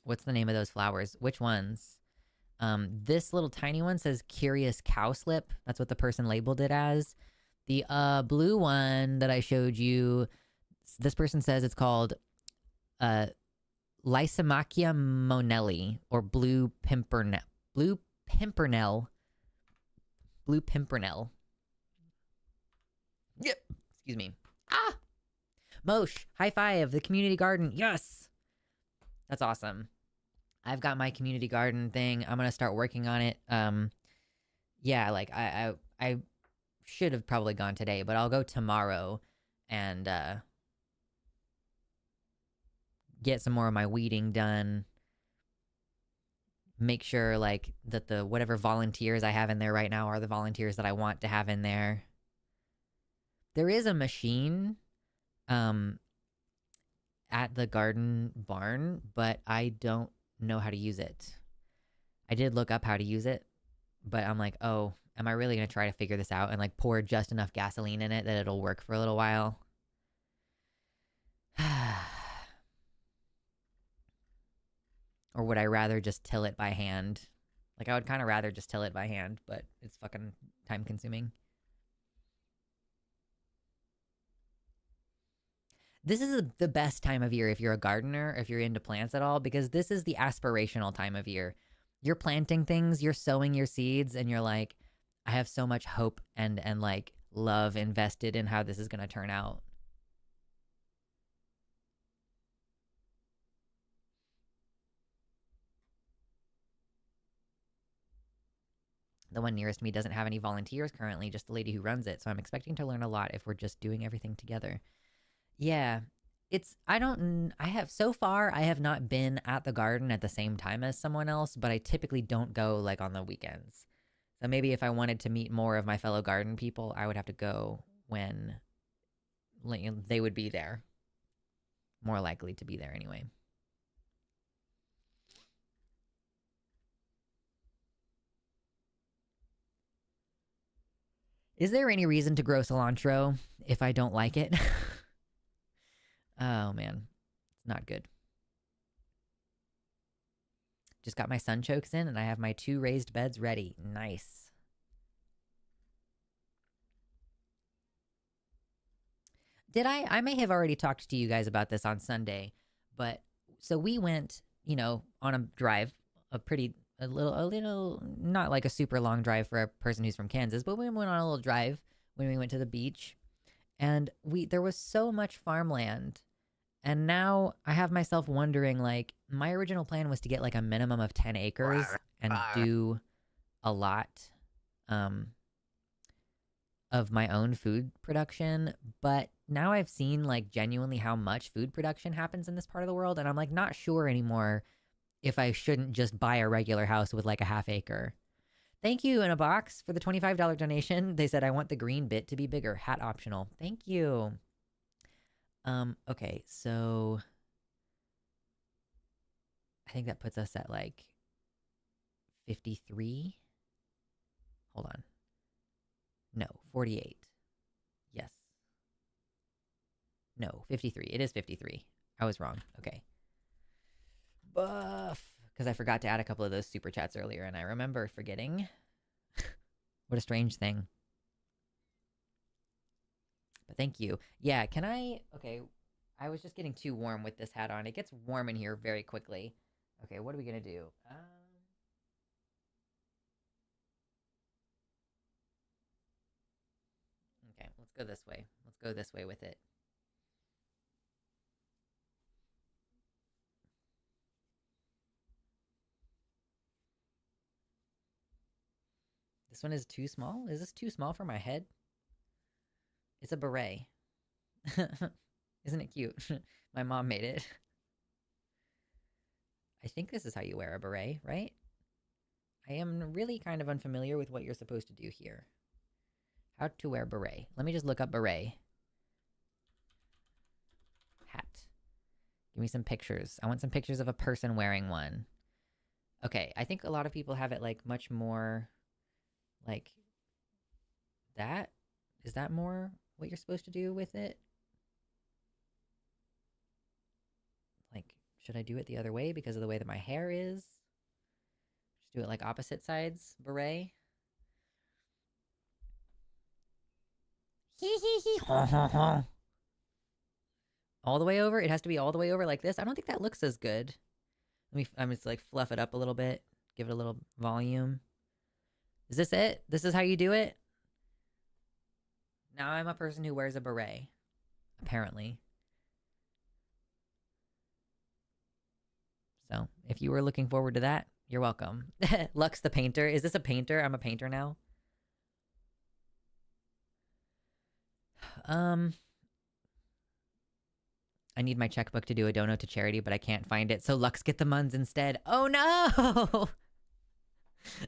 Speaker 1: What's the name of those flowers? Which ones? This little tiny one says curious cowslip. That's what the person labeled it as. The blue one that I showed you, this person says it's called Lysimachia monelli, or blue pimpernel. Blue pimpernel. Blue pimpernel. Yep. Excuse me. Ah! Mosh, high five, the community garden. Yes! That's awesome. I've got my community garden thing. I'm gonna start working on it. Yeah, like I should have probably gone today, but I'll go tomorrow and get some more of my weeding done. Make sure like that the whatever volunteers I have in there right now are the volunteers that I want to have in there. There is a machine at the garden barn, but I don't know how to use it. I did look up how to use it, but I'm like, oh, am I really going to try to figure this out and like pour just enough gasoline in it that it'll work for a little while? Or would I rather just till it by hand? Like, I would kind of rather just till it by hand, but it's fucking time consuming. This is the best time of year if you're a gardener, if you're into plants at all, because this is the aspirational time of year. You're planting things, you're sowing your seeds, and you're like, I have so much hope and like love invested in how this is going to turn out. The one nearest me doesn't have any volunteers currently, just the lady who runs it, so I'm expecting to learn a lot if we're just doing everything together. Yeah. So far, I have not been at the garden at the same time as someone else, but I typically don't go like on the weekends. So maybe if I wanted to meet more of my fellow garden people, I would have to go when like, they would be there. More likely to be there anyway. Is there any reason to grow cilantro if I don't like it? Oh, man. It's not good. Just got my sunchokes in, and I have my 2 raised beds ready. Nice. Did I may have already talked to you guys about this on Sunday, but so we went, on a drive, a little, not like a super long drive for a person who's from Kansas, but we went on a little drive when we went to the beach, and there was so much farmland. And now I have myself wondering, like, my original plan was to get like a minimum of 10 acres and do a lot of my own food production. But now I've seen like genuinely how much food production happens in this part of the world. And I'm like not sure anymore if I shouldn't just buy a regular house with like a half acre. Thank you in a box for the $25 donation. They said I want the green bit to be bigger. Hat optional. Thank you. Okay, so I think that puts us at like 53. Hold on. No, 48. Yes. No, 53. It is 53. I was wrong. Okay. Buff. Because I forgot to add a couple of those super chats earlier, and I remember forgetting. What a strange thing. But thank you. Yeah, can I... Okay, I was just getting too warm with this hat on. It gets warm in here very quickly. Okay, what are we going to do? Okay, let's go this way. Let's go this way with it. This one is too small? Is this too small for my head? It's a beret. Isn't it cute? My mom made it. I think this is how you wear a beret, right? I am really kind of unfamiliar with what you're supposed to do here. How to wear beret. Let me just look up beret. Hat. Give me some pictures. I want some pictures of a person wearing one. Okay, I think a lot of people have it like much more like that. Is that more what you're supposed to do with it? Like, should I do it the other way because of the way that my hair is? Just do it like opposite sides, beret. Hee hee hee. All the way over? It has to be all the way over like this? I don't think that looks as good. I'm just like fluff it up a little bit. Give it a little volume. Is this it? This is how you do it? Now I'm a person who wears a beret. Apparently. So, if you were looking forward to that, you're welcome. Lux the painter. Is this a painter? I'm a painter now. I need my checkbook to do a dono to charity, but I can't find it. So Lux, get the muns instead. Oh no!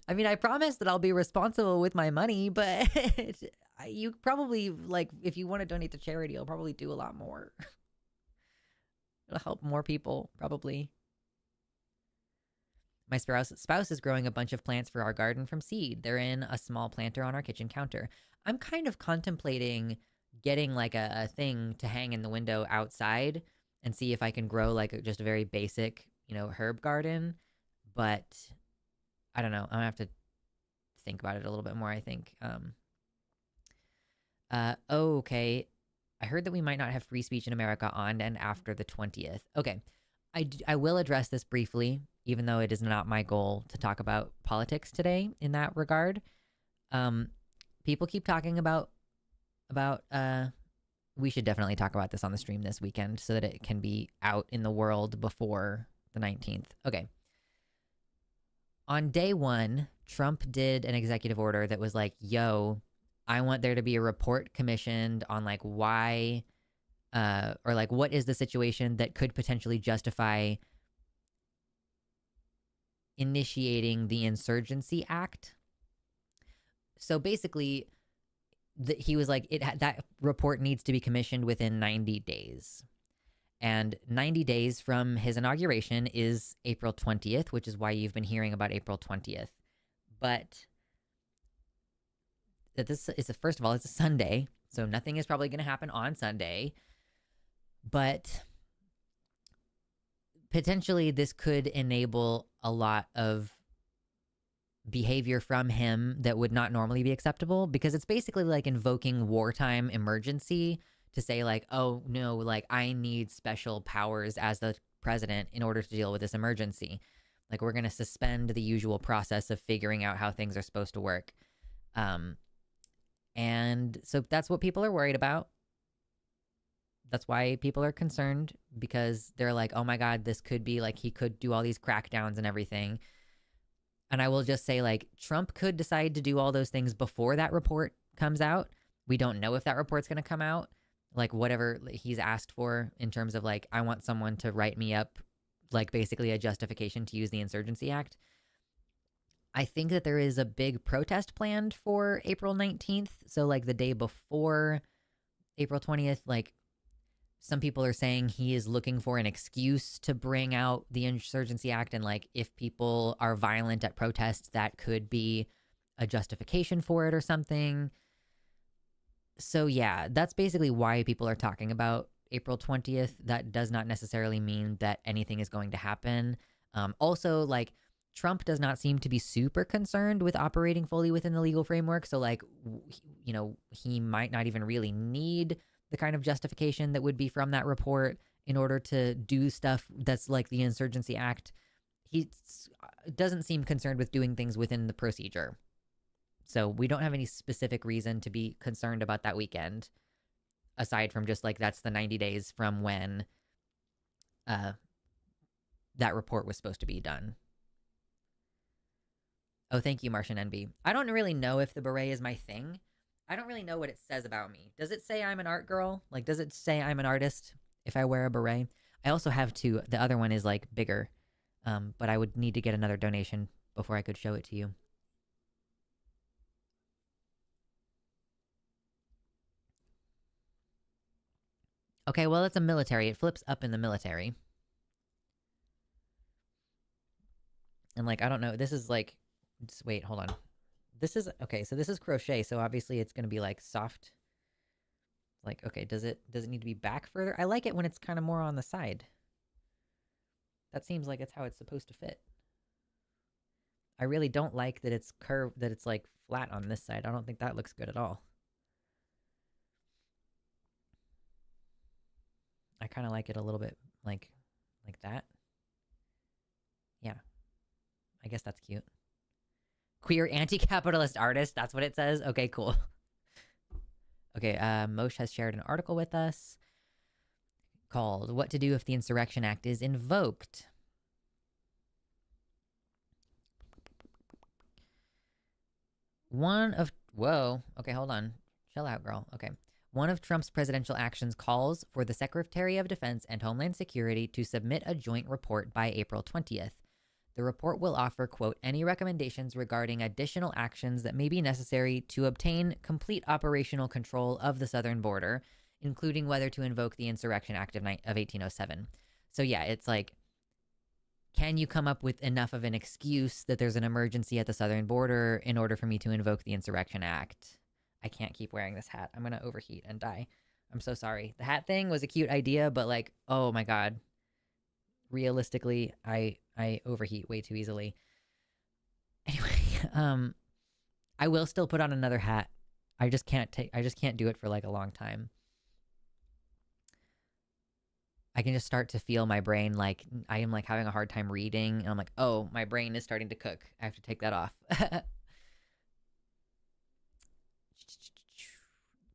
Speaker 1: I mean, I promise that I'll be responsible with my money, but you probably, like, if you want to donate to charity, I'll probably do a lot more. It'll help more people, probably. My spouse is growing a bunch of plants for our garden from seed. They're in a small planter on our kitchen counter. I'm kind of contemplating getting like a thing to hang in the window outside and see if I can grow like just a very basic, herb garden. But I don't know. I'm gonna have to think about it a little bit more, I think. Okay. I heard that we might not have free speech in America on and after the 20th. Okay. I will address this briefly, even though it is not my goal to talk about politics today in that regard. People keep talking about we should definitely talk about this on the stream this weekend so that it can be out in the world before the 19th. Okay. On day one, Trump did an executive order that was like, yo, I want there to be a report commissioned on like why or like what is the situation that could potentially justify initiating the Insurgency Act. So basically, he was like, that report needs to be commissioned within 90 days. And 90 days from his inauguration is April 20th, which is why you've been hearing about April 20th. But this is, first of all, it's a Sunday, so nothing is probably going to happen on Sunday. But potentially this could enable a lot of behavior from him that would not normally be acceptable, because it's basically like invoking wartime emergency to say like, oh no, like I need special powers as the president in order to deal with this emergency. Like we're going to suspend the usual process of figuring out how things are supposed to work. And so that's what people are worried about. That's why people are concerned, because they're like, oh my God, this could be like, he could do all these crackdowns and everything. And I will just say, like, Trump could decide to do all those things before that report comes out. We don't know if that report's going to come out. Like, whatever he's asked for in terms of, like, I want someone to write me up, like, basically a justification to use the Insurgency Act. I think that there is a big protest planned for April 19th. So, like, the day before April 20th, like, some people are saying he is looking for an excuse to bring out the Insurgency Act. And like, if people are violent at protests, that could be a justification for it or something. So yeah, that's basically why people are talking about April 20th. That does not necessarily mean that anything is going to happen. Also, like, Trump does not seem to be super concerned with operating fully within the legal framework. So, like, he might not even really need the kind of justification that would be from that report in order to do stuff that's like the Insurgency Act. He doesn't seem concerned with doing things within the procedure. So we don't have any specific reason to be concerned about that weekend, aside from just like that's the 90 days from when that report was supposed to be done. Oh, thank you, Martian NB. I don't really know if the beret is my thing. I don't really know what it says about me. Does it say I'm an art girl? Like, does it say I'm an artist if I wear a beret? I also have two. The other one is like bigger, but I would need to get another donation before I could show it to you. Okay, well, it's a military. It flips up in the military. And like, I don't know. This is like, wait, hold on. This is, okay, so this is crochet. So obviously it's going to be like soft. Like, okay, does it need to be back further? I like it when it's kind of more on the side. That seems like it's how it's supposed to fit. I really don't like that it's curved, that it's like flat on this side. I don't think that looks good at all. I kind of like it a little bit like that. Yeah. I guess that's cute. Queer anti-capitalist artist. That's what it says. Okay, cool. Okay, Moshe has shared an article with us called What to Do If the Insurrection Act is Invoked. Whoa. Okay, hold on. Chill out, girl. Okay. One of Trump's presidential actions calls for the Secretary of Defense and Homeland Security to submit a joint report by April 20th. The report will offer, quote, any recommendations regarding additional actions that may be necessary to obtain complete operational control of the southern border, including whether to invoke the Insurrection Act of 1807. So yeah, it's like, can you come up with enough of an excuse that there's an emergency at the southern border in order for me to invoke the Insurrection Act? I can't keep wearing this hat. I'm going to overheat and die. I'm so sorry. The hat thing was a cute idea, but like, oh my God. Realistically, I overheat way too easily. Anyway, I will still put on another hat. I just can't do it for like a long time. I can just start to feel my brain like I am like having a hard time reading, and I'm like, oh, my brain is starting to cook. I have to take that off.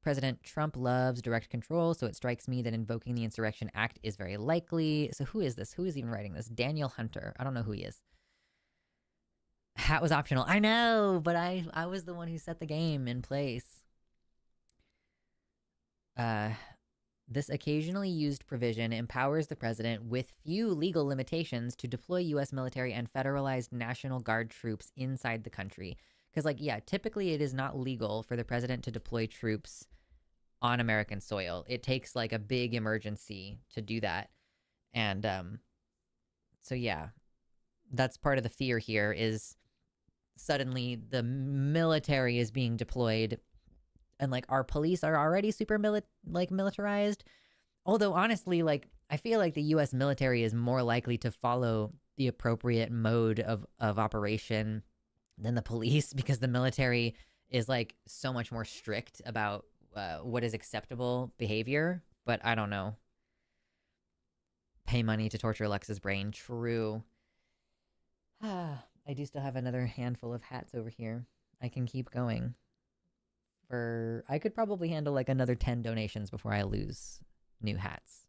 Speaker 1: President Trump loves direct control, so it strikes me that invoking the Insurrection Act is very likely. So who is this? Who is even writing this? Daniel Hunter. I don't know who he is. Hat was optional. I know, but I was the one who set the game in place. This occasionally used provision empowers the president with few legal limitations to deploy U.S. military and federalized National Guard troops inside the country. Because, like, yeah, typically it is not legal for the president to deploy troops on American soil. It takes, like, a big emergency to do that. And, so yeah, that's part of the fear here is suddenly the military is being deployed and, like, our police are already super militarized. Although, honestly, like, I feel like the U.S. military is more likely to follow the appropriate mode of operation than the police, because the military is like so much more strict about what is acceptable behavior. But I don't know. Pay money to torture Lex's brain. True. I do still have another handful of hats over here. I can keep going. I could probably handle like another 10 donations before I lose new hats.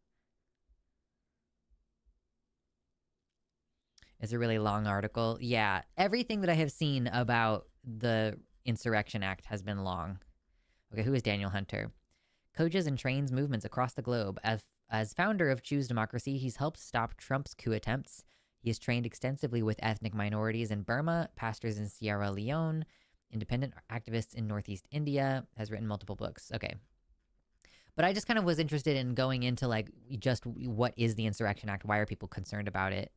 Speaker 1: It's a really long article. Yeah, everything that I have seen about the Insurrection Act has been long. Okay, who is Daniel Hunter? Coaches and trains movements across the globe. As founder of Choose Democracy, he's helped stop Trump's coup attempts. He has trained extensively with ethnic minorities in Burma, pastors in Sierra Leone, independent activists in Northeast India, has written multiple books. Okay. But I just kind of was interested in going into like just what is the Insurrection Act? Why are people concerned about it?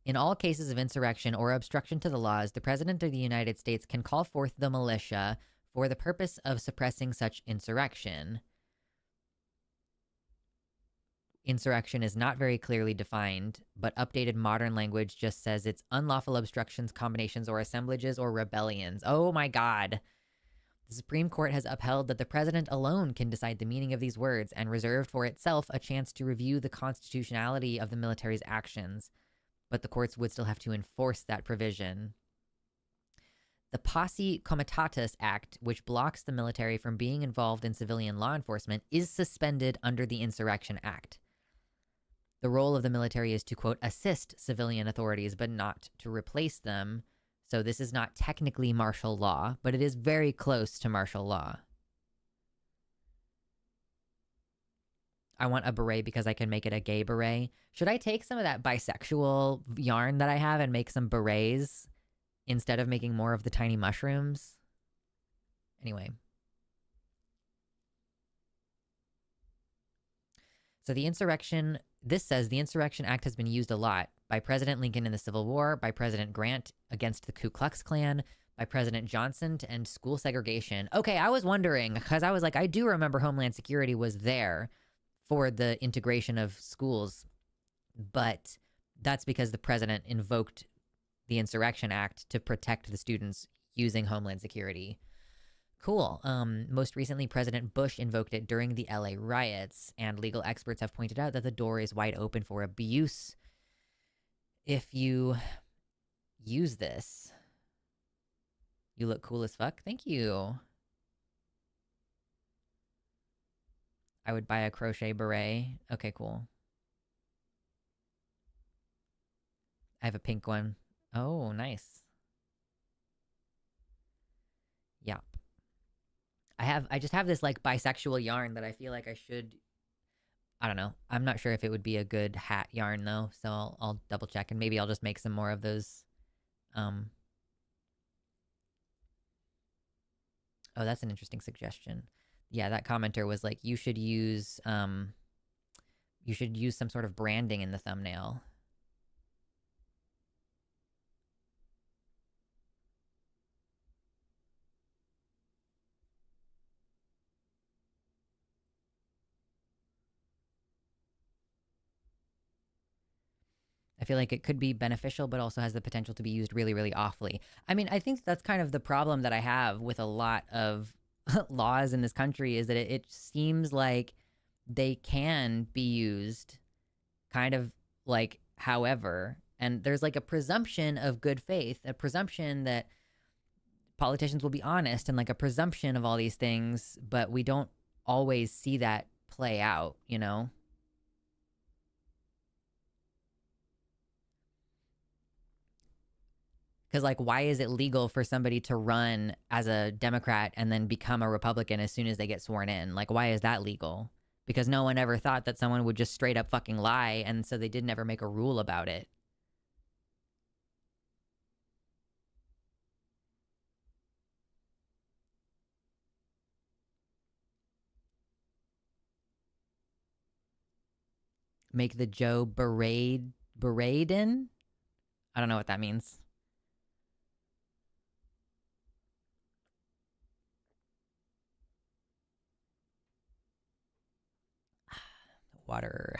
Speaker 1: In all cases of insurrection or obstruction to the laws, the President of the United States can call forth the militia for the purpose of suppressing such insurrection. Insurrection is not very clearly defined, but updated modern language just says it's unlawful obstructions, combinations, or assemblages or rebellions. Oh my God. The Supreme Court has upheld that the president alone can decide the meaning of these words and reserved for itself a chance to review the constitutionality of the military's actions, but the courts would still have to enforce that provision. The Posse Comitatus Act, which blocks the military from being involved in civilian law enforcement, is suspended under the Insurrection Act. The role of the military is to, quote, assist civilian authorities, but not to replace them. So this is not technically martial law, but it is very close to martial law. I want a beret because I can make it a gay beret. Should I take some of that bisexual yarn that I have and make some berets instead of making more of the tiny mushrooms? Anyway. So this says the Insurrection Act has been used a lot by President Lincoln in the Civil War, by President Grant against the Ku Klux Klan, by President Johnson to end school segregation. Okay, I was wondering, because I was like, I do remember Homeland Security was there for the integration of schools, but that's because the president invoked the Insurrection Act to protect the students using Homeland Security. Cool. Most recently, President Bush invoked it during the LA riots, and legal experts have pointed out that the door is wide open for abuse if you use this. You look cool as fuck. Thank you. I would buy a crochet beret. Okay, cool. I have a pink one. Oh, nice. Yep. I just have this like bisexual yarn that I feel like I should, I don't know. I'm not sure if it would be a good hat yarn though, so I'll double check and maybe I'll just make some more of those. Oh, that's an interesting suggestion. Yeah, that commenter was like, you should use some sort of branding in the thumbnail. I feel like it could be beneficial, but also has the potential to be used really, really awfully. I mean, I think that's kind of the problem that I have with a lot of laws in this country is that it seems like they can be used kind of like however, and there's like a presumption of good faith, a presumption that politicians will be honest, and like a presumption of all these things, but we don't always see that play out, you know? Because, like, why is it legal for somebody to run as a Democrat and then become a Republican as soon as they get sworn in? Like, why is that legal? Because no one ever thought that someone would just straight up fucking lie, and so they didn't ever make a rule about it. Make the Joe Baraden? I don't know what that means. Water.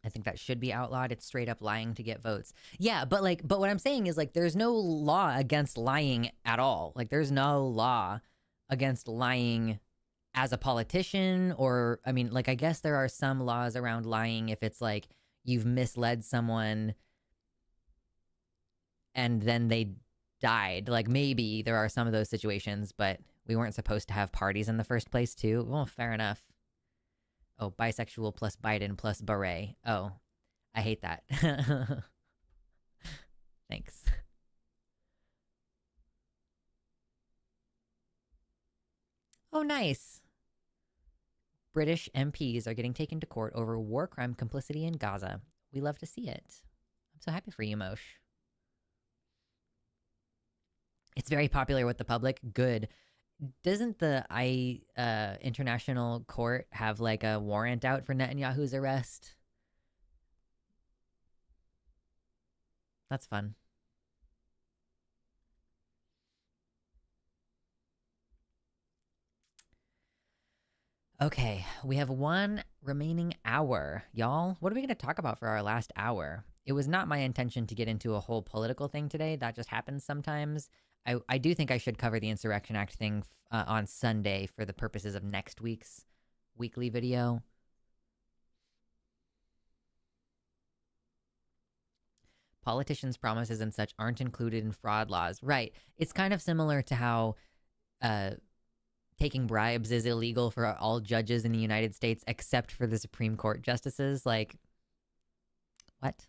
Speaker 1: I think that should be outlawed. It's straight up lying to get votes. Yeah, but what I'm saying is like there's no law against lying at all. Like there's no law against lying as a politician, or I mean, like I guess there are some laws around lying if it's like you've misled someone and then they died. Like maybe there are some of those situations, but we weren't supposed to have parties in the first place too. Well, fair enough. Oh, bisexual plus Biden plus beret. Oh, I hate that. Thanks. Oh, nice. British MPs are getting taken to court over war crime complicity in Gaza. We love to see it. I'm so happy for you, Moshe. It's very popular with the public. Good. Doesn't the international court have like a warrant out for Netanyahu's arrest? That's fun. Okay, we have one remaining hour. Y'all, what are we going to talk about for our last hour? It was not my intention to get into a whole political thing today. That just happens sometimes. I do think I should cover the Insurrection Act thing on Sunday for the purposes of next week's weekly video. Politicians' promises and such aren't included in fraud laws. Right. It's kind of similar to how taking bribes is illegal for all judges in the United States except for the Supreme Court justices. Like, what?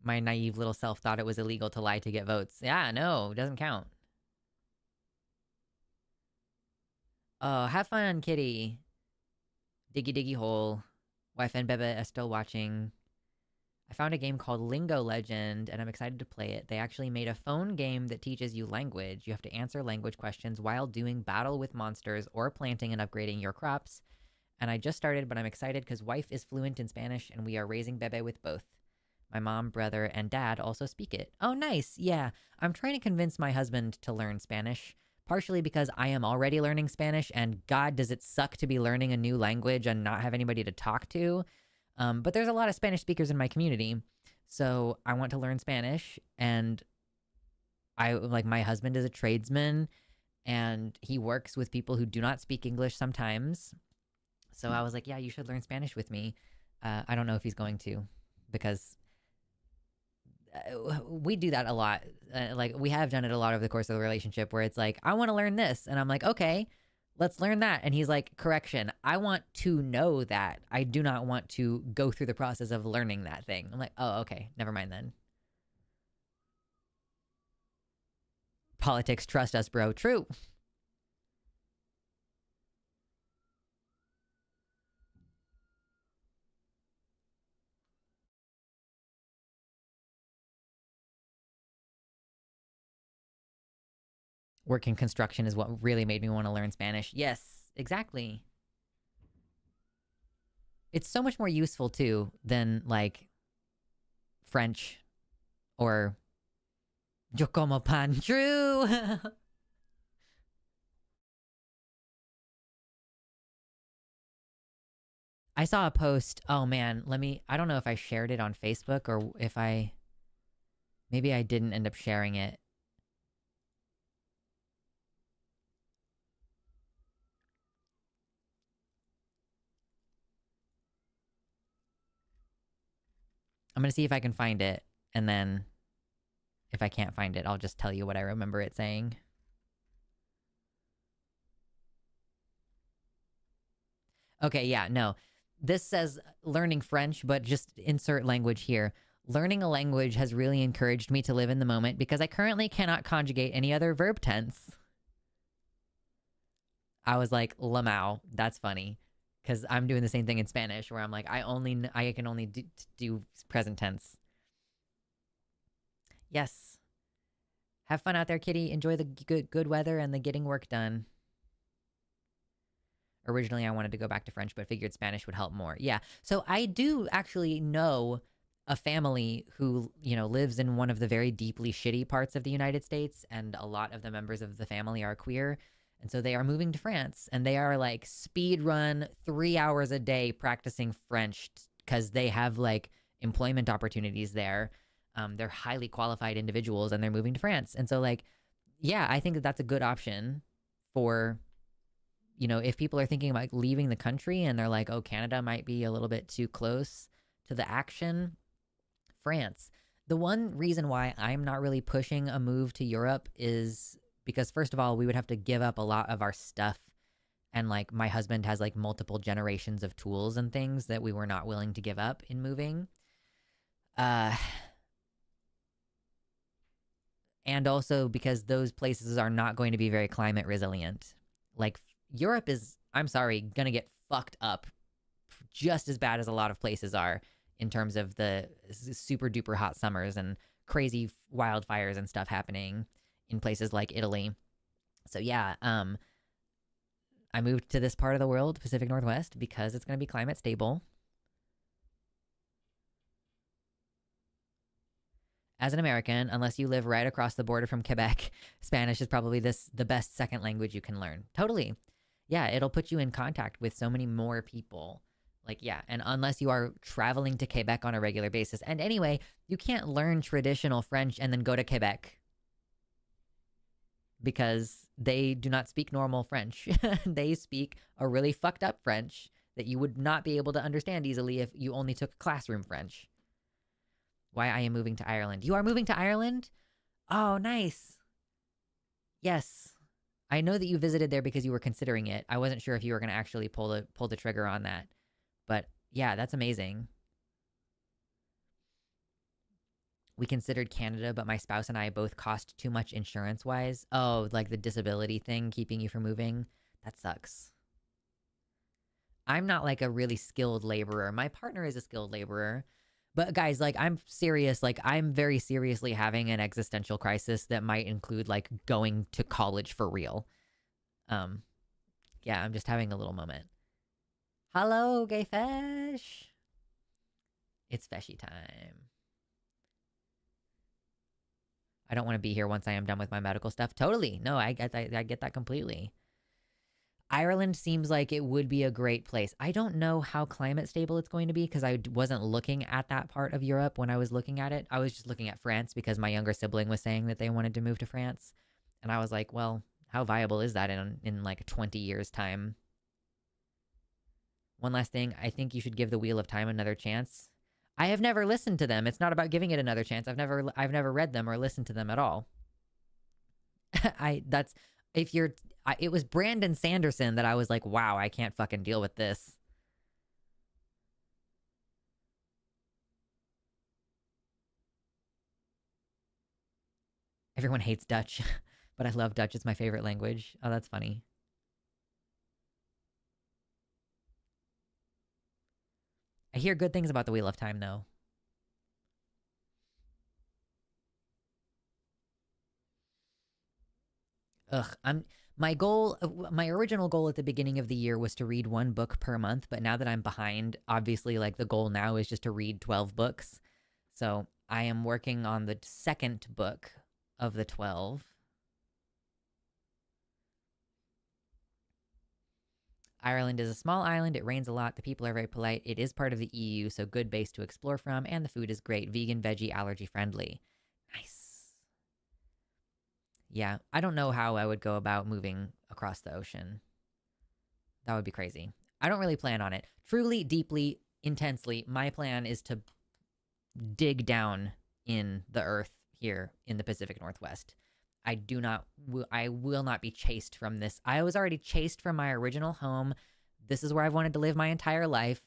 Speaker 1: My naive little self thought it was illegal to lie to get votes. Yeah, no, it doesn't count. Oh, have fun, kitty. Diggy diggy hole. Wife and Bebe are still watching. I found a game called Lingo Legend, and I'm excited to play it. They actually made a phone game that teaches you language. You have to answer language questions while doing battle with monsters or planting and upgrading your crops. And I just started, but I'm excited because wife is fluent in Spanish, and we are raising Bebe with both. My mom, brother, and dad also speak it. Oh, nice. Yeah. I'm trying to convince my husband to learn Spanish, partially because I am already learning Spanish, and God, does it suck to be learning a new language and not have anybody to talk to. But there's a lot of Spanish speakers in my community, so I want to learn Spanish. And my husband is a tradesman, and he works with people who do not speak English sometimes. So I was like, yeah, you should learn Spanish with me. I don't know if he's going to, because we do that a lot. We have done it a lot over the course of the relationship, where it's like, I want to learn this, and I'm like, okay, let's learn that. And he's like, correction, I want to know that. I do not want to go through the process of learning that thing. I'm like, oh, okay, never mind then. Politics, trust us, bro. True. Working construction is what really made me want to learn Spanish. Yes, exactly. It's so much more useful too than like French or yo como pan. True. I saw a post. Oh man, I don't know if I shared it on Facebook or if maybe I didn't end up sharing it. I'm going to see if I can find it. And then if I can't find it, I'll just tell you what I remember it saying. Okay, yeah, no. This says learning French, but just insert language here. Learning a language has really encouraged me to live in the moment because I currently cannot conjugate any other verb tense. I was like, Lamau, that's funny. Because I'm doing the same thing in Spanish where I'm like, I can only do present tense. Yes. Have fun out there, kitty. Enjoy the good weather and the getting work done. Originally, I wanted to go back to French, but figured Spanish would help more. Yeah. So I do actually know a family who, lives in one of the very deeply shitty parts of the United States, and a lot of the members of the family are queer. And so they are moving to France, and they are like speed run 3 hours a day practicing French because they have like employment opportunities there. They're highly qualified individuals, and they're moving to France. And so yeah, I think that that's a good option for, if people are thinking about leaving the country and they're like, oh, Canada might be a little bit too close to the action. France. The one reason why I'm not really pushing a move to Europe is because, first of all, we would have to give up a lot of our stuff. And my husband has multiple generations of tools and things that we were not willing to give up in moving. And also because those places are not going to be very climate resilient. Europe is, I'm sorry, gonna get fucked up just as bad as a lot of places are in terms of the super duper hot summers and crazy wildfires and stuff happening in places like Italy. So yeah, I moved to this part of the world, Pacific Northwest, because it's going to be climate stable. As an American, unless you live right across the border from Quebec, Spanish is probably the best second language you can learn. Totally. Yeah, it'll put you in contact with so many more people. Like, yeah, and unless you are traveling to Quebec on a regular basis. And anyway, you can't learn traditional French and then go to Quebec because they do not speak normal French. They speak a really fucked up French that you would not be able to understand easily if you only took classroom French. Why I am moving to Ireland. You are moving to Ireland? Oh, nice. Yes. I know that you visited there because you were considering it. I wasn't sure if you were going to actually pull the trigger on that. But yeah, that's amazing. We considered Canada, but my spouse and I both cost too much insurance-wise. Oh, like the disability thing keeping you from moving? That sucks. I'm not like a really skilled laborer. My partner is a skilled laborer. But guys, like I'm serious, like I'm very seriously having an existential crisis that might include like going to college for real. Yeah, I'm just having a little moment. Hello, gay fish. It's fishy time. I don't want to be here once I am done with my medical stuff. Totally. No, I get that completely. Ireland seems like it would be a great place. I don't know how climate stable it's going to be because I wasn't looking at that part of Europe when I was looking at it. I was just looking at France because my younger sibling was saying that they wanted to move to France. And I was like, well, how viable is that in like 20 years' time? One last thing, I think you should give The Wheel of Time another chance. I have never listened to them. It's not about giving it another chance. I've never read them or listened to them at all. It was Brandon Sanderson that I was like, wow, I can't fucking deal with this. Everyone hates Dutch, but I love Dutch. It's my favorite language. Oh, that's funny. I hear good things about The Wheel of Time, though. Ugh, my original goal at the beginning of the year was to read one book per month, but now that I'm behind, obviously, like the goal now is just to read 12 books. So I am working on the second book of the 12. Ireland is a small island. It rains a lot. The people are very polite. It is part of the EU, so good base to explore from, and the food is great. Vegan, veggie, allergy friendly. Nice. Yeah, I don't know how I would go about moving across the ocean. That would be crazy. I don't really plan on it. Truly, deeply, intensely, my plan is to dig down in the earth here in the Pacific Northwest. I will not be chased from this. I was already chased from my original home. This is where I've wanted to live my entire life.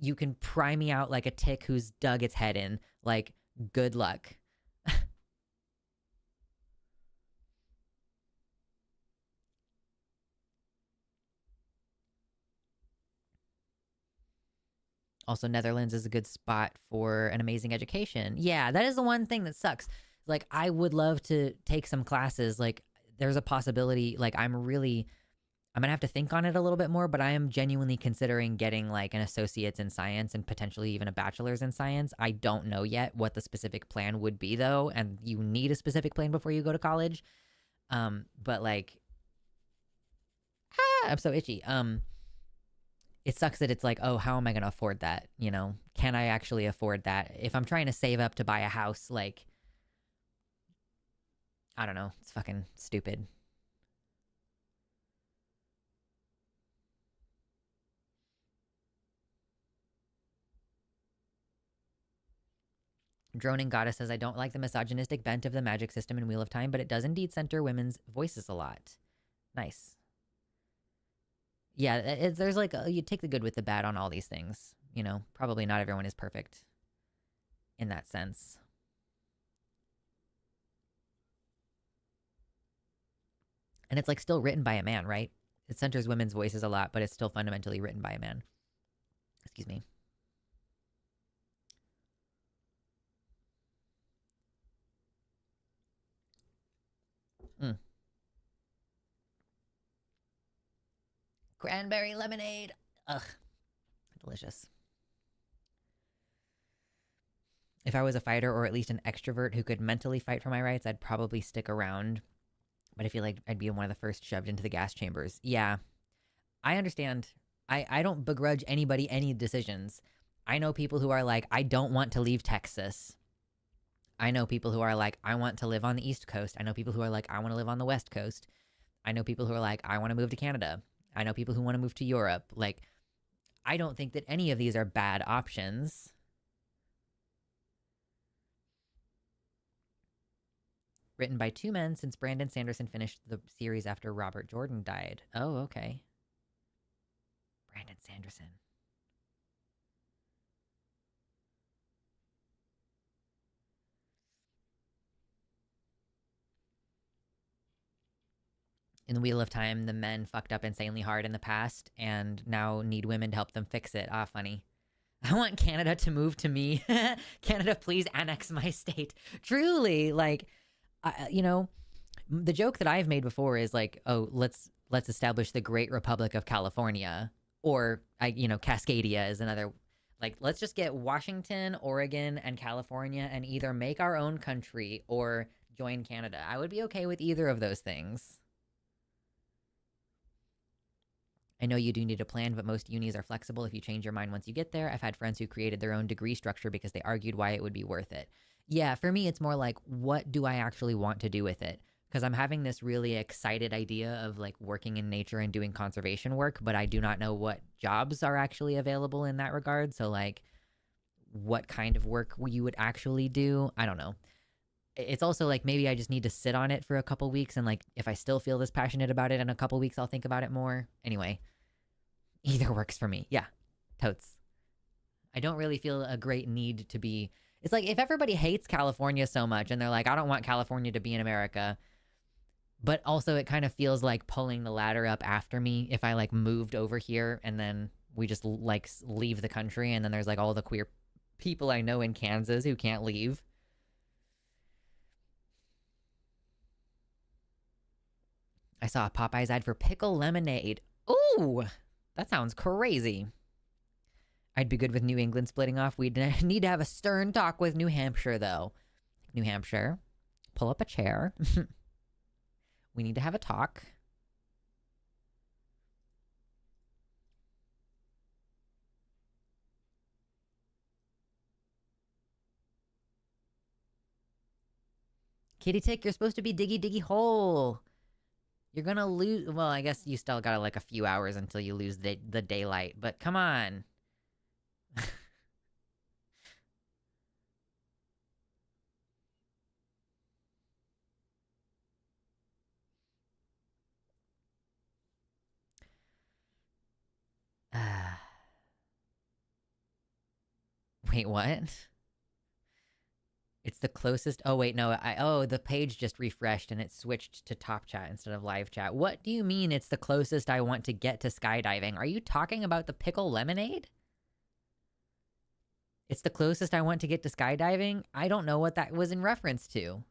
Speaker 1: You can pry me out like a tick who's dug its head in. Like, good luck. Also, Netherlands is a good spot for an amazing education. Yeah, that is the one thing that sucks. Like, I would love to take some classes. Like, there's a possibility, like, I'm gonna have to think on it a little bit more, but I am genuinely considering getting like an associate's in science and potentially even a bachelor's in science. I don't know yet what the specific plan would be though, and you need a specific plan before you go to college. But like, I'm so itchy. It sucks that it's like, oh, how am I gonna afford that? You know, can I actually afford that? If I'm trying to save up to buy a house, like, I don't know, it's fucking stupid. Droning Goddess says, I don't like the misogynistic bent of the magic system in Wheel of Time, but it does indeed center women's voices a lot. Nice. Yeah, there's like, you take the good with the bad on all these things. You know, probably not everyone is perfect in that sense. And it's like still written by a man, right? It centers women's voices a lot, but it's still fundamentally written by a man. Excuse me. Cranberry lemonade. Ugh, delicious. If I was a fighter or at least an extrovert who could mentally fight for my rights, I'd probably stick around. But I feel like I'd be one of the first shoved into the gas chambers. Yeah, I understand. I don't begrudge anybody any decisions. I know people who are like, I don't want to leave Texas. I know people who are like, I want to live on the East Coast. I know people who are like, I want to live on the West Coast. I know people who are like, I want to move to Canada. I know people who want to move to Europe. Like, I don't think that any of these are bad options. Written by 2 men since Brandon Sanderson finished the series after Robert Jordan died. Oh, okay. Brandon Sanderson. In the Wheel of Time, the men fucked up insanely hard in the past and now need women to help them fix it. Ah, funny. I want Canada to move to me. Canada, please annex my state. Truly, like, you know, the joke that I've made before is like, oh, let's establish the Great Republic of California, or Cascadia is another. Like, let's just get Washington, Oregon, and California, and either make our own country or join Canada. I would be okay with either of those things. I know you do need a plan, but most unis are flexible if you change your mind once you get there. I've had friends who created their own degree structure because they argued why it would be worth it. Yeah, for me, it's more like, what do I actually want to do with it? Because I'm having this really excited idea of like working in nature and doing conservation work, but I do not know what jobs are actually available in that regard. So like, what kind of work you would actually do? I don't know. It's also like, maybe I just need to sit on it for a couple weeks, and like, if I still feel this passionate about it in a couple weeks, I'll think about it more. Anyway, either works for me. Yeah, totes. I don't really feel a great need to be. It's like, if everybody hates California so much and they're like, I don't want California to be in America, but also it kind of feels like pulling the ladder up after me if I like moved over here and then we just like leave the country, and then there's like all the queer people I know in Kansas who can't leave. I saw a Popeyes ad for pickle lemonade. Ooh, that sounds crazy. I'd be good with New England splitting off. We'd need to have a stern talk with New Hampshire, though. New Hampshire, pull up a chair. We need to have a talk. Kitty Tick, you're supposed to be diggy diggy hole. You're gonna lose. Well, I guess you still got like a few hours until you lose the daylight, but come on. Wait, what? It's the closest. Oh, wait, no. The page just refreshed and it switched to top chat instead of live chat. What do you mean it's the closest I want to get to skydiving? Are you talking about the pickle lemonade? It's the closest I want to get to skydiving? I don't know what that was in reference to.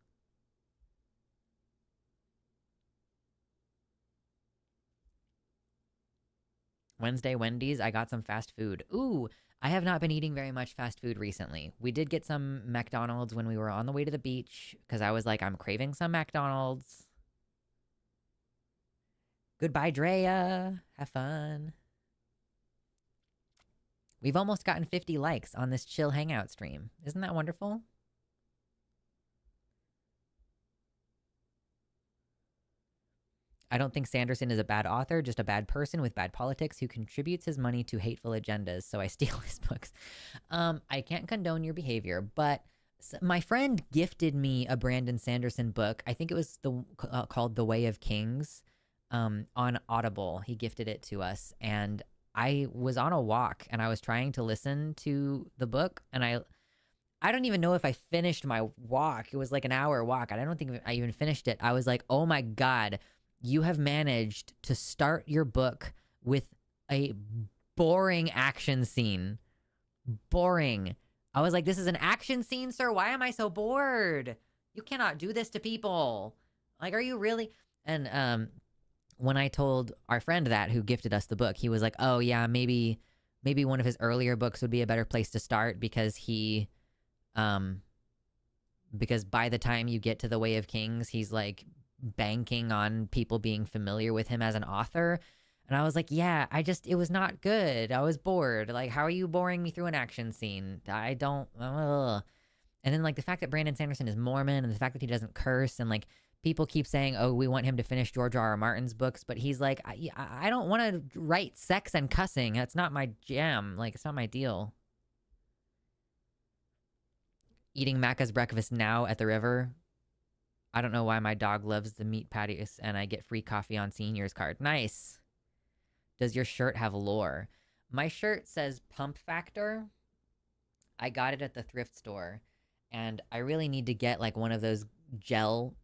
Speaker 1: Wednesday, Wendy's, I got some fast food. Ooh, I have not been eating very much fast food recently. We did get some McDonald's when we were on the way to the beach, because I was like, I'm craving some McDonald's. Goodbye, Drea. Have fun. We've almost gotten 50 likes on this chill hangout stream. Isn't that wonderful? I don't think Sanderson is a bad author, just a bad person with bad politics who contributes his money to hateful agendas, so I steal his books. I can't condone your behavior, but my friend gifted me a Brandon Sanderson book. I think it was called The Way of Kings, on Audible. He gifted it to us, and I was on a walk, and I was trying to listen to the book, and I don't even know if I finished my walk. It was like an hour walk. I don't think I even finished it. I was like, oh my God, you have managed to start your book with a boring action scene. Boring. I was like, this is an action scene, sir? Why am I so bored? You cannot do this to people. Like, are you really? And when I told our friend that who gifted us the book, he was like, "Oh yeah, maybe one of his earlier books would be a better place to start because um because by the time you get to The Way of Kings, he's like banking on people being familiar with him as an author." And I was like, "Yeah, it was not good. I was bored. Like, how are you boring me through an action scene? I don't." And then like the fact that Brandon Sanderson is Mormon and the fact that he doesn't curse and like people keep saying, "Oh, we want him to finish George R. R. Martin's books," but he's like, I don't want to write sex and cussing. That's not my jam. Like, it's not my deal." Eating Macca's breakfast now at the river. I don't know why my dog loves the meat patties and I get free coffee on seniors card. Nice. Does your shirt have lore? My shirt says Pump Factor. I got it at the thrift store. And I really need to get like one of those gel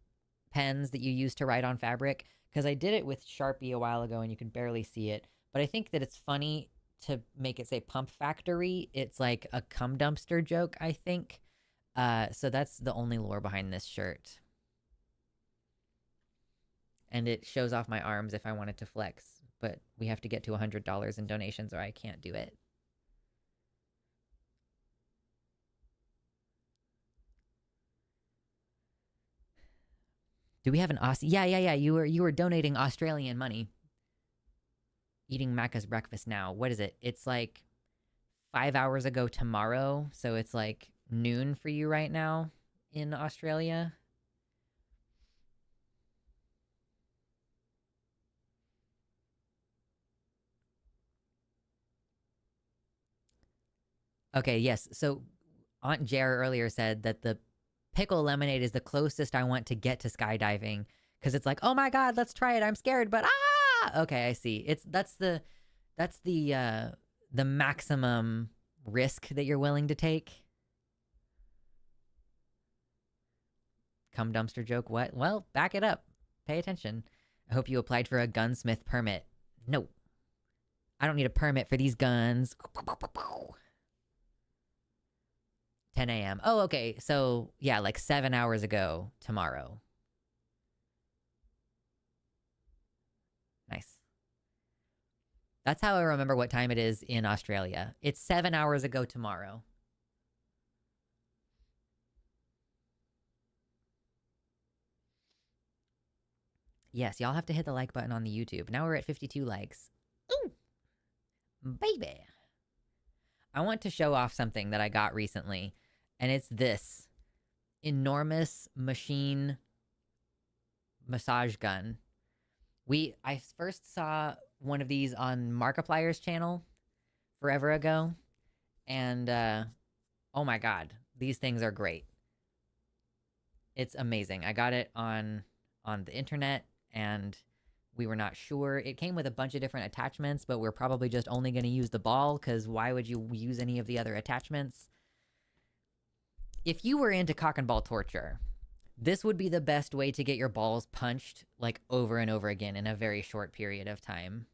Speaker 1: pens that you use to write on fabric, because I did it with Sharpie a while ago and you can barely see it. But I think that it's funny to make it say Pump Factory. It's like a cum dumpster joke, I think. So that's the only lore behind this shirt. And it shows off my arms if I wanted to flex, but we have to get to $100 in donations or I can't do it. Do we have an Aussie? Yeah. You were donating Australian money. Eating Macca's breakfast now. What is it? It's like 5 hours ago tomorrow, so it's like noon for you right now in Australia. Okay, yes. So Aunt Jer earlier said that the pickle lemonade is the closest I want to get to skydiving, because it's like, "Oh my god, let's try it. I'm scared, but ah!" Okay, I see. That's the maximum risk that you're willing to take. Cum dumpster joke. What? Well, back it up. Pay attention. I hope you applied for a gunsmith permit. No. I don't need a permit for these guns. 10 a.m. Oh, okay. So, yeah, like 7 hours ago tomorrow. Nice. That's how I remember what time it is in Australia. It's 7 hours ago tomorrow. Yes, y'all have to hit the like button on the YouTube. Now we're at 52 likes. Ooh, baby. I want to show off something that I got recently, and it's this enormous machine massage gun. I first saw one of these on Markiplier's channel forever ago, and oh my god, these things are great. It's amazing. I got it on the internet, and we were not sure. It came with a bunch of different attachments, but we're probably just only going to use the ball, because why would you use any of the other attachments? If you were into cock and ball torture, this would be the best way to get your balls punched like over and over again in a very short period of time.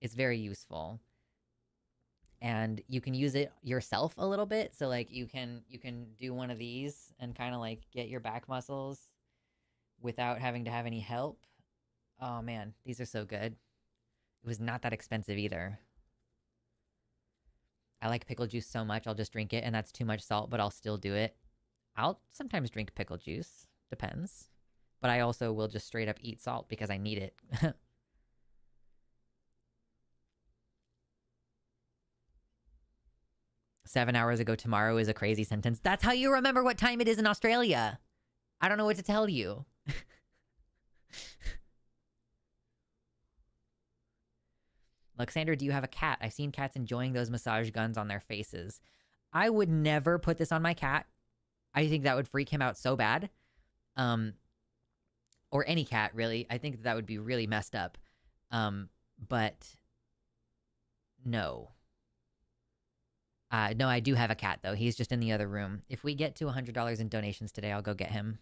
Speaker 1: It's very useful. And you can use it yourself a little bit. So like you can do one of these and kind of like get your back muscles without having to have any help. Oh man, these are so good. It was not that expensive either. I like pickle juice so much, I'll just drink it, and that's too much salt, but I'll still do it. I'll sometimes drink pickle juice. Depends. But I also will just straight up eat salt because I need it. 7 hours ago tomorrow is a crazy sentence. That's how you remember what time it is in Australia. I don't know what to tell you. Luxander, do you have a cat? I've seen cats enjoying those massage guns on their faces. I would never put this on my cat. I think that would freak him out so bad. Or any cat, really. I think that would be really messed up. But no. No, I do have a cat, though. He's just in the other room. If we get to $100 in donations today, I'll go get him.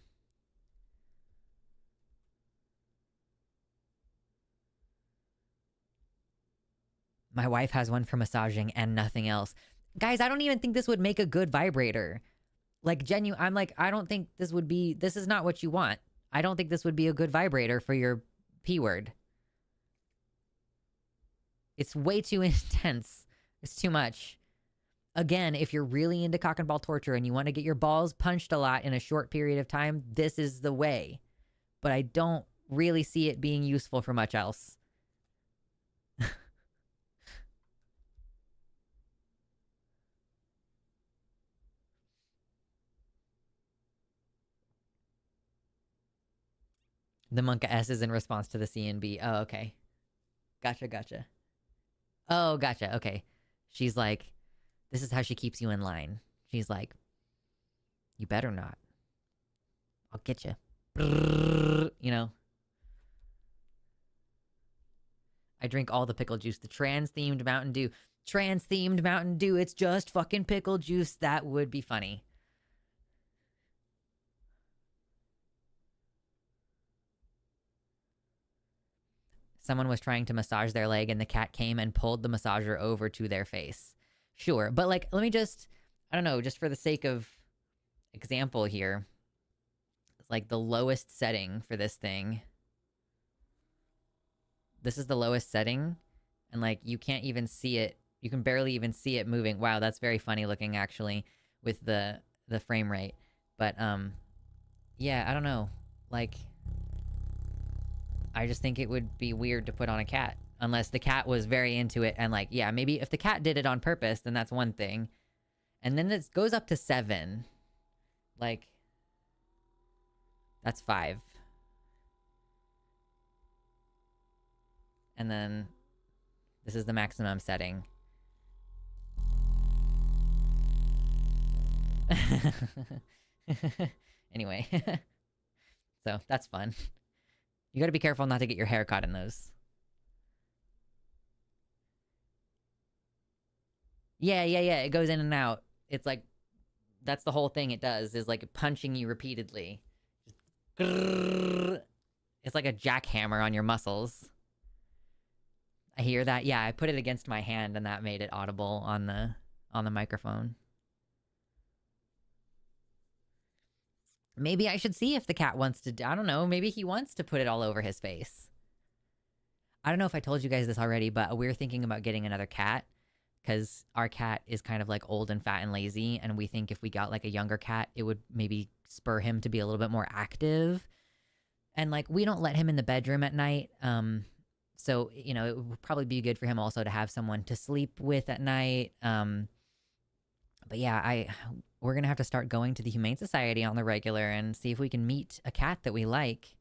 Speaker 1: My wife has one for massaging and nothing else. Guys, I don't even think this would make a good vibrator. Like, I'm like, I don't think this is not what you want. I don't think this would be a good vibrator for your P word. It's way too intense. It's too much. Again, if you're really into cock and ball torture and you want to get your balls punched a lot in a short period of time, this is the way. But I don't really see it being useful for much else. The Monka S is in response to the C and B. Oh, okay. Gotcha. Oh, gotcha. Okay. She's like, this is how she keeps you in line. She's like, you better not. I'll get you. You know? I drink all the pickle juice. The trans-themed Mountain Dew. Trans-themed Mountain Dew. It's just fucking pickle juice. That would be funny. Someone was trying to massage their leg and the cat came and pulled the massager over to their face. Sure, but like, let me just, I don't know, just for the sake of example here, it's like the lowest setting for this thing. This is the lowest setting, and like, you can't even see it. You can barely even see it moving. Wow, that's very funny looking, actually, with the frame rate. But, yeah, I don't know. Like, I just think it would be weird to put on a cat. Unless the cat was very into it and like, yeah, maybe if the cat did it on purpose, then that's one thing. And then this goes up to 7. Like, that's 5. And then this is the maximum setting. Anyway. So, that's fun. You gotta be careful not to get your hair caught in those. Yeah, it goes in and out. It's like, that's the whole thing it does, is like punching you repeatedly. It's like a jackhammer on your muscles. I hear that. Yeah, I put it against my hand and that made it audible on the microphone. Maybe I should see if the cat wants to, I don't know, maybe he wants to put it all over his face. I don't know if I told you guys this already, but we're thinking about getting another cat. Because our cat is kind of like old and fat and lazy, and we think if we got like a younger cat, it would maybe spur him to be a little bit more active. And like, we don't let him in the bedroom at night. So, you know, it would probably be good for him also to have someone to sleep with at night. But yeah, we're going to have to start going to the Humane Society on the regular and see if we can meet a cat that we like.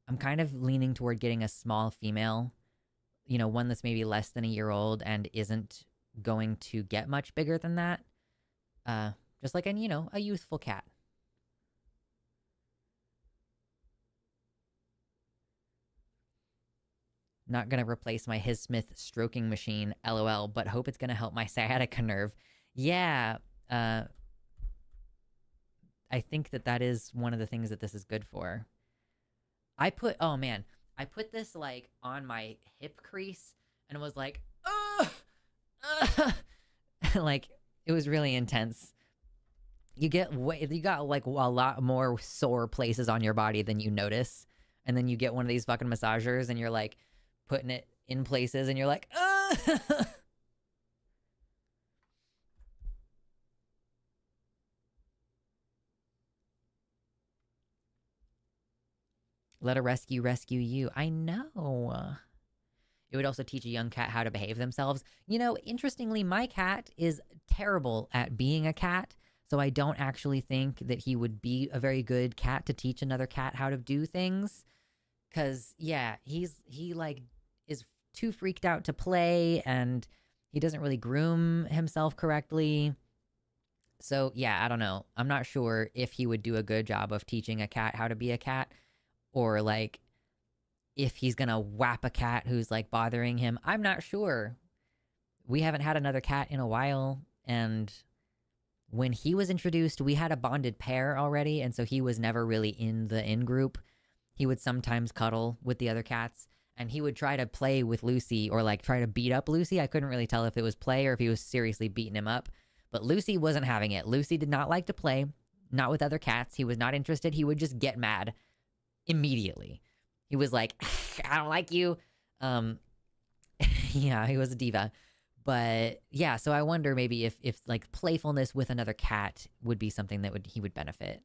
Speaker 1: I'm kind of leaning toward getting a small female, you know, one that's maybe less than a year old and isn't going to get much bigger than that. Just like a youthful cat. Not gonna replace my His Smith stroking machine, LOL, but hope it's gonna help my sciatica nerve. Yeah, I think that is one of the things that this is good for. I put this like on my hip crease and was like, like, it was really intense. You got like a lot more sore places on your body than you notice. And then you get one of these fucking massagers and you're like putting it in places and you're like, Let a rescue you. I know. It would also teach a young cat how to behave themselves. You know, interestingly, my cat is terrible at being a cat, so I don't actually think that he would be a very good cat to teach another cat how to do things. 'Cause, yeah, he like is too freaked out to play, and he doesn't really groom himself correctly. So, yeah, I don't know. I'm not sure if he would do a good job of teaching a cat how to be a cat, or like if he's gonna whap a cat who's like bothering him. I'm not sure. We haven't had another cat in a while, and when he was introduced, we had a bonded pair already, and so he was never really in the in-group. He would sometimes cuddle with the other cats, and he would try to play with Lucy or like try to beat up Lucy. I couldn't really tell if it was play or if he was seriously beating him up, but Lucy wasn't having it. Lucy did not like to play, not with other cats. He was not interested. He would just get mad immediately. He was like, I don't like you. Um, yeah, he was a diva. But yeah, so I wonder maybe if like playfulness with another cat would be something that he would benefit.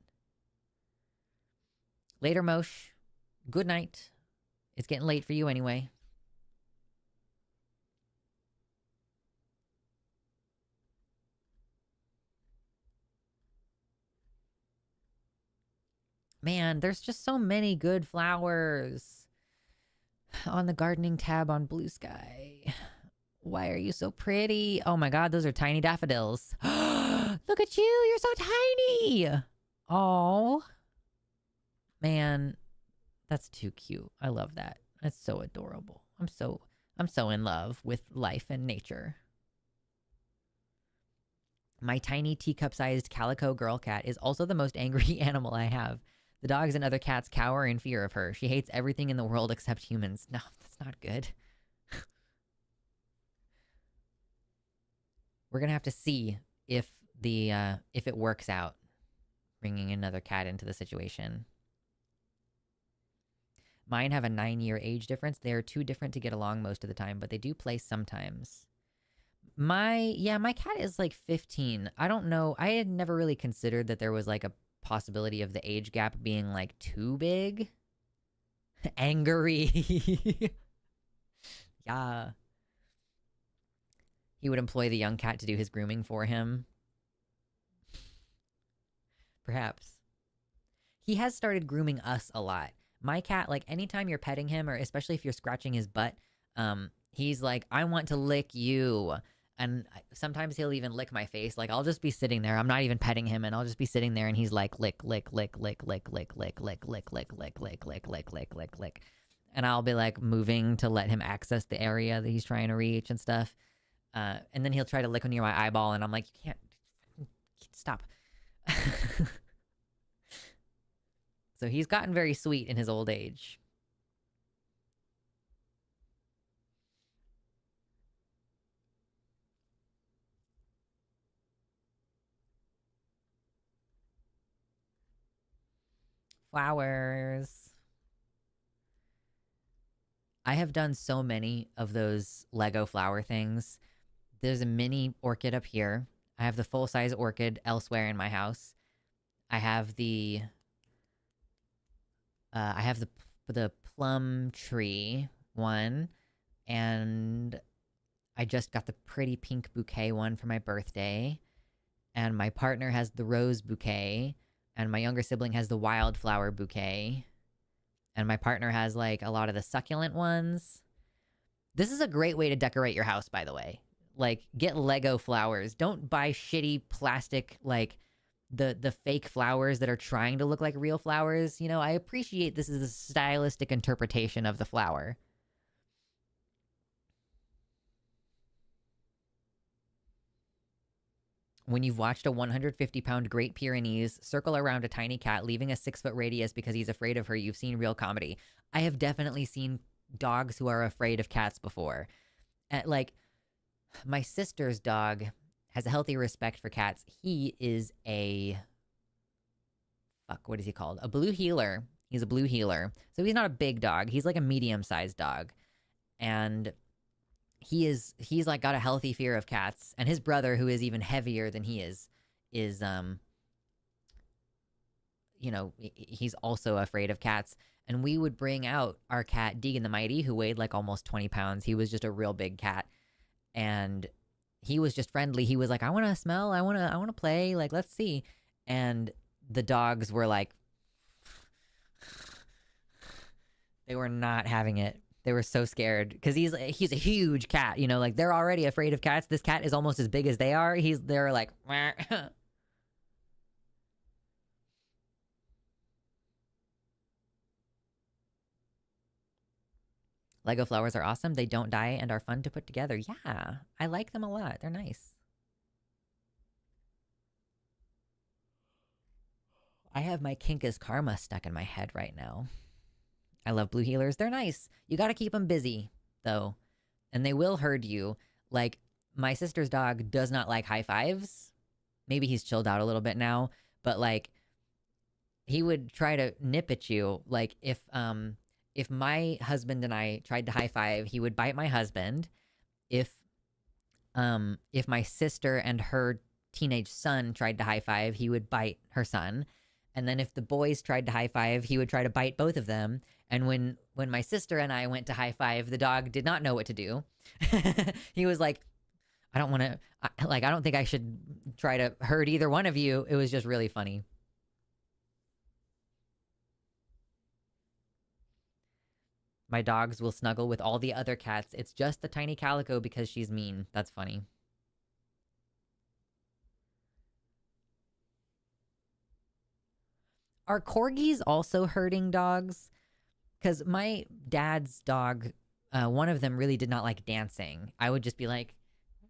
Speaker 1: Later, Mosh. Good night. It's getting late for you anyway. Man, there's just so many good flowers on the gardening tab on Blue Sky. Why are you so pretty? Oh my god, those are tiny daffodils. Look at you, you're so tiny. Oh, man, that's too cute. I love that. That's so adorable. I'm so in love with life and nature. My tiny teacup-sized calico girl cat is also the most angry animal I have. The dogs and other cats cower in fear of her. She hates everything in the world except humans. No, that's not good. We're gonna have to see if it works out, bringing another cat into the situation. Mine have a 9-year age difference. They are too different to get along most of the time, but they do play sometimes. My cat is like 15. I don't know. I had never really considered that there was like a possibility of the age gap being like too big. Angry. Yeah. He would employ the young cat to do his grooming for him. Perhaps. He has started grooming us a lot. My cat, like anytime you're petting him, or especially if you're scratching his butt, he's like, I want to lick you. And sometimes he'll even lick my face. Like I'll just be sitting there. I'm not even petting him, and I'll just be sitting there, and he's like, lick, lick, lick, lick, lick, lick, lick, lick, lick, lick, lick, lick, lick, lick, lick, lick, lick. And I'll be like moving to let him access the area that he's trying to reach and stuff. And then he'll try to lick near my eyeball, and I'm like, you can't stop. So he's gotten very sweet in his old age. Flowers. I have done so many of those Lego flower things. There's a mini orchid up here. I have the full-size orchid elsewhere in my house. I have the the plum tree one, and I just got the pretty pink bouquet one for my birthday. And my partner has the rose bouquet, and my younger sibling has the wildflower bouquet. And my partner has like a lot of the succulent ones. This is a great way to decorate your house, by the way. Like, get Lego flowers. Don't buy shitty plastic, like, the fake flowers that are trying to look like real flowers. You know, I appreciate this is a stylistic interpretation of the flower. When you've watched a 150-pound Great Pyrenees circle around a tiny cat, leaving a 6-foot radius because he's afraid of her, you've seen real comedy. I have definitely seen dogs who are afraid of cats before. Like, my sister's dog has a healthy respect for cats. He is a... Fuck, what is he called? A blue heeler. He's a blue heeler. So he's not a big dog. He's like a medium-sized dog. And he's like got a healthy fear of cats. And his brother, who is even heavier than he is, you know, he's also afraid of cats. And we would bring out our cat, Deegan the Mighty, who weighed like almost 20 pounds. He was just a real big cat. And he was just friendly. He was like, I want to smell. I want to play. Like, let's see. And the dogs were like, they were not having it. They were so scared because he's a huge cat, you know, like they're already afraid of cats. This cat is almost as big as they are. They're like, Lego flowers are awesome. They don't die and are fun to put together. Yeah, I like them a lot. They're nice. I have my kink is karma stuck in my head right now. I love blue healers. They're nice. You got to keep them busy, though. And they will herd you. Like, my sister's dog does not like high fives. Maybe he's chilled out a little bit now. But, like, he would try to nip at you. Like, if if my husband and I tried to high five, he would bite my husband. If my sister and her teenage son tried to high five, he would bite her son. And then if the boys tried to high five, he would try to bite both of them. And when my sister and I went to high five, the dog did not know what to do. He was like, I don't want to, I don't think I should try to hurt either one of you. It was just really funny. My dogs will snuggle with all the other cats. It's just the tiny calico because she's mean. That's funny. Are corgis also herding dogs? Because my dad's dog, one of them really did not like dancing. I would just be like,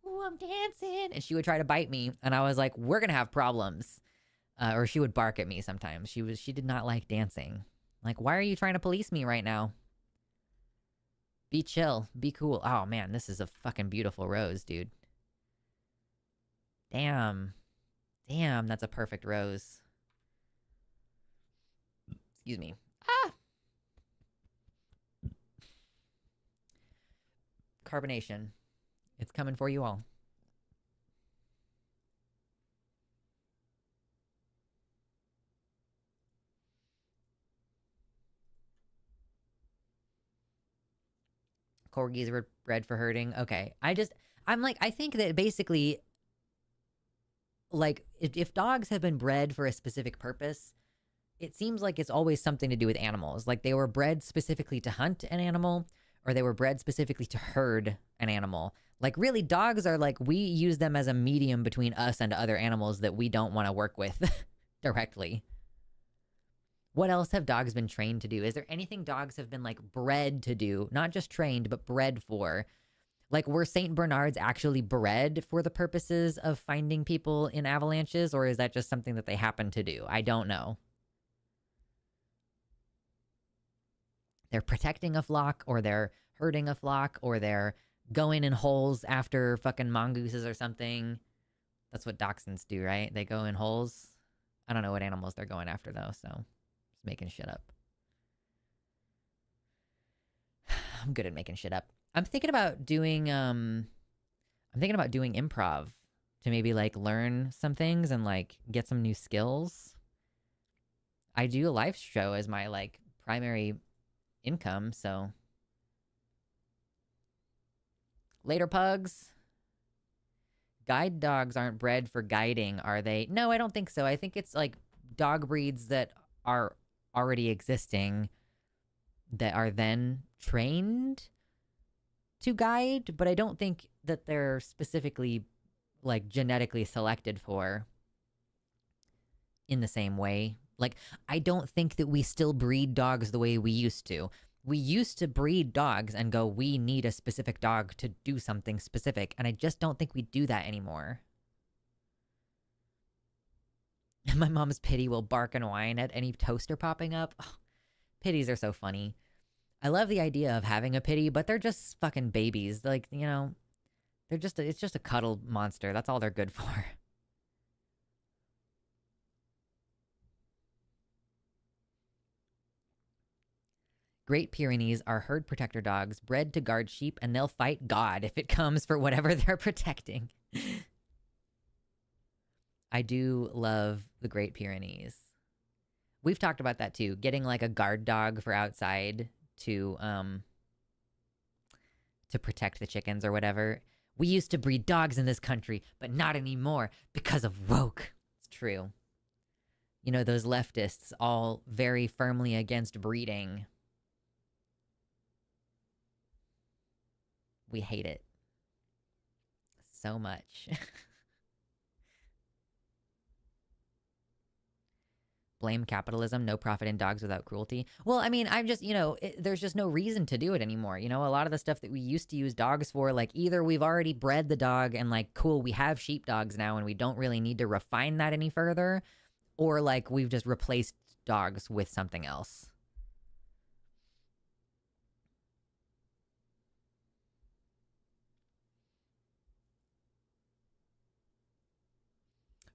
Speaker 1: "Ooh, I'm dancing," and she would try to bite me, and I was like, "We're gonna have problems." Or she would bark at me sometimes. She did not like dancing. Like, why are you trying to police me right now? Be chill. Be cool. Oh man, this is a fucking beautiful rose, dude. Damn. Damn, that's a perfect rose. Excuse me. Ah! Carbonation. It's coming for you all. Corgis were bred for herding. Okay. I'm like, I think that basically, like, if dogs have been bred for a specific purpose, it seems like it's always something to do with animals. Like they were bred specifically to hunt an animal, or they were bred specifically to herd an animal. Like, really, dogs are like, we use them as a medium between us and other animals that we don't want to work with directly. What else have dogs been trained to do? Is there anything dogs have been like bred to do? Not just trained, but bred for? Like, were St. Bernards actually bred for the purposes of finding people in avalanches, or is that just something that they happen to do? I don't know. They're protecting a flock, or they're herding a flock, or they're going in holes after fucking mongooses or something. That's what dachshunds do, right? They go in holes. I don't know what animals they're going after, though, so just making shit up. I'm good at making shit up. I'm thinking about doing improv to maybe like learn some things and like get some new skills. I do a live show as my like primary income, so later pugs. Guide dogs aren't bred for guiding, are they? No, I don't think so. I think it's like dog breeds that are already existing that are then trained to guide, but I don't think that they're specifically like genetically selected for in the same way. Like, I don't think that we still breed dogs the way we used to. We used to breed dogs and go, we need a specific dog to do something specific, and I just don't think we do that anymore. My mom's Pitty will bark and whine at any toaster popping up. Oh, Pitties are so funny. I love the idea of having a Pitty, but they're just fucking babies. Like, you know, it's just a cuddle monster. That's all they're good for. Great Pyrenees are herd protector dogs bred to guard sheep, and they'll fight God if it comes for whatever they're protecting. I do love the Great Pyrenees. We've talked about that too. Getting like a guard dog for outside to protect the chickens or whatever. We used to breed dogs in this country, but not anymore because of woke. It's true. You know, those leftists all very firmly against breeding. We hate it so much. Blame capitalism, no profit in dogs without cruelty. Well, I mean, I'm just, you know, there's just no reason to do it anymore. You know, a lot of the stuff that we used to use dogs for, like either we've already bred the dog and like, cool, we have sheepdogs now and we don't really need to refine that any further, or like we've just replaced dogs with something else.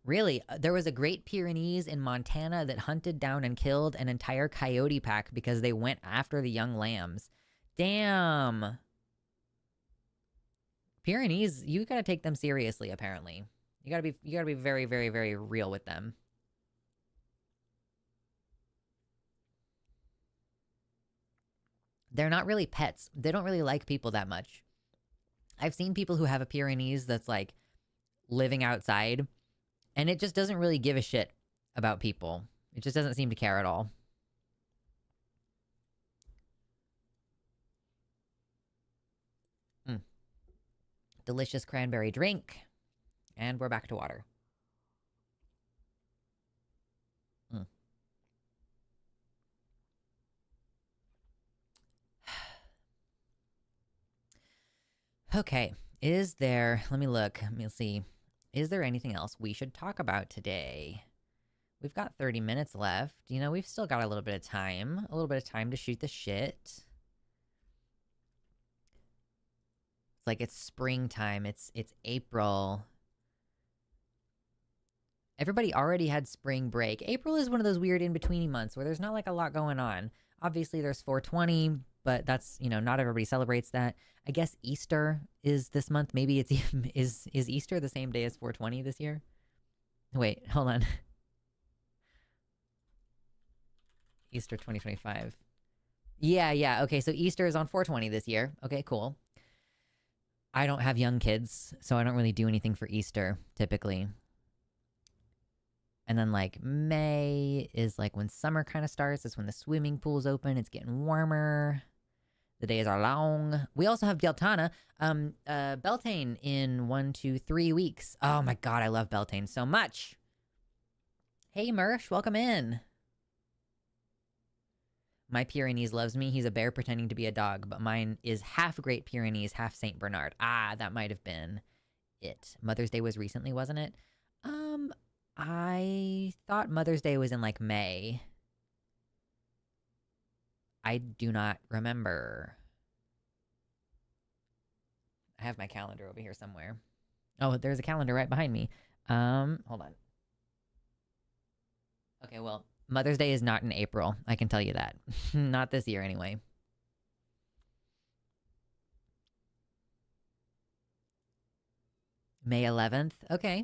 Speaker 1: Really, there was a Great Pyrenees in Montana that hunted down and killed an entire coyote pack because they went after the young lambs. Damn. Pyrenees, you gotta take them seriously, apparently. You gotta be very, very, very real with them. They're not really pets. They don't really like people that much. I've seen people who have a Pyrenees that's like living outside, and it just doesn't really give a shit about people. It just doesn't seem to care at all. Mm. Delicious cranberry drink. And we're back to water. Mm. Okay. Is there... Let me look. Let me see. Is there anything else we should talk about today? We've got 30 minutes left. You know, we've still got a little bit of time. A little bit of time to shoot the shit. It's like it's springtime. It's April. Everybody already had spring break. April is one of those weird in-betweeny months where there's not like a lot going on. Obviously, there's 420, but that's, you know, not everybody celebrates that. I guess Easter is this month. Maybe it's is Easter the same day as 420 this year? Wait, hold on. Easter 2025. Yeah. Okay, so Easter is on 420 this year. Okay, cool. I don't have young kids, so I don't really do anything for Easter, typically. And then, like, May is, like, when summer kind of starts. It's when the swimming pool's open. It's getting warmer. The days are long. We also have Beltane. Beltane in 1, 2, 3 weeks. Oh, my God, I love Beltane so much. Hey, Mersh, welcome in. My Pyrenees loves me. He's a bear pretending to be a dog, but mine is half Great Pyrenees, half Saint Bernard. Ah, that might have been it. Mother's Day was recently, wasn't it? I thought Mother's Day was in, like, May. I do not remember. I have my calendar over here somewhere. Oh, there's a calendar right behind me. Hold on. Okay, well, Mother's Day is not in April. I can tell you that. Not this year, anyway. May 11th? Okay.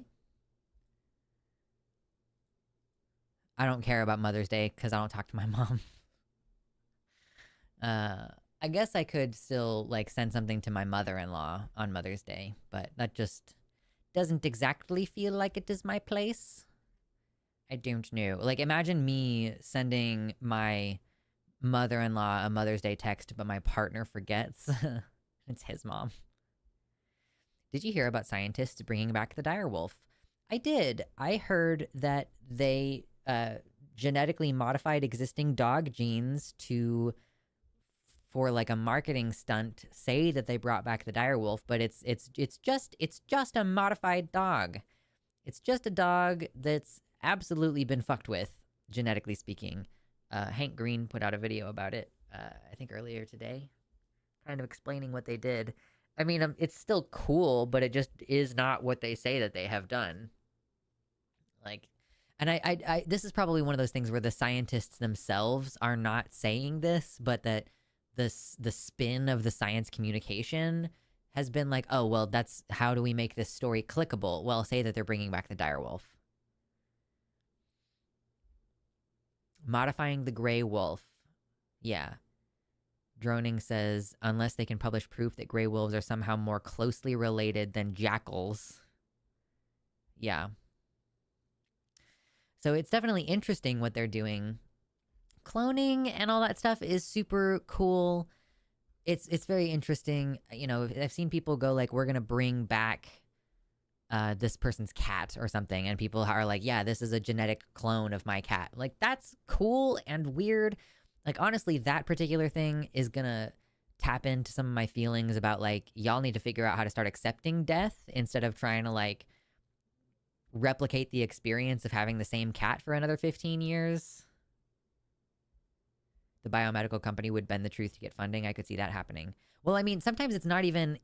Speaker 1: I don't care about Mother's Day because I don't talk to my mom. I guess I could still, like, send something to my mother-in-law on Mother's Day, but that just doesn't exactly feel like it is my place. I don't know. Like, imagine me sending my mother-in-law a Mother's Day text, but my partner forgets. It's his mom. Did you hear about scientists bringing back the direwolf? I did. I heard that they genetically modified existing dog genes to, for like a marketing stunt, say that they brought back the direwolf, but it's just a modified dog. It's just a dog that's absolutely been fucked with, genetically speaking. Hank Green put out a video about it, I think earlier today, kind of explaining what they did. I mean, it's still cool, but it just is not what they say that they have done. Like, and I this is probably one of those things where the scientists themselves are not saying this, but that the spin of the science communication has been like, oh, well, that's how do we make this story clickable? Well, say that they're bringing back the direwolf. Modifying the gray wolf. Yeah. Droning says, unless they can publish proof that gray wolves are somehow more closely related than jackals. Yeah. So it's definitely interesting what they're doing. Cloning and all that stuff is super cool. It's very interesting. You know, I've seen people go like, we're going to bring back this person's cat or something. And people are like, yeah, this is a genetic clone of my cat. Like, that's cool and weird. Like, honestly, that particular thing is going to tap into some of my feelings about, like, y'all need to figure out how to start accepting death instead of trying to, like, replicate the experience of having the same cat for another 15 years. The biomedical company would bend the truth to get funding. I could see that happening. Well, I mean, sometimes it's not even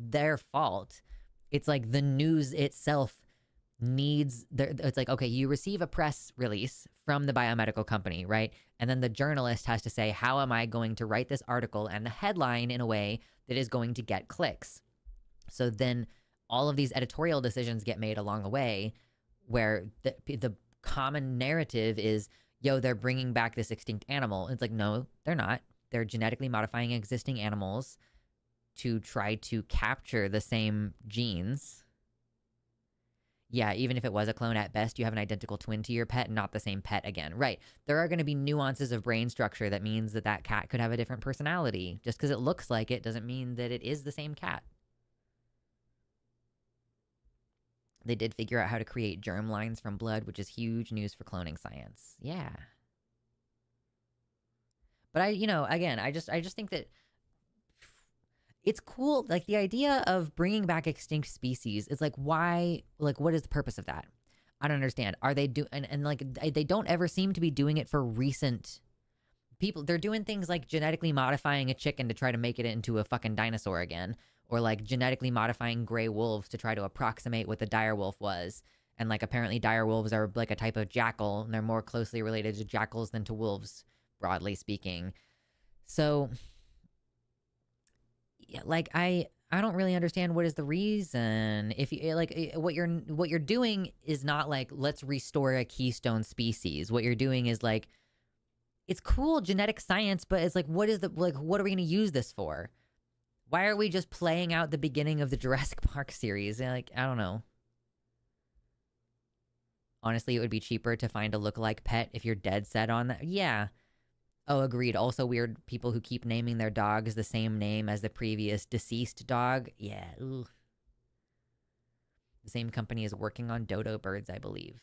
Speaker 1: their fault. It's like the news itself needs it's like, okay, you receive a press release from the biomedical company, right? And then the journalist has to say, how am I going to write this article and the headline in a way that is going to get clicks? So then all of these editorial decisions get made along the way, where the common narrative is, yo, they're bringing back this extinct animal. It's like, no, they're not. They're genetically modifying existing animals to try to capture the same genes. Yeah, even if it was a clone, at best you have an identical twin to your pet, not the same pet again. Right. There are going to be nuances of brain structure that means that that cat could have a different personality. Just because it looks like it doesn't mean that it is the same cat. They did figure out how to create germ lines from blood, which is huge news for cloning science. Yeah. But I just think that it's cool. Like, the idea of bringing back extinct species is like, why? Like, what is the purpose of that? I don't understand. Are they and like, they don't ever seem to be doing it for recent people. They're doing things like genetically modifying a chicken to try to make it into a fucking dinosaur again, or like genetically modifying gray wolves to try to approximate what the dire wolf was. And like, apparently dire wolves are like a type of jackal, and they're more closely related to jackals than to wolves, broadly speaking. So yeah, like, I don't really understand what is the reason. If you like, what you're doing is not like, let's restore a keystone species. What you're doing is like, it's cool genetic science, but it's like, what are we going to use this for? Why are we just playing out the beginning of the Jurassic Park series? Like, I don't know. Honestly, it would be cheaper to find a lookalike pet if you're dead set on that. Yeah. Oh, agreed. Also, weird people who keep naming their dogs the same name as the previous deceased dog. Yeah. Ugh. The same company is working on dodo birds, I believe.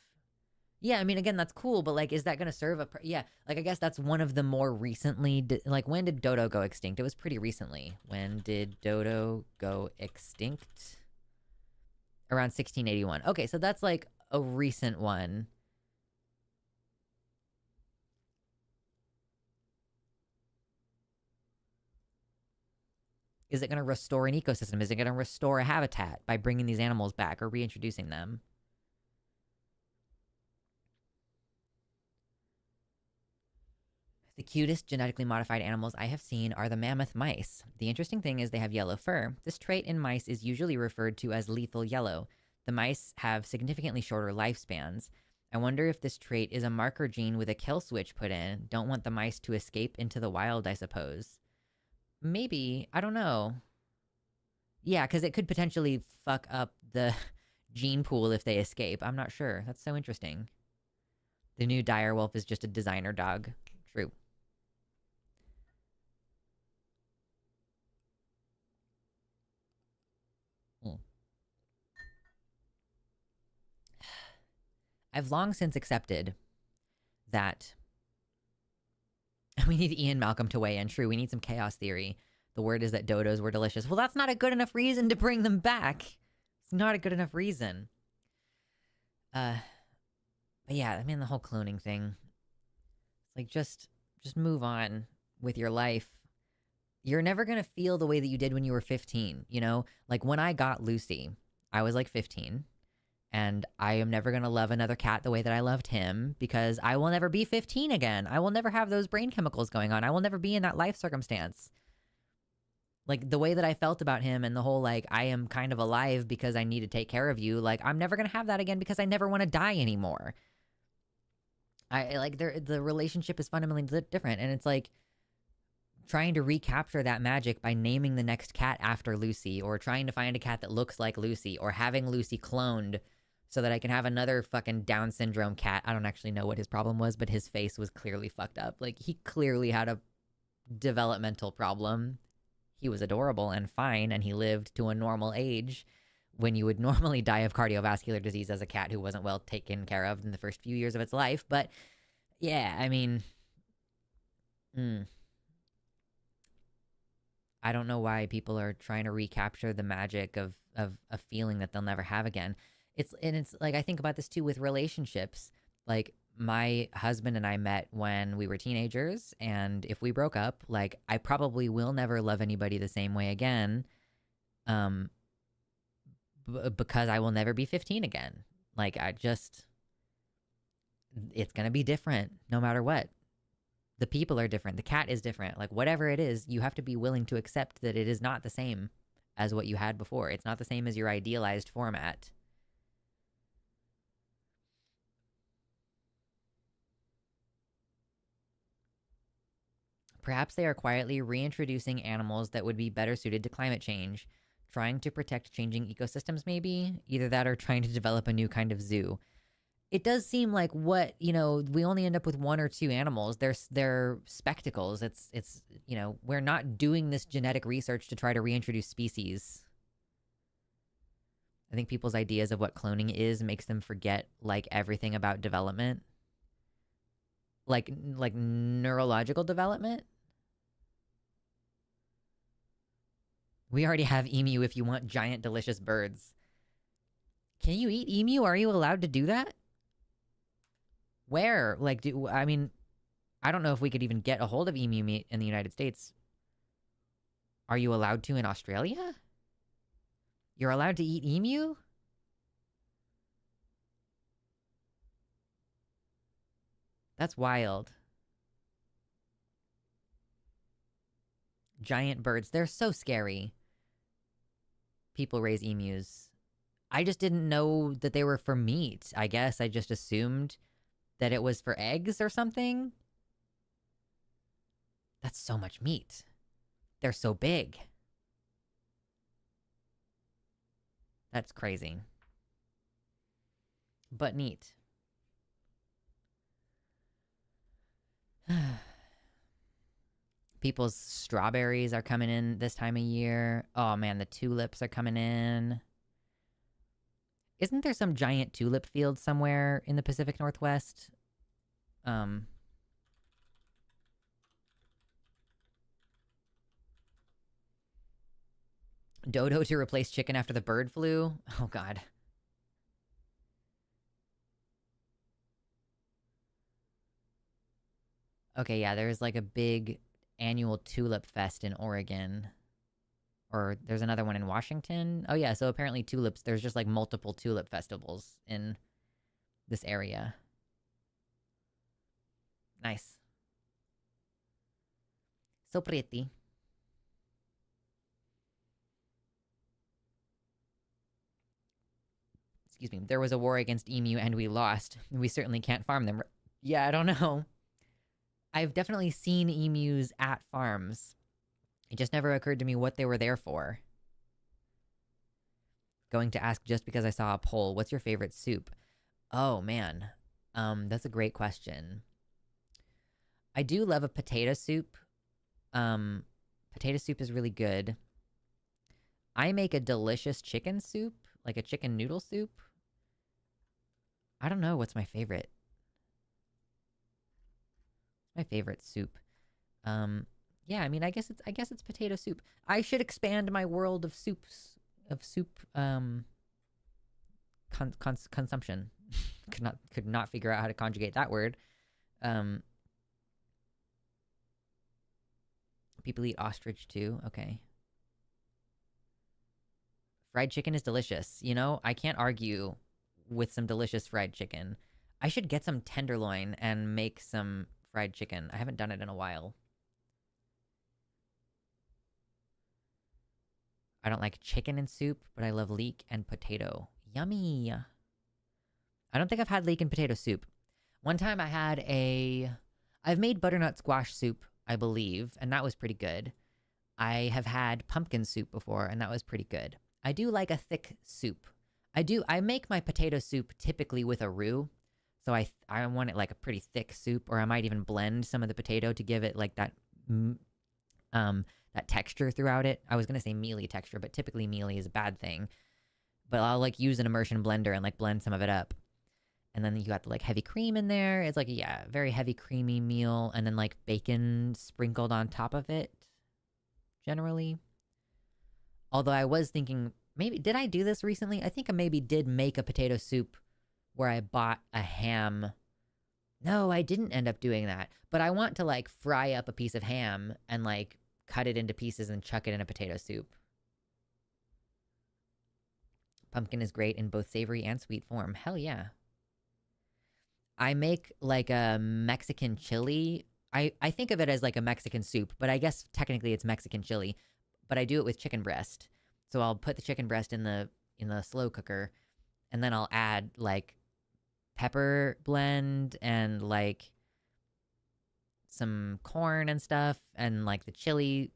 Speaker 1: Yeah, I mean, again, that's cool, but like, is that going to serve yeah, like, I guess that's one of the more recently, like, when did dodo go extinct? It was pretty recently. When did dodo go extinct? Around 1681. Okay, so that's like a recent one. Is it going to restore an ecosystem? Is it going to restore a habitat by bringing these animals back or reintroducing them? The cutest genetically modified animals I have seen are the mammoth mice. The interesting thing is they have yellow fur. This trait in mice is usually referred to as lethal yellow. The mice have significantly shorter lifespans. I wonder if this trait is a marker gene with a kill switch put in. Don't want the mice to escape into the wild, I suppose. Maybe. I don't know. Yeah, because it could potentially fuck up the gene pool if they escape. I'm not sure. That's so interesting. The new dire wolf is just a designer dog. True. I've long since accepted that we need Ian Malcolm to weigh in. True, we need some chaos theory. The word is that dodos were delicious. Well, that's not a good enough reason to bring them back. It's not a good enough reason. But yeah, I mean, the whole cloning thing. It's like, just move on with your life. You're never gonna feel the way that you did when you were 15, you know? Like, when I got Lucy, I was like 15. And I am never going to love another cat the way that I loved him, because I will never be 15 again. I will never have those brain chemicals going on. I will never be in that life circumstance. Like, the way that I felt about him and the whole, like, I am kind of alive because I need to take care of you. Like, I'm never going to have that again because I never want to die anymore. The relationship is fundamentally different. And it's like trying to recapture that magic by naming the next cat after Lucy, or trying to find a cat that looks like Lucy, or having Lucy cloned so that I can have another fucking Down syndrome cat. I don't actually know what his problem was, but his face was clearly fucked up. Like, he clearly had a developmental problem. He was adorable and fine, and he lived to a normal age when you would normally die of cardiovascular disease as a cat who wasn't well taken care of in the first few years of its life. But yeah, I mean, I don't know why people are trying to recapture the magic of a feeling that they'll never have again. It's like, I think about this too with relationships. Like, my husband and I met when we were teenagers, and if we broke up, like, I probably will never love anybody the same way again, because I will never be 15 again. Like, it's going to be different no matter what. The people are different. The cat is different. Like, whatever it is, you have to be willing to accept that it is not the same as what you had before. It's not the same as your idealized format. Perhaps they are quietly reintroducing animals that would be better suited to climate change, trying to protect changing ecosystems, maybe? Either that or trying to develop a new kind of zoo. It does seem like we only end up with one or two animals. They're spectacles. It's we're not doing this genetic research to try to reintroduce species. I think people's ideas of what cloning is makes them forget, like, everything about development. Like neurological development. We already have emu if you want giant, delicious birds. Can you eat emu? Are you allowed to do that? Where? Like, I don't know if we could even get a hold of emu meat in the United States. Are you allowed to in Australia? You're allowed to eat emu? That's wild. Giant birds. They're so scary. People raise emus. I just didn't know that they were for meat. I guess I just assumed that it was for eggs or something. That's so much meat. They're so big. That's crazy. But neat. People's strawberries are coming in this time of year. Oh man, the tulips are coming in. Isn't there some giant tulip field somewhere in the Pacific Northwest? Dodo to replace chicken after the bird flu? Oh god. Okay, yeah, there's like a big annual tulip fest in Oregon. Or there's another one in Washington. Oh yeah, so apparently tulips, there's just like multiple tulip festivals in this area. Nice. So pretty. Excuse me. There was a war against emu and we lost. We certainly can't farm them. Yeah, I don't know. I've definitely seen emus at farms. It just never occurred to me what they were there for. Going to ask just because I saw a poll. What's your favorite soup? Oh, man. That's a great question. I do love a potato soup. Potato soup is really good. I make a delicious chicken soup, like a chicken noodle soup. I don't know what's my favorite. My favorite soup. Yeah, I mean, I guess it's potato soup. I should expand my world of soups, consumption. could not figure out how to conjugate that word. People eat ostrich too. Okay. Fried chicken is delicious. You know, I can't argue with some delicious fried chicken. I should get some tenderloin and make some fried chicken. I haven't done it in a while. I don't like chicken in soup, but I love leek and potato. Yummy. I don't think I've had leek and potato soup. One time I've made butternut squash soup, I believe, and that was pretty good. I have had pumpkin soup before, and that was pretty good. I do like a thick soup. I make my potato soup typically with a roux. So I want it like a pretty thick soup, or I might even blend some of the potato to give it like that that texture throughout it. I was gonna say mealy texture, but typically mealy is a bad thing. But I'll like use an immersion blender and like blend some of it up. And then you got the like heavy cream in there. It's like, yeah, very heavy creamy meal. And then like bacon sprinkled on top of it, generally. Although I was thinking, maybe, did I do this recently? I think I maybe did make a potato soup where I bought a ham. No, I didn't end up doing that. But I want to like fry up a piece of ham and like cut it into pieces and chuck it in a potato soup. Pumpkin is great in both savory and sweet form. Hell yeah. I make like a Mexican chili. I think of it as like a Mexican soup, but I guess technically it's Mexican chili. But I do it with chicken breast. So I'll put the chicken breast in the slow cooker, and then I'll add like pepper blend and like some corn and stuff, and like the chili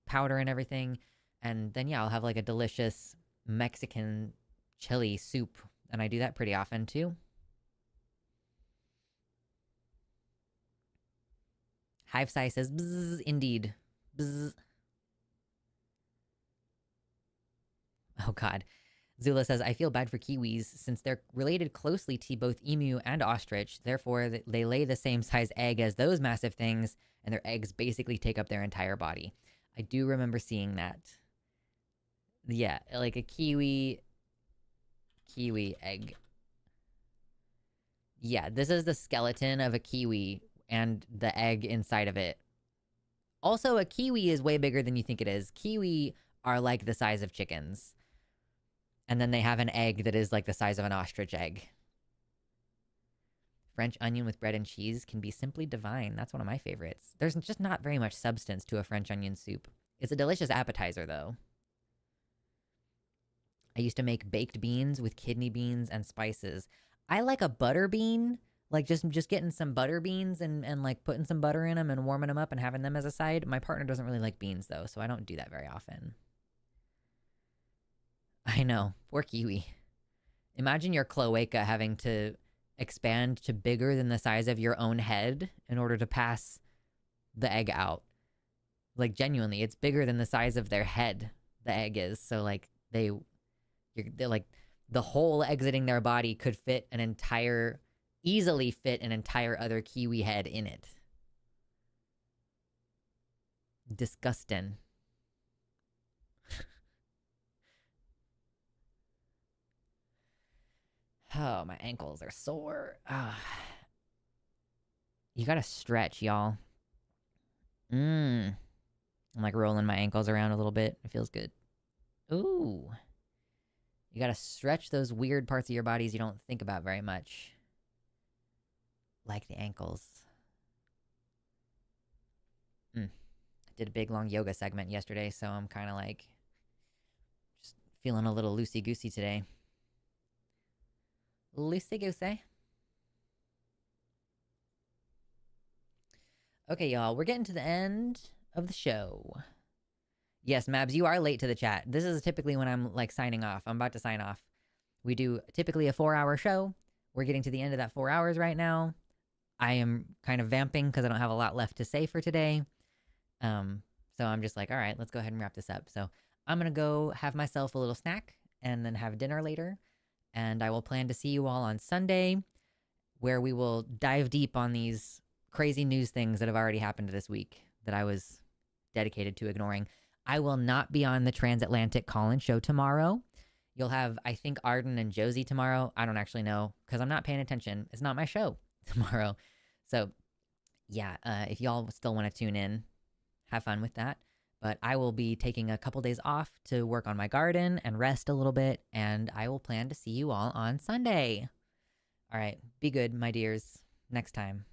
Speaker 1: powder and everything. And then yeah, I'll have like a delicious Mexican chili soup, and I do that pretty often too. Hive size says, bzzz, indeed. Bzzz. Oh god. Zula says, I feel bad for kiwis since they're related closely to both emu and ostrich. Therefore, they lay the same size egg as those massive things, and their eggs basically take up their entire body. I do remember seeing that. Yeah, like a kiwi egg. Yeah, this is the skeleton of a kiwi and the egg inside of it. Also, a kiwi is way bigger than you think it is. Kiwi are like the size of chickens. And then they have an egg that is like the size of an ostrich egg. French onion with bread and cheese can be simply divine. That's one of my favorites. There's just not very much substance to a French onion soup. It's a delicious appetizer, though. I used to make baked beans with kidney beans and spices. I like a butter bean. Like just getting some butter beans and like putting some butter in them and warming them up and having them as a side. My partner doesn't really like beans, though, so I don't do that very often. I know. Poor kiwi. Imagine your cloaca having to expand to bigger than the size of your own head in order to pass the egg out. Like, genuinely, it's bigger than the size of their head, the egg is. So, like, they're like, the hole exiting their body could easily fit an entire other kiwi head in it. Disgusting. Oh, my ankles are sore. You gotta stretch, y'all. I'm like rolling my ankles around a little bit. It feels good. Ooh. You gotta stretch those weird parts of your bodies you don't think about very much. Like the ankles. I did a big long yoga segment yesterday, so I'm kind of like just feeling a little loosey-goosey today. Loosey-goosey. Okay, y'all, we're getting to the end of the show. Yes, Mabs, you are late to the chat. This is typically when I'm, like, signing off. I'm about to sign off. We do typically a 4-hour show. We're getting to the end of that 4 hours right now. I am kind of vamping because I don't have a lot left to say for today. So I'm just like, all right, let's go ahead and wrap this up. So I'm going to go have myself a little snack and then have dinner later. And I will plan to see you all on Sunday, where we will dive deep on these crazy news things that have already happened this week that I was dedicated to ignoring. I will not be on the Transatlantic Call-In show tomorrow. You'll have, I think, Arden and Josie tomorrow. I don't actually know because I'm not paying attention. It's not my show tomorrow. So, yeah, if y'all still want to tune in, have fun with that. But I will be taking a couple days off to work on my garden and rest a little bit, and I will plan to see you all on Sunday. All right, be good, my dears. Next time.